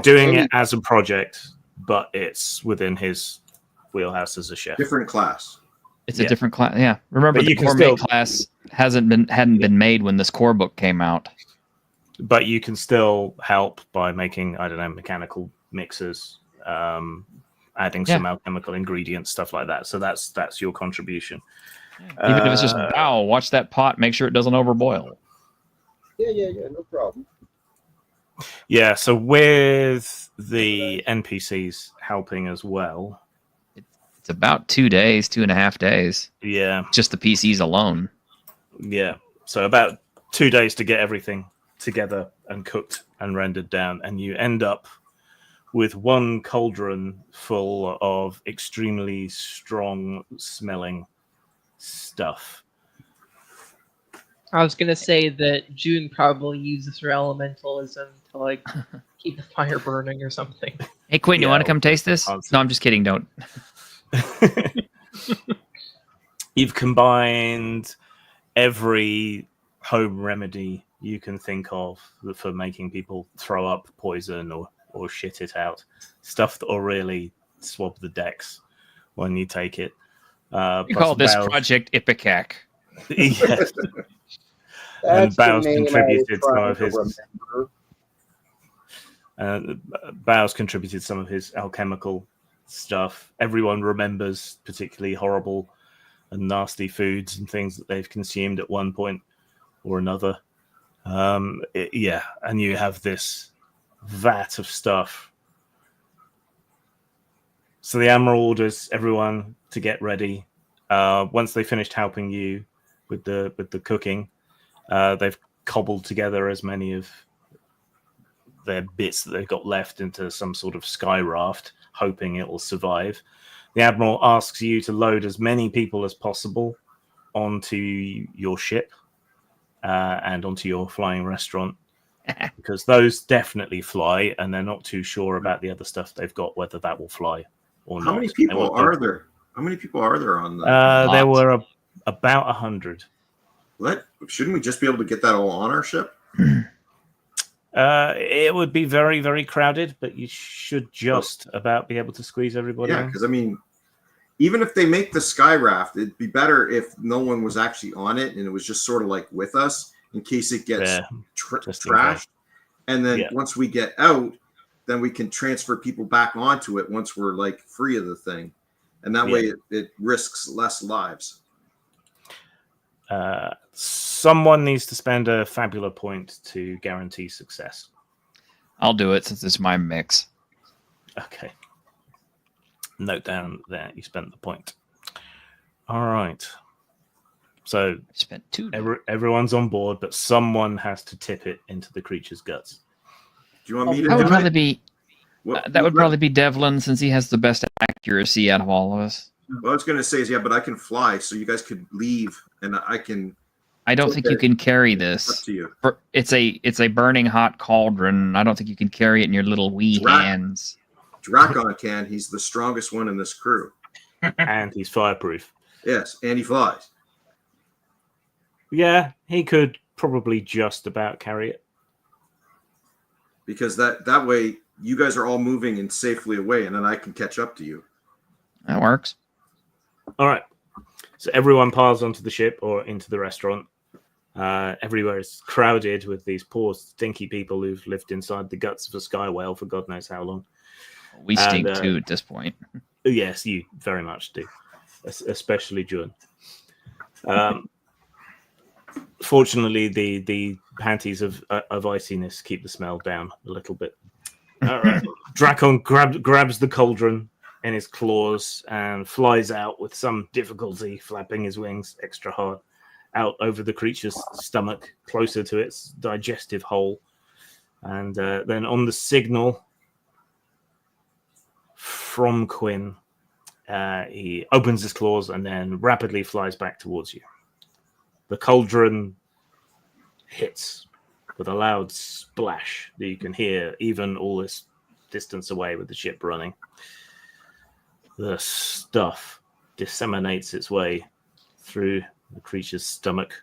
doing it as a project, but it's within his wheelhouse as a chef. Different class. It's a different class. Yeah. Remember, the gourmet class hadn't been made when this core book came out. But you can still help by making, I don't know, mechanical mixers, adding some alchemical ingredients, stuff like that. So that's your contribution. Even if it's just, watch that pot, make sure it doesn't overboil. Yeah, no problem. Yeah, so with the NPCs helping as well. It's about 2.5 days. Yeah. Just the PCs alone. Yeah. So about 2 days to get everything together and cooked and rendered down. And you end up with 1 cauldron full of extremely strong smelling stuff. I was gonna say that June probably uses her elementalism to keep the fire burning or something. Hey Quinn, you want to come taste this? No, I'm just kidding. Don't. You've combined every home remedy you can think of for making people throw up poison or shit it out. Stuff that will really swab the decks when you take it. We call this Project Ipecac. Yes. That's Bow's the name contributed some I of was his. trying to remember. Bow's contributed some of his alchemical stuff. Everyone remembers particularly horrible and nasty foods and things that they've consumed at one point or another. Yeah, and you have this vat of stuff. So the Admiral orders everyone to get ready. Once they finished helping you with the cooking, they've cobbled together as many of their bits that they've got left into some sort of sky raft, hoping it will survive. The Admiral asks you to load as many people as possible onto your ship and onto your flying restaurant, because those definitely fly, and they're not too sure about the other stuff they've got, whether that will fly or not. How many people are there? How many people are there on the? There were about 100. Shouldn't we just be able to get that all on our ship? It would be very, very crowded, but you should just about be able to squeeze everybody Yeah, in. because I mean, even if they make the sky raft, it'd be better if no one was actually on it and it was just sort of like with us in case it gets trashed. And then once we get out, then we can transfer people back onto it once we're like free of the thing. And that way it risks less lives. Someone needs to spend a Fabula point to guarantee success. I'll do it since it's my mix. Okay. Note down there you spent the point. All right. So I spent 2. Everyone's on board, but someone has to tip it into the creature's guts. Do you want me to That would do probably it? be that would probably be Devlin, since he has the best accuracy out of all of us. What I was going to say is, but I can fly, so you guys could leave, and I can. I don't think you can carry Up this. to you. It's a burning hot cauldron. I don't think you can carry it in your little wee hands. Drakon can. He's the strongest one in this crew. And he's fireproof. Yes, and he flies. Yeah, he could probably just about carry it. Because that way you guys are all moving and safely away, and then I can catch up to you. That works. All right. So everyone piles onto the ship or into the restaurant. Everywhere is crowded with these poor, stinky people who've lived inside the guts of a sky whale for God knows how long. We stink too at this point. Yes, you very much do, especially June. Fortunately, the panties of iciness keep the smell down a little bit. All right. Drakon grabs the cauldron in his claws and flies out with some difficulty, flapping his wings extra hard out over the creature's stomach, closer to its digestive hole. And then on the signal from Quinn, he opens his claws and then rapidly flies back towards you. The cauldron hits with a loud splash that you can hear even all this distance away with the ship running. The stuff disseminates its way through the creature's stomach,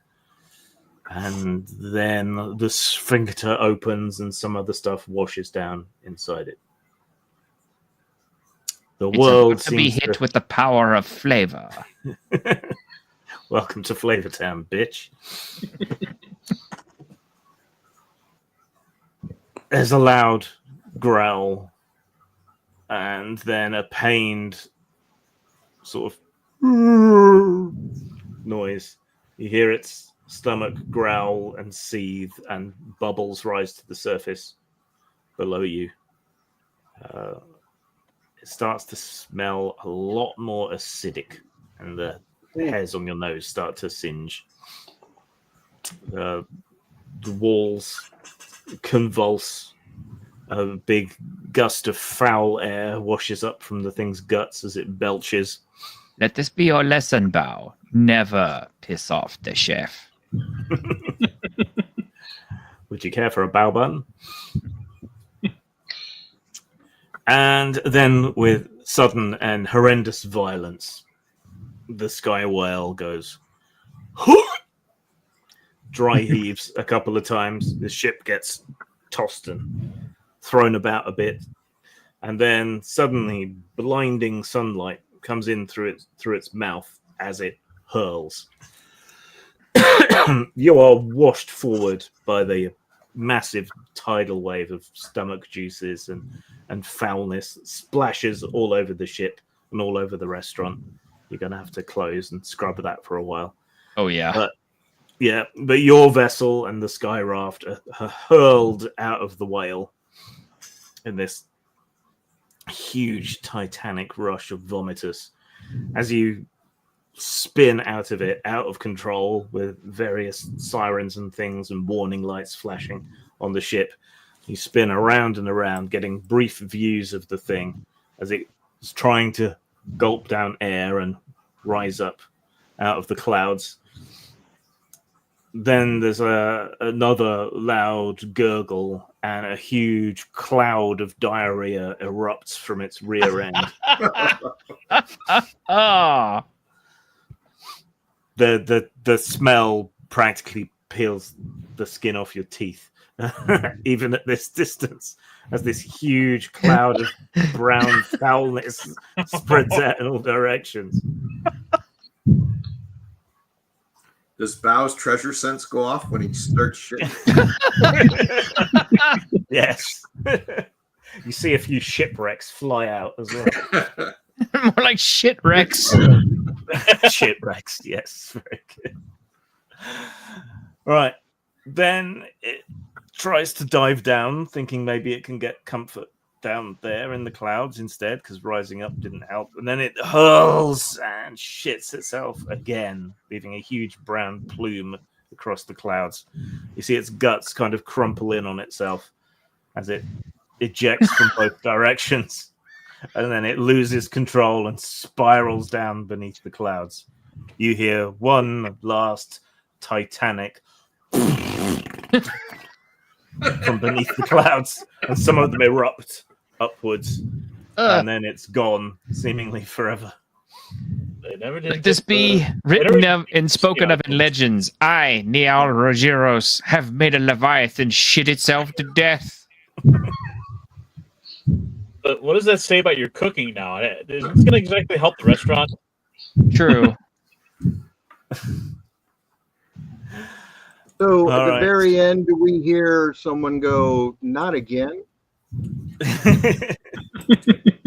and then the sphincter opens and some other stuff washes down inside it. The world about to be seems hit with the power of flavor. Welcome to Flavor Town, bitch. There's a loud growl and then a pained sort of noise. You hear its stomach growl and seethe, and bubbles rise to the surface below you. It starts to smell a lot more acidic, and the hairs on your nose start to singe. The walls convulse. A big gust of foul air washes up from the thing's guts as it belches. Let this be your lesson, Bao. Never piss off the chef. Would you care for a bow button? And then, with sudden and horrendous violence, the sky whale goes dry heaves a couple of times. The ship gets tossed and thrown about a bit, and then suddenly blinding sunlight comes in through its mouth as it hurls. You are washed forward by the massive tidal wave of stomach juices and foulness that splashes all over the ship and all over the restaurant. You're going to have to close and scrub that for a while. Oh yeah. But your vessel and the sky raft are hurled out of the whale in this huge titanic rush of vomitus as you spin out of it, out of control, with various sirens and things and warning lights flashing on the ship. You spin around and around, getting brief views of the thing as it's trying to gulp down air and rise up out of the clouds. Then there's another loud gurgle, and a huge cloud of diarrhea erupts from its rear end. Ah. The smell practically peels the skin off your teeth, even at this distance, as this huge cloud of brown foulness spreads out in all directions. Does Bow's treasure sense go off when he starts shit? Yes. You see a few shipwrecks fly out as well. More like shit wrecks. Shipwrecks, yes. Very good. Right. Then it tries to dive down, thinking maybe it can get comfort down there in the clouds instead, because rising up didn't help. And then it hurls and shits itself again, leaving a huge brown plume across the clouds. You see its guts kind of crumple in on itself as it ejects from both directions. And then it loses control and spirals down beneath the clouds. You hear one last titanic from beneath the clouds, and some of them erupt upwards, and then it's gone, seemingly forever. They never did. Let this be written of and spoken of in legends. I, Niall Rogeros, have made a Leviathan shit itself to death. But what does that say about your cooking now? It's going to exactly help the restaurant. True. So All at the right. very end, do we hear someone go, "Not again"? You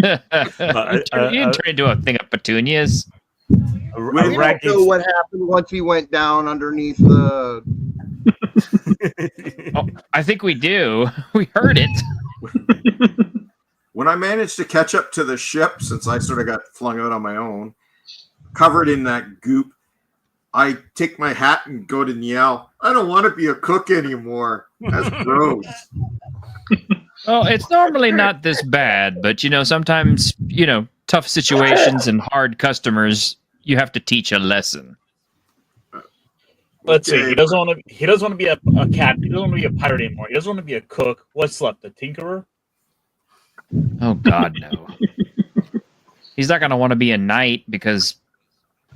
didn't turn into a thing of petunias. We don't know what happened once he went down underneath the. Oh, I think we do. We heard it. When I managed to catch up to the ship, since I sort of got flung out on my own, covered in that goop, I take my hat and go to Niall. I don't want to be a cook anymore. That's gross. Well, it's normally not this bad, but sometimes, tough situations and hard customers, you have to teach a lesson. Let's see. He doesn't want to be a captain. He doesn't want to be a pirate anymore. He doesn't want to be a cook. What's left? A tinkerer? Oh God, no. He's not going to want to be a knight because,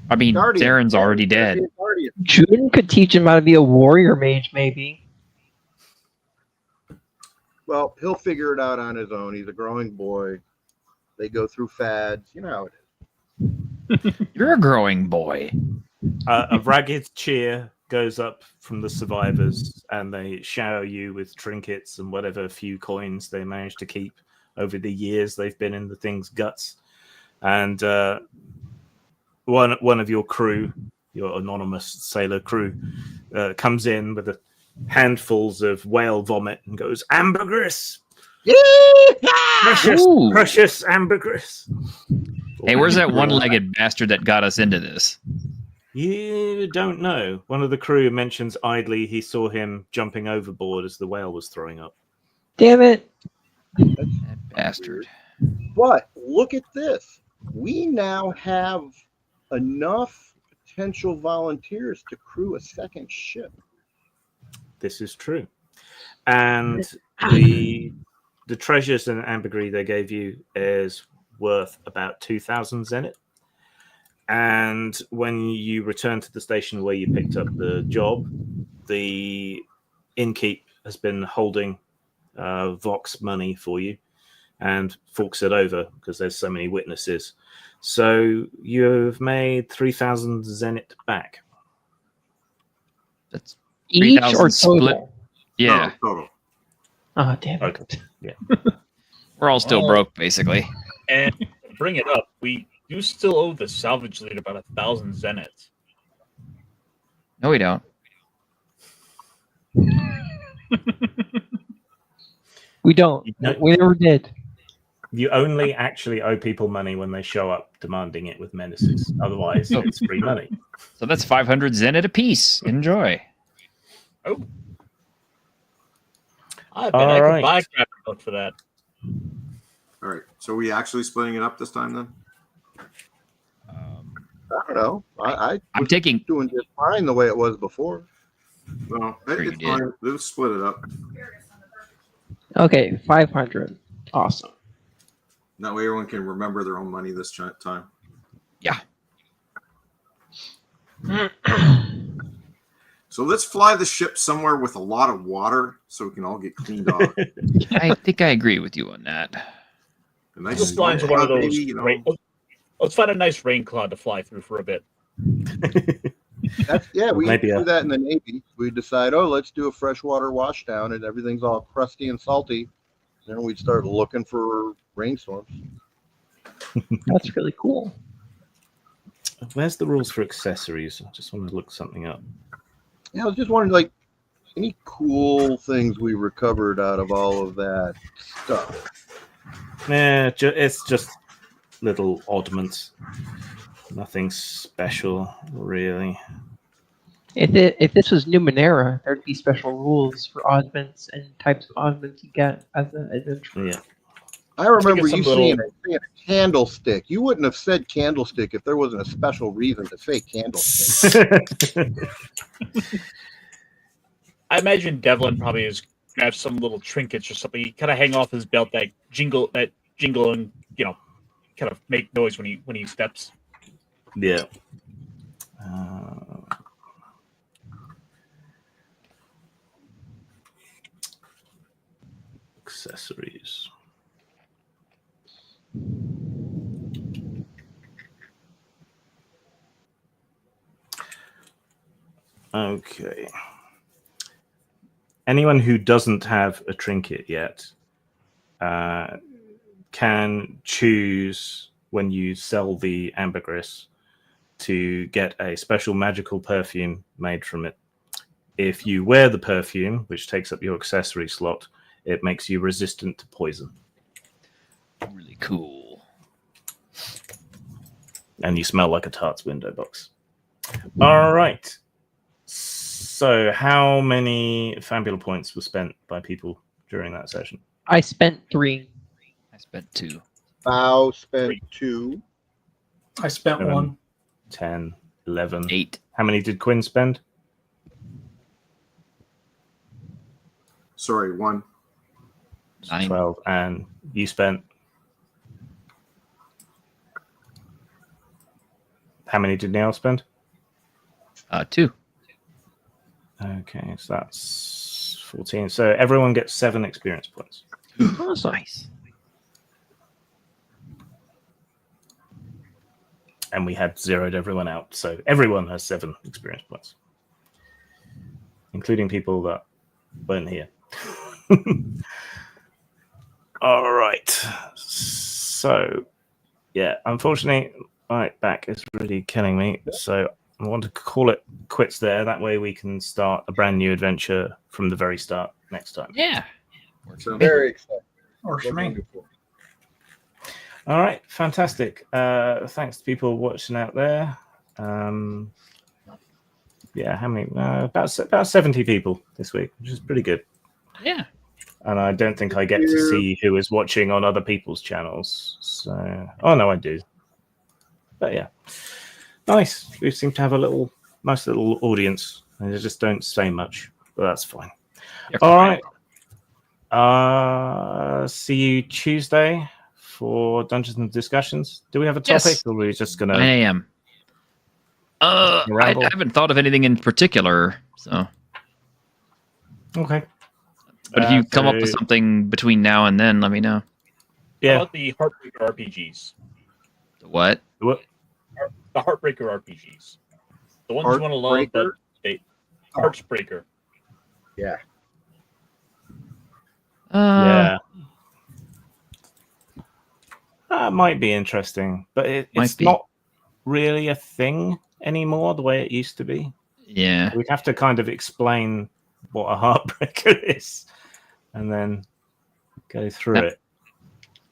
Darren's already dead. June could teach him how to be a warrior mage, maybe. Well, he'll figure it out on his own. He's a growing boy. They go through fads. You know how it is. You're a growing boy. A ragged cheer goes up from the survivors, and they shower you with trinkets and whatever few coins they managed to keep over the years they've been in the thing's guts. And one of your crew, your anonymous sailor crew, comes in with handfuls of whale vomit and goes, "Ambergris! Precious ambergris!" Hey, where's that one-legged bastard that got us into this? You don't know. One of the crew mentions idly he saw him jumping overboard as the whale was throwing up. Damn it. That bastard. But look at this. We now have enough potential volunteers to crew a second ship. This is true. And the treasures and ambergris they gave you is worth about 2,000 zenith. And when you return to the station where you picked up the job, the innkeep has been holding Vox money for you and forks it over because there's so many witnesses. So you've made 3,000 zenit back. That's Each 3,000 or split. total? Yeah, Total. Oh, damn it. Okay. Yeah. we're all still Well- broke, basically. And to bring it up, we do still owe the salvage lead about 1,000 zenits. No, we don't. We don't. No. We never did. You only actually owe people money when they show up demanding it with menaces. Otherwise, Oh. it's free money. So that's 500 zenit apiece. Enjoy. I bet All I right. could buy a crap book for that. All right. So are we actually splitting it up this time then? I don't know. I I'm was taking. doing just fine the way it was before. Well, Sure you it's did. fine. Let's split it up. Okay, 500. Awesome. That way everyone can remember their own money this time. Yeah. So let's fly the ship somewhere with a lot of water so we can all get cleaned off. I think I agree with you on that. A nice Let's fly into one of spot, those. maybe, you know. Let's find a nice rain cloud to fly through for a bit. That's we Maybe do that in the Navy. We decide, let's do a freshwater washdown, and everything's all crusty and salty. Then we'd start looking for rainstorms. That's really cool. Where's the rules for accessories? I just want to look something up. Yeah, I was just wondering, like, any cool things we recovered out of all of that stuff. Yeah, it's just little oddments. Nothing special, really. If this was Numenera, there'd be special rules for oddments and types of oddments you get as an adventurer. Yeah. I remember some you saying a candlestick. You wouldn't have said candlestick if there wasn't a special reason to say candlestick. I imagine Devlin probably has grabbed some little trinkets or something. He kind of hang off his belt that jingle, and kind of make noise when he steps. Yeah. Accessories. Okay. Anyone who doesn't have a trinket yet can choose when you sell the ambergris to get a special magical perfume made from it. If you wear the perfume, which takes up your accessory slot, it makes you resistant to poison. Really cool. And you smell like a tart's window box. All right. So how many Fabula points were spent by people during that session? I spent 3. I spent 2. Bow spent 2. I spent 7, one. 10, 11. 8. How many did Quinn spend? Sorry, 1. 9. 12. And you spent? How many did Neil spend? 2. Okay, so that's 14. So everyone gets 7 experience points. Awesome. Nice. And we had zeroed everyone out. So everyone has 7 experience points, including people that weren't here. All right. So, yeah, unfortunately, my back is really killing me. So I want to call it quits there. That way we can start a brand new adventure from the very start next time. Yeah. So, Very exciting. Or for me. Wonderful. All right, fantastic. Thanks to people watching out there. Yeah, how many? About 70 people this week, which is pretty good. Yeah. And I don't think I get to see who is watching on other people's channels. So, oh no, I do. But yeah, nice. We seem to have a nice little audience. They just don't say much, but that's fine. All right. See you Tuesday for Dungeons and Discussions. Do we have a topic, Yes. or are we just 9 gonna? a.m. I Ramble? haven't thought of anything in particular. So, Okay. but if you come up with so- something between now and then, let me know. How Yeah. about the Heartbreaker RPGs? What? What? The Heartbreaker RPGs. The ones you want to love, but Heartbreaker? they Oh. Heartbreaker. Yeah. Yeah. That might be interesting, but Might it's be. not really a thing anymore the way it used to be. Yeah. We'd have to kind of explain what a heartbreaker is and then go through Yep. it.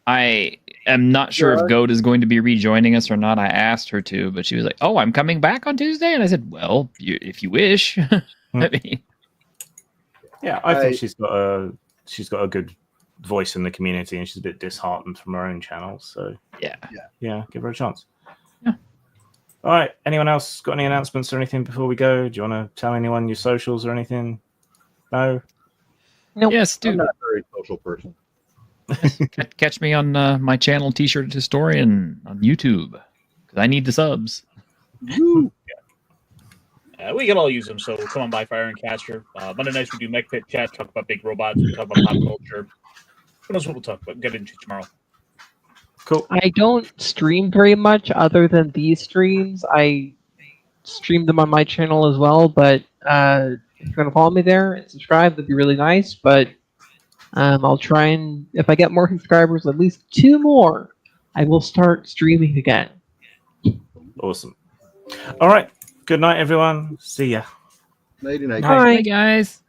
I am not sure Yeah. if Goat is going to be rejoining us or not. I asked her to, but she was like, "Oh, I'm coming back on Tuesday," and I said, "Well, if you wish." I mean, Yeah, I think she's got a good voice in the community, and she's a bit disheartened from her own channel. So yeah. give her a chance. Yeah. All right. Anyone else got any announcements or anything before we go? Do you want to tell anyone your socials or anything? No. Nope. Yes, I'm dude. not a very social person. Catch me on my channel, T-shirt Historian, on YouTube, because I need the subs. Woo. We can all use them, so come on by, Fire and Caster. Monday nights we do Mech Pit chat, talk about big robots, we talk about pop culture. Who knows what we'll talk about? Get into tomorrow. Cool. I don't stream very much other than these streams. I stream them on my channel as well, but if you're going to follow me there and subscribe, that'd be really nice. But I'll try and, if I get more subscribers, at least 2 more, I will start streaming again. Awesome. All right. Good night, everyone. See ya. Nighty night. Night. Bye. Hey guys.